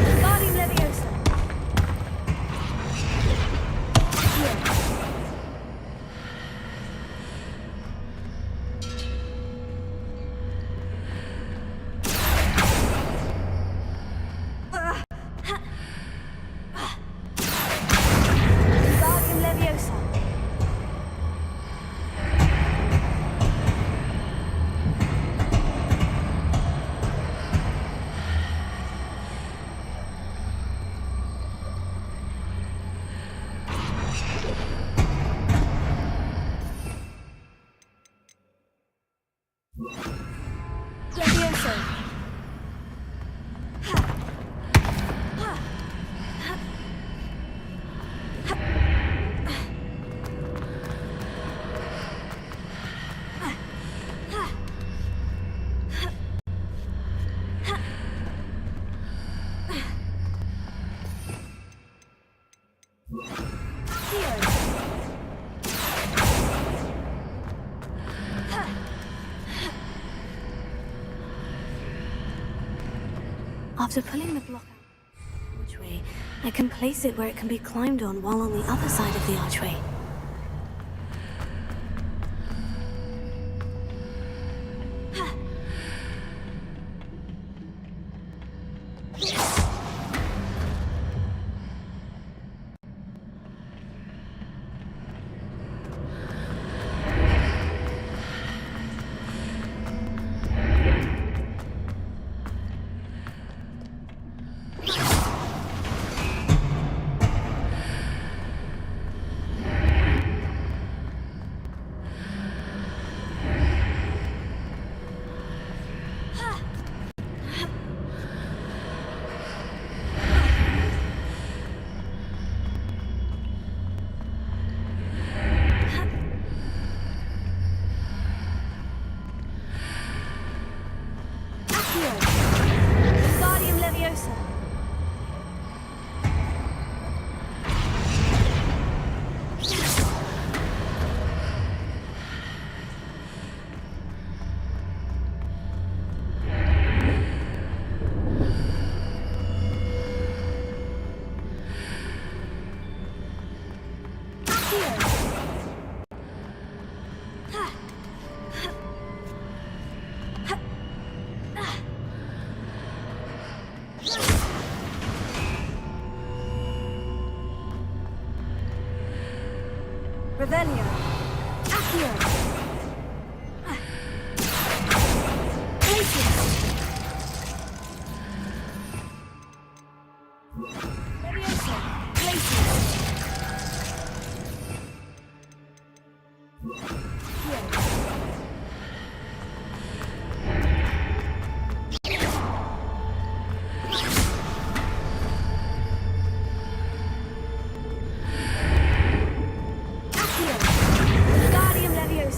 Wingardium Leviosa. Leviosa. After pulling the block out. archway, I can place it where it can be climbed on while on the other side of the archway. Wingardium Leviosa. Revelio. Accio. Glacius. Leviosa. Glacius. Wingardium Leviosa.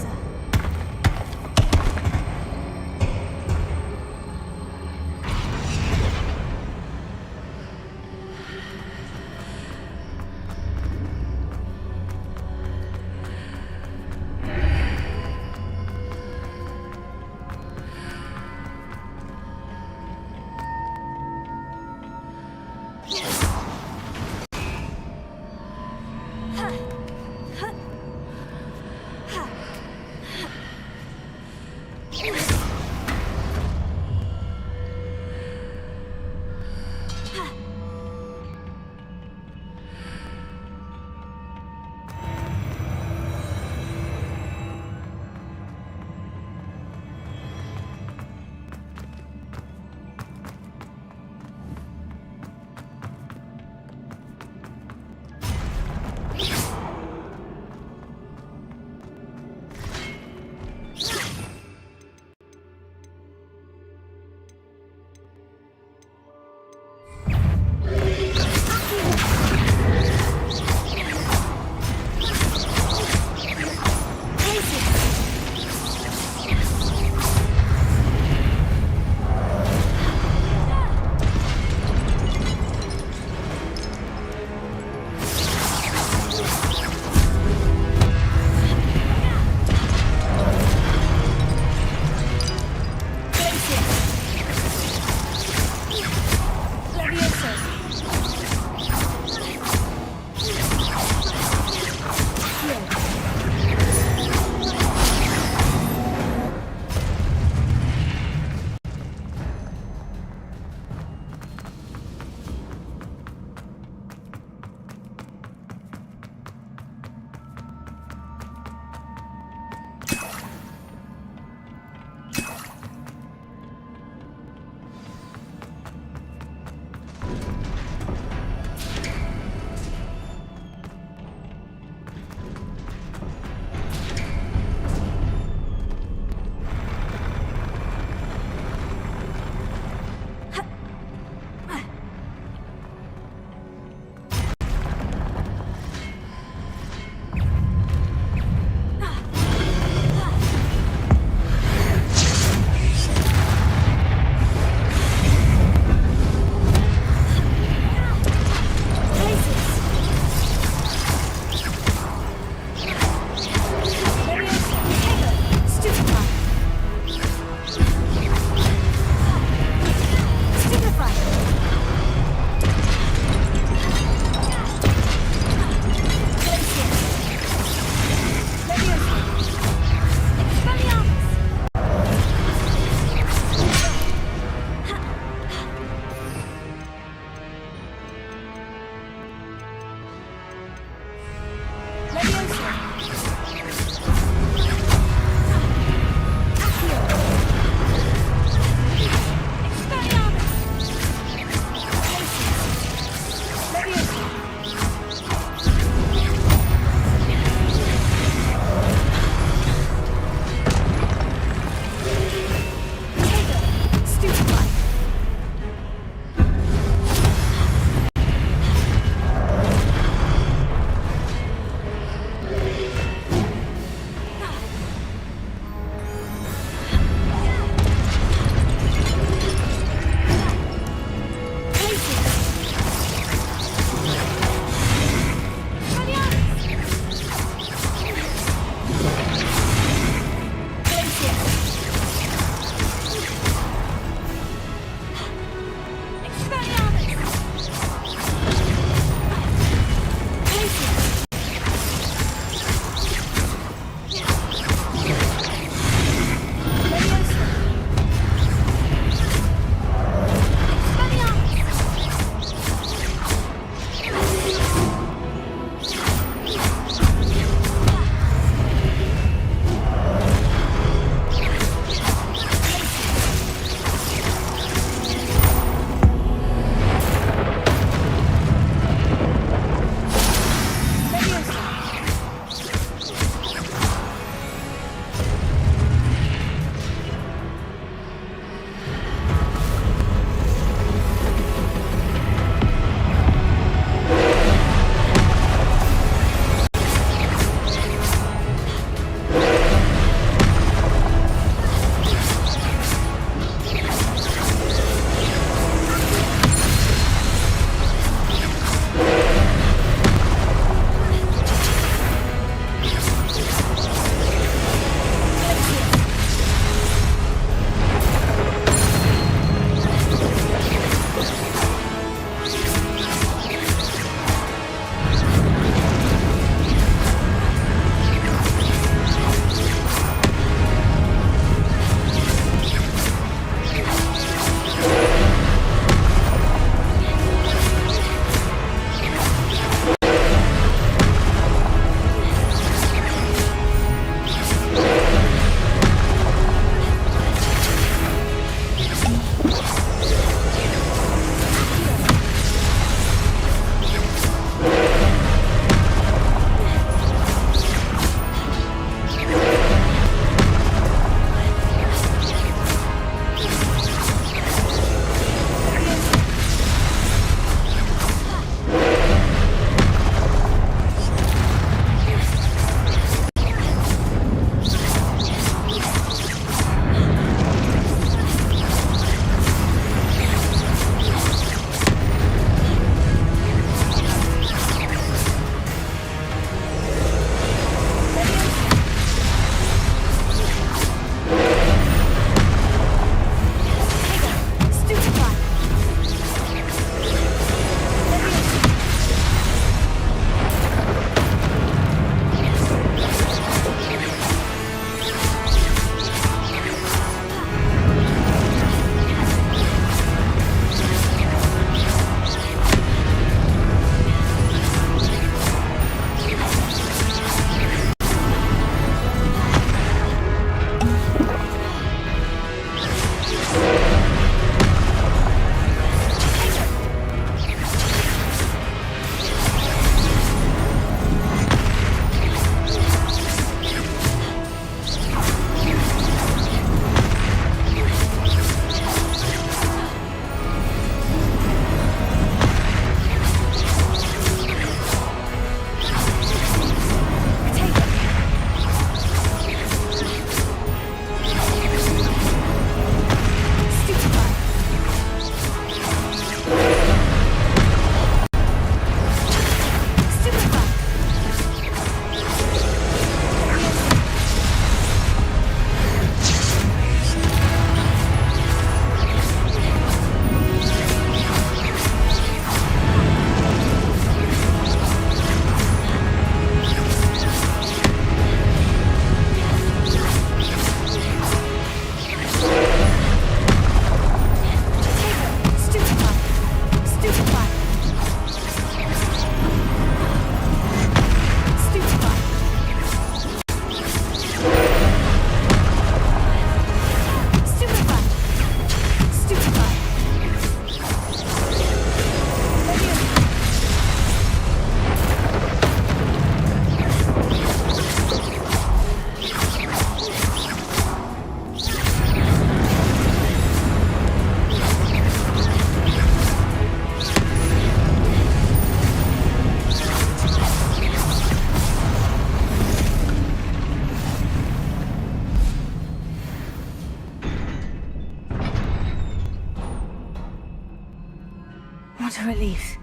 What a relief.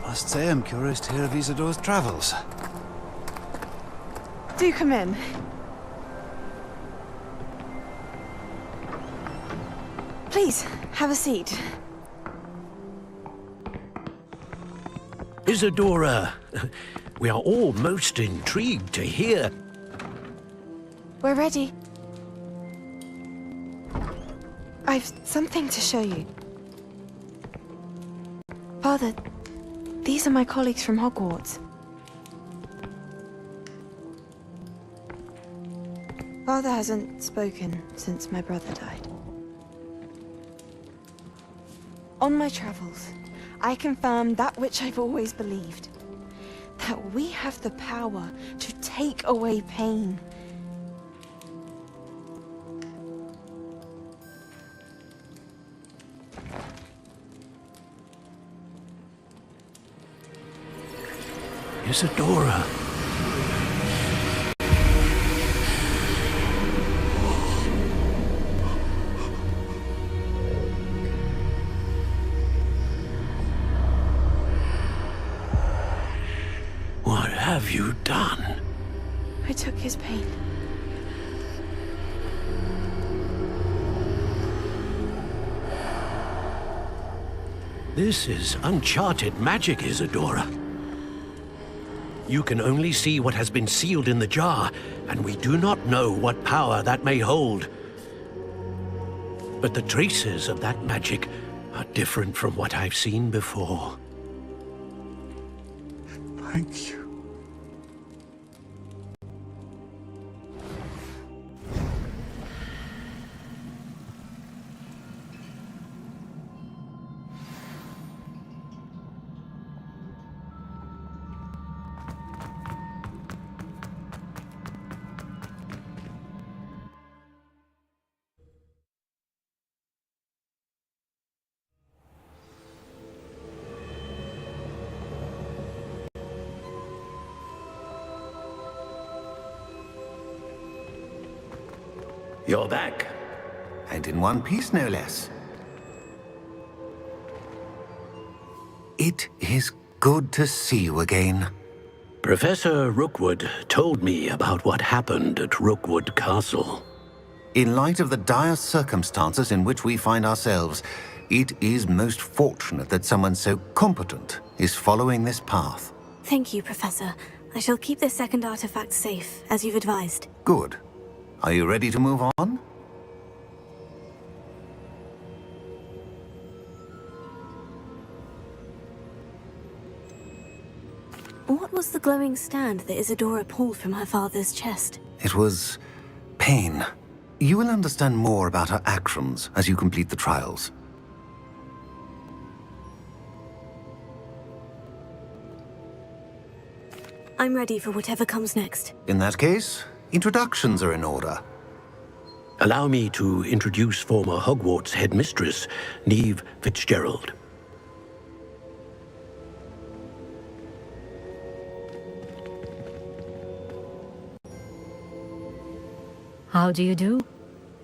I must say I'm curious to hear of Isadore's travels. Do come in. Please, have a seat. Isadora, we are all most intrigued to hear. We're ready. I've something to show you. Father, these are my colleagues from Hogwarts. Father hasn't spoken since my brother died. On my travels, I confirmed that which I've always believed. That we have the power to take away pain. Isadora. What have you done? I took his pain. This is uncharted magic, Isadora. You can only see what has been sealed in the jar, and we do not know what power that may hold. But the traces of that magic are different from what I've seen before. Thank you. You're back. And in one piece, no less. It is good to see you again. Professor Rookwood told me about what happened at Rookwood Castle. In light of the dire circumstances in which we find ourselves, it is most fortunate that someone so competent is following this path. Thank you, Professor. I shall keep this second artifact safe, as you've advised. Good. Are you ready to move on? What was the glowing stand that Isadora pulled from her father's chest? It was pain. You will understand more about her actions as you complete the trials. I'm ready for whatever comes next. In that case, introductions are in order. Allow me to introduce former Hogwarts headmistress, Neve Fitzgerald. How do you do?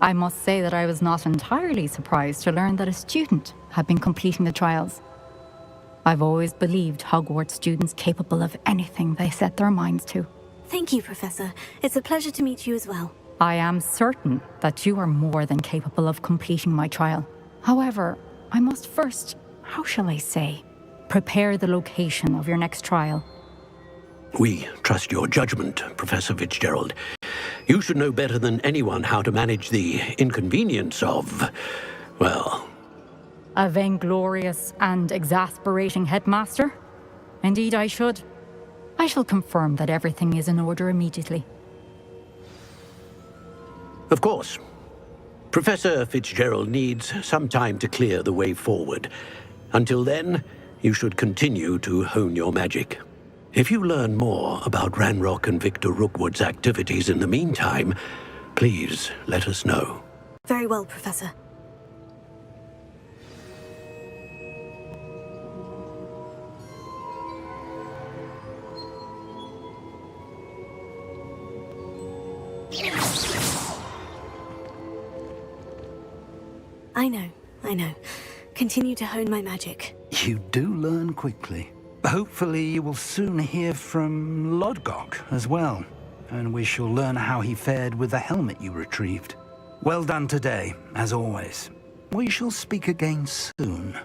I must say that I was not entirely surprised to learn that a student had been completing the trials. I've always believed Hogwarts students capable of anything they set their minds to. Thank you, Professor. It's a pleasure to meet you as well. I am certain that you are more than capable of completing my trial. However, I must first, how shall I say, prepare the location of your next trial. We trust your judgment, Professor Fitzgerald. You should know better than anyone how to manage the inconvenience of, well... A vainglorious and exasperating headmaster? Indeed I should. I shall confirm that everything is in order immediately. Of course. Professor Fitzgerald needs some time to clear the way forward. Until then, you should continue to hone your magic. If you learn more about Ranrock and Victor Rookwood's activities in the meantime, please let us know. Very well, Professor. I know. Continue to hone my magic. You do learn quickly. Hopefully you will soon hear from Lodgok as well, and we shall learn how he fared with the helmet you retrieved. Well done today, as always. We shall speak again soon.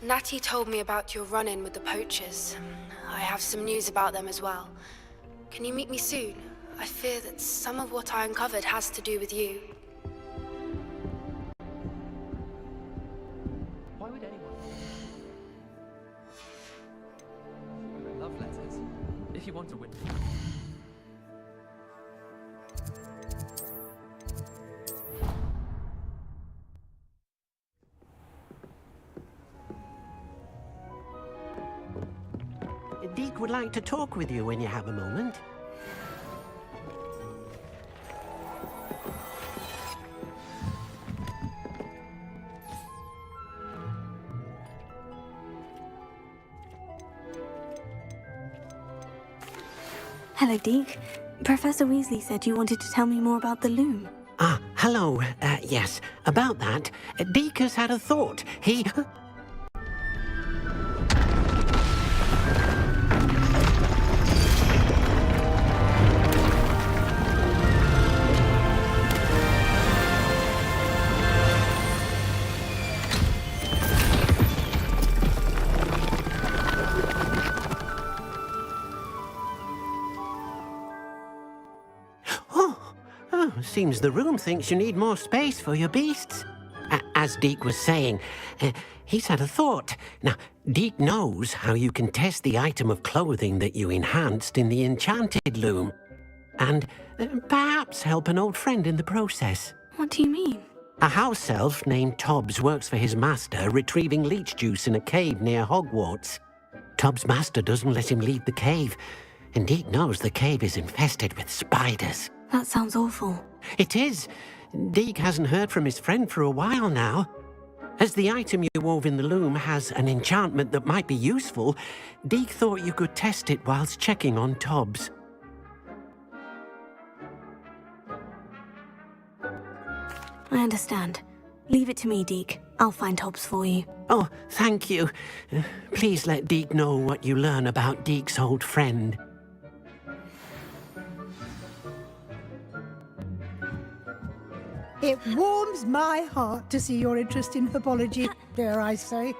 Natty told me about your run-in with the poachers. I have some news about them as well. Can you meet me soon? I fear that some of what I uncovered has to do with you. Why would anyone? Love letters. If you want to win. Deke would like to talk with you when you have a moment. Hello, Deke. Professor Weasley said you wanted to tell me more about the loom. Ah, hello. Yes, about that. Deke has had a thought. He... Seems the room thinks you need more space for your beasts. As Deke was saying, he's had a thought. Now, Deke knows how you can test the item of clothing that you enhanced in the enchanted loom. And perhaps help an old friend in the process. What do you mean? A house elf named Tobbs works for his master, retrieving leech juice in a cave near Hogwarts. Tobbs' master doesn't let him leave the cave, and Deke knows the cave is infested with spiders. That sounds awful. It is. Deke hasn't heard from his friend for a while now. As the item you wove in the loom has an enchantment that might be useful, Deke thought you could test it whilst checking on Tobbs. I understand. Leave it to me, Deke. I'll find Tobbs for you. Oh, thank you. Please let Deke know what you learn about Deke's old friend. It warms my heart to see your interest in herbology, dare I say.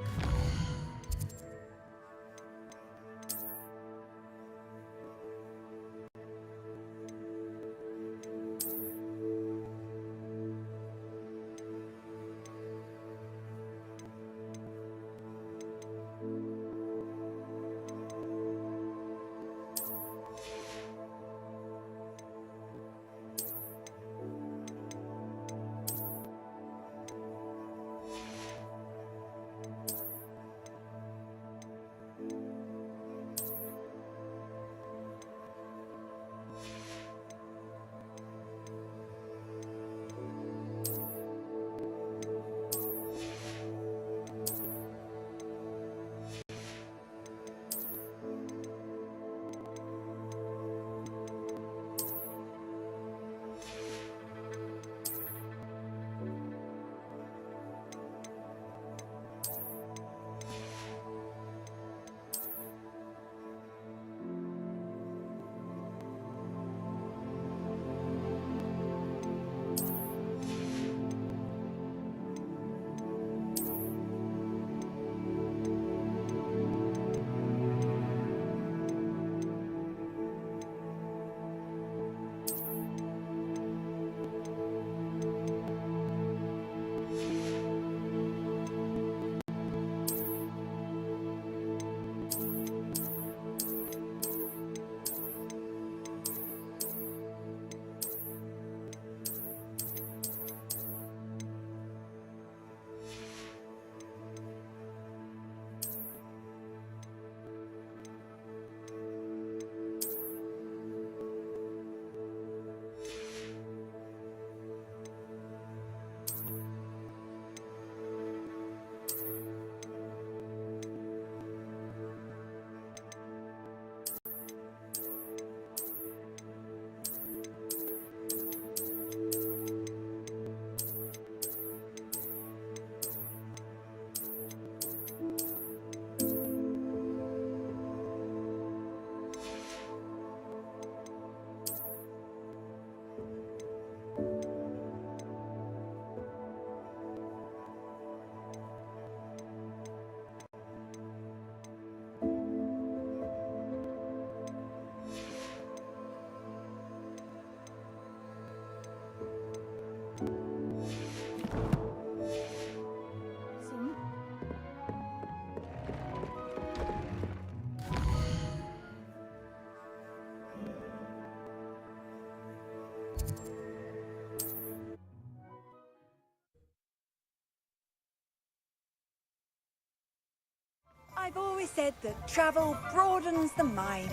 said that travel broadens the mind.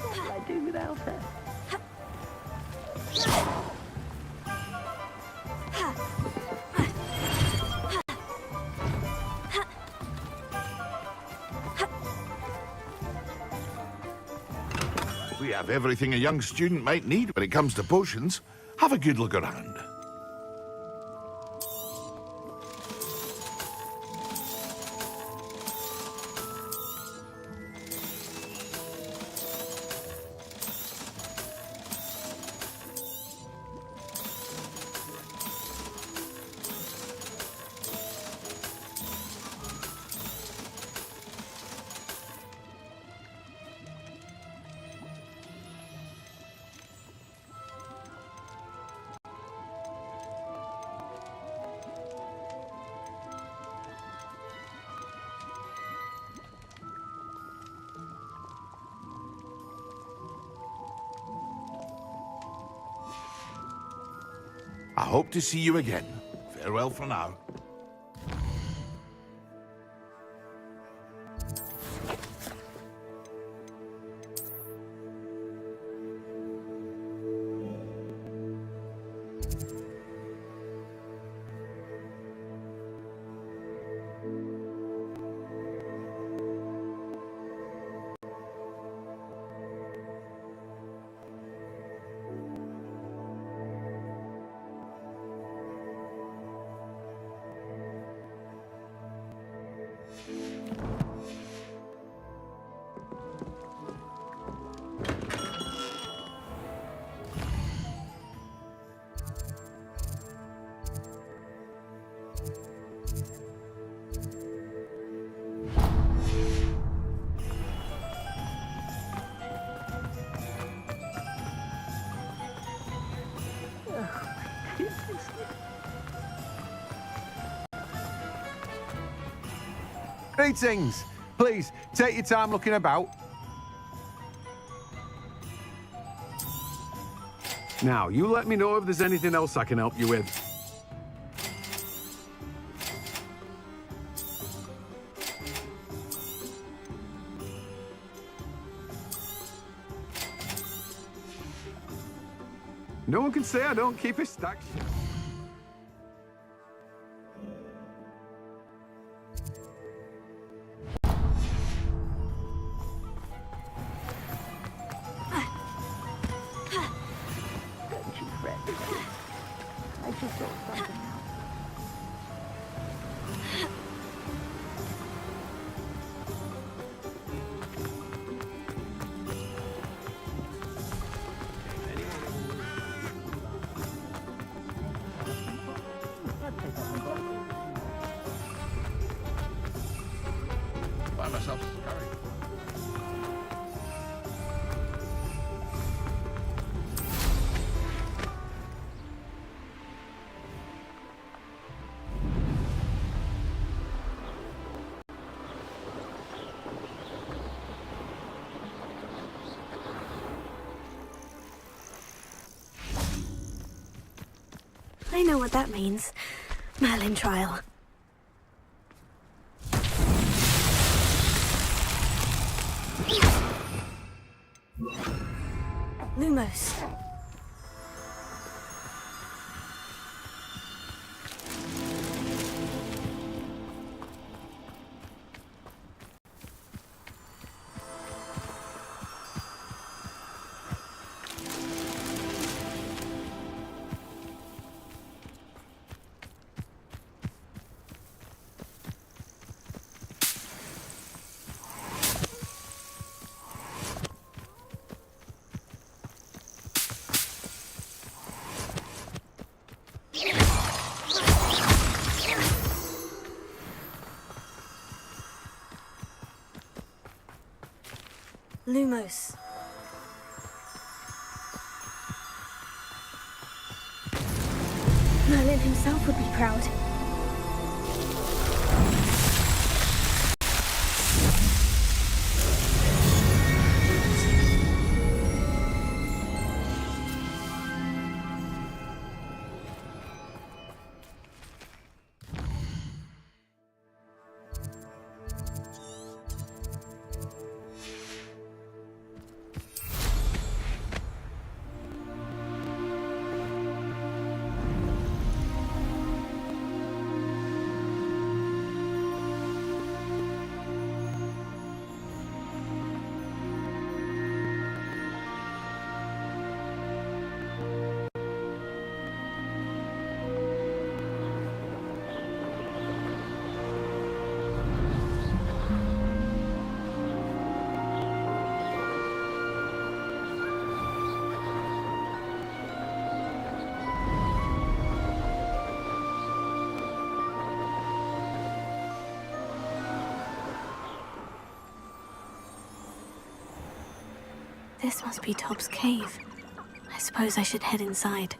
What will I do without her? We have everything a young student might need when it comes to potions. Have a good look around. I hope to see you again. Farewell for now. Greetings! Please, take your time looking about. Now, you let me know if there's anything else I can help you with. No one can say I don't keep a stack. By myself, sorry. I know what that means. Merlin trial. Lumos. Lumos. Merlin himself would be proud. This must be Tob's cave. I suppose I should head inside.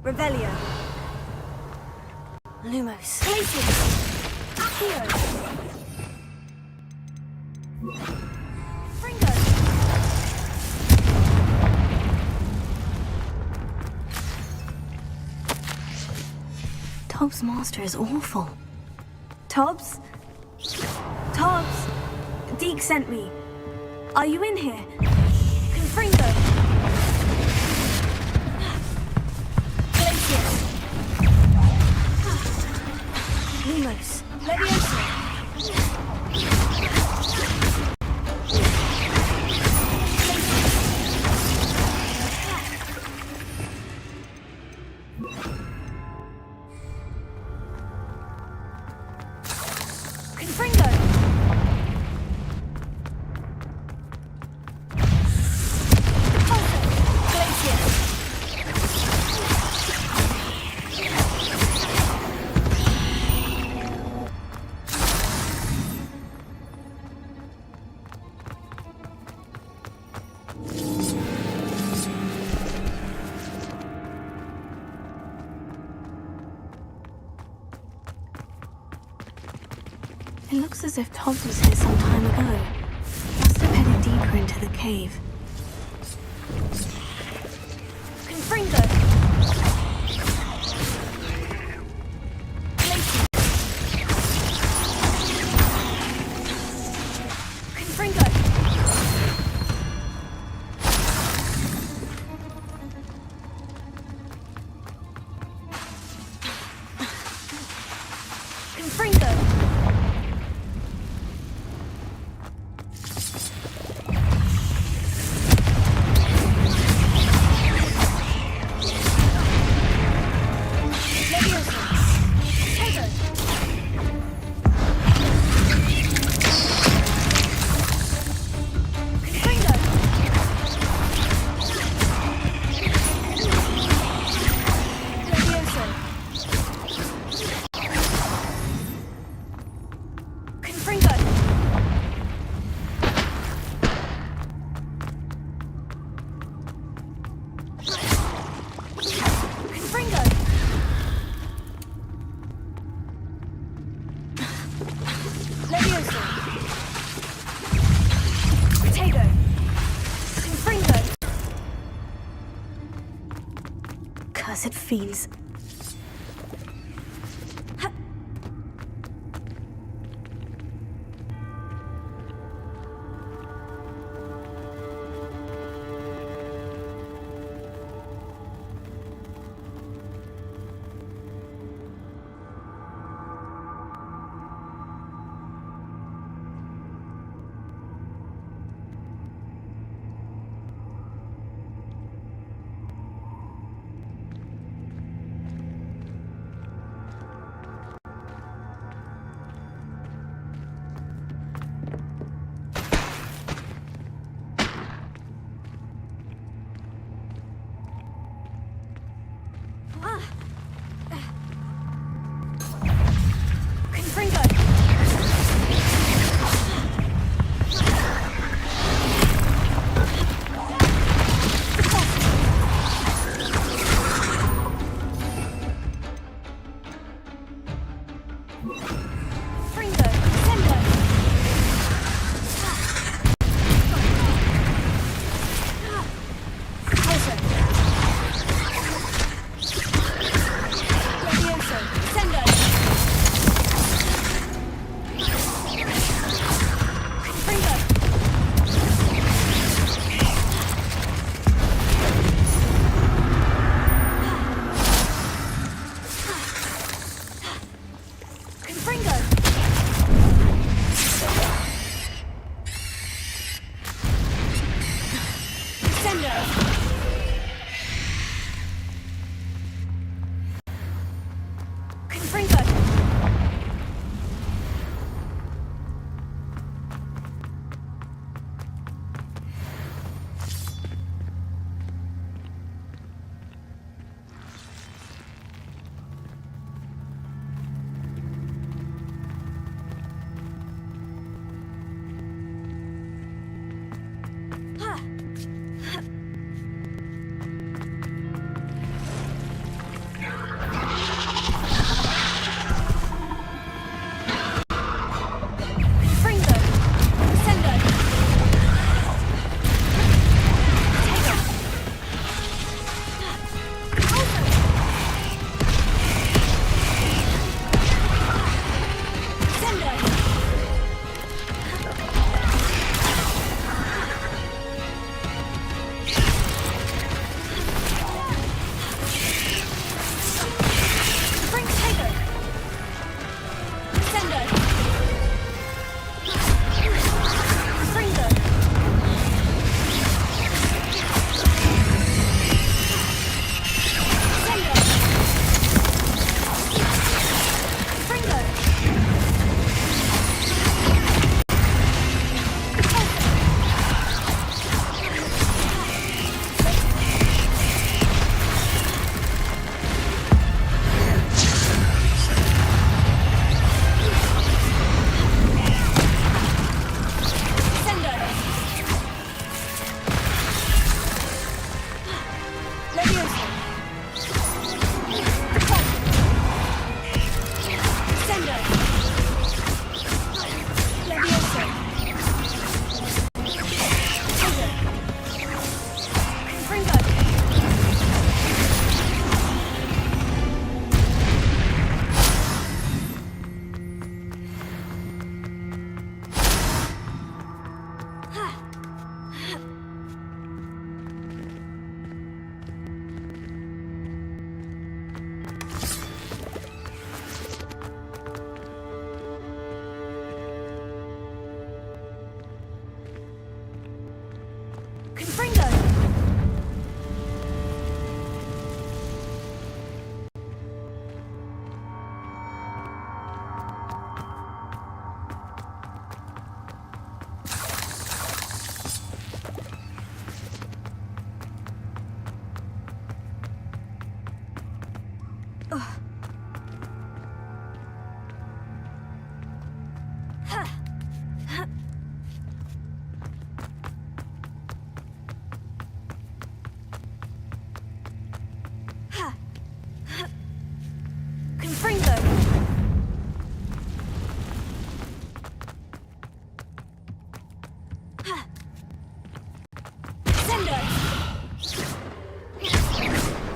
Revelio. Lumos. Glacius. Accio. Fringo. Tob's master is awful. Tobbs? Tobbs? Deke sent me. Are you in here? Confringo. Glacius. Lumos. Leviosa. It looks as if Tobbs was here some time ago. Must have headed deeper into the cave. Confringo! Confringo! Confringo! Cursed fiends.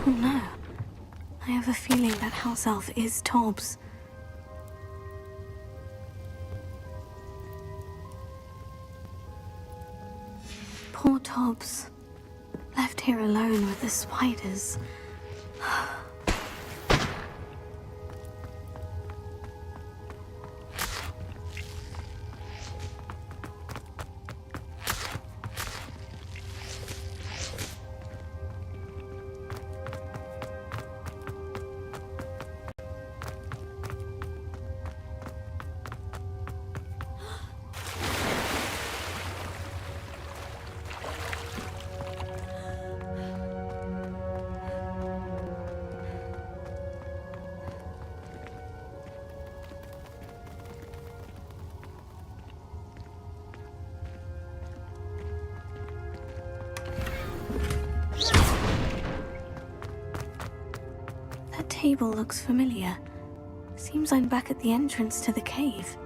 Oh no. I have a feeling that house elf is Tobbs. Poor Tobbs. Left here alone with the spiders. That table looks familiar. Seems I'm back at the entrance to the cave.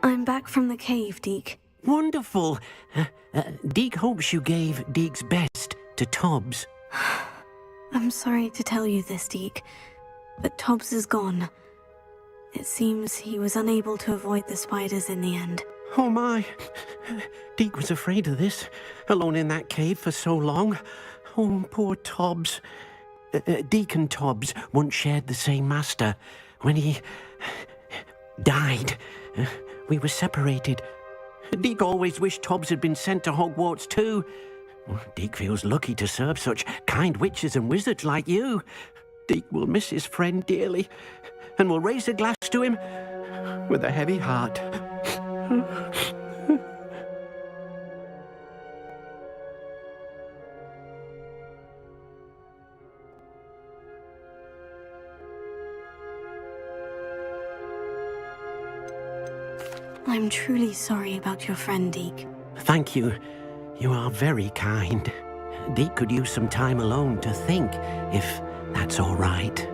I'm back from the cave, Deke. Wonderful. Deke hopes you gave Deke's best to Tobbs. I'm sorry to tell you this, Deke, but Tobbs is gone. It seems he was unable to avoid the spiders in the end. Oh my. Deke was afraid of this, alone in that cave for so long. Oh, poor Tobbs. Deke and Tobbs once shared the same master. When he died, we were separated. Deke always wished Tobbs had been sent to Hogwarts too. Deke feels lucky to serve such kind witches and wizards like you. Deke will miss his friend dearly, and will raise a glass to him with a heavy heart. I'm truly sorry about your friend, Deke. Thank you. You are very kind. Deke could use some time alone to think, if that's all right.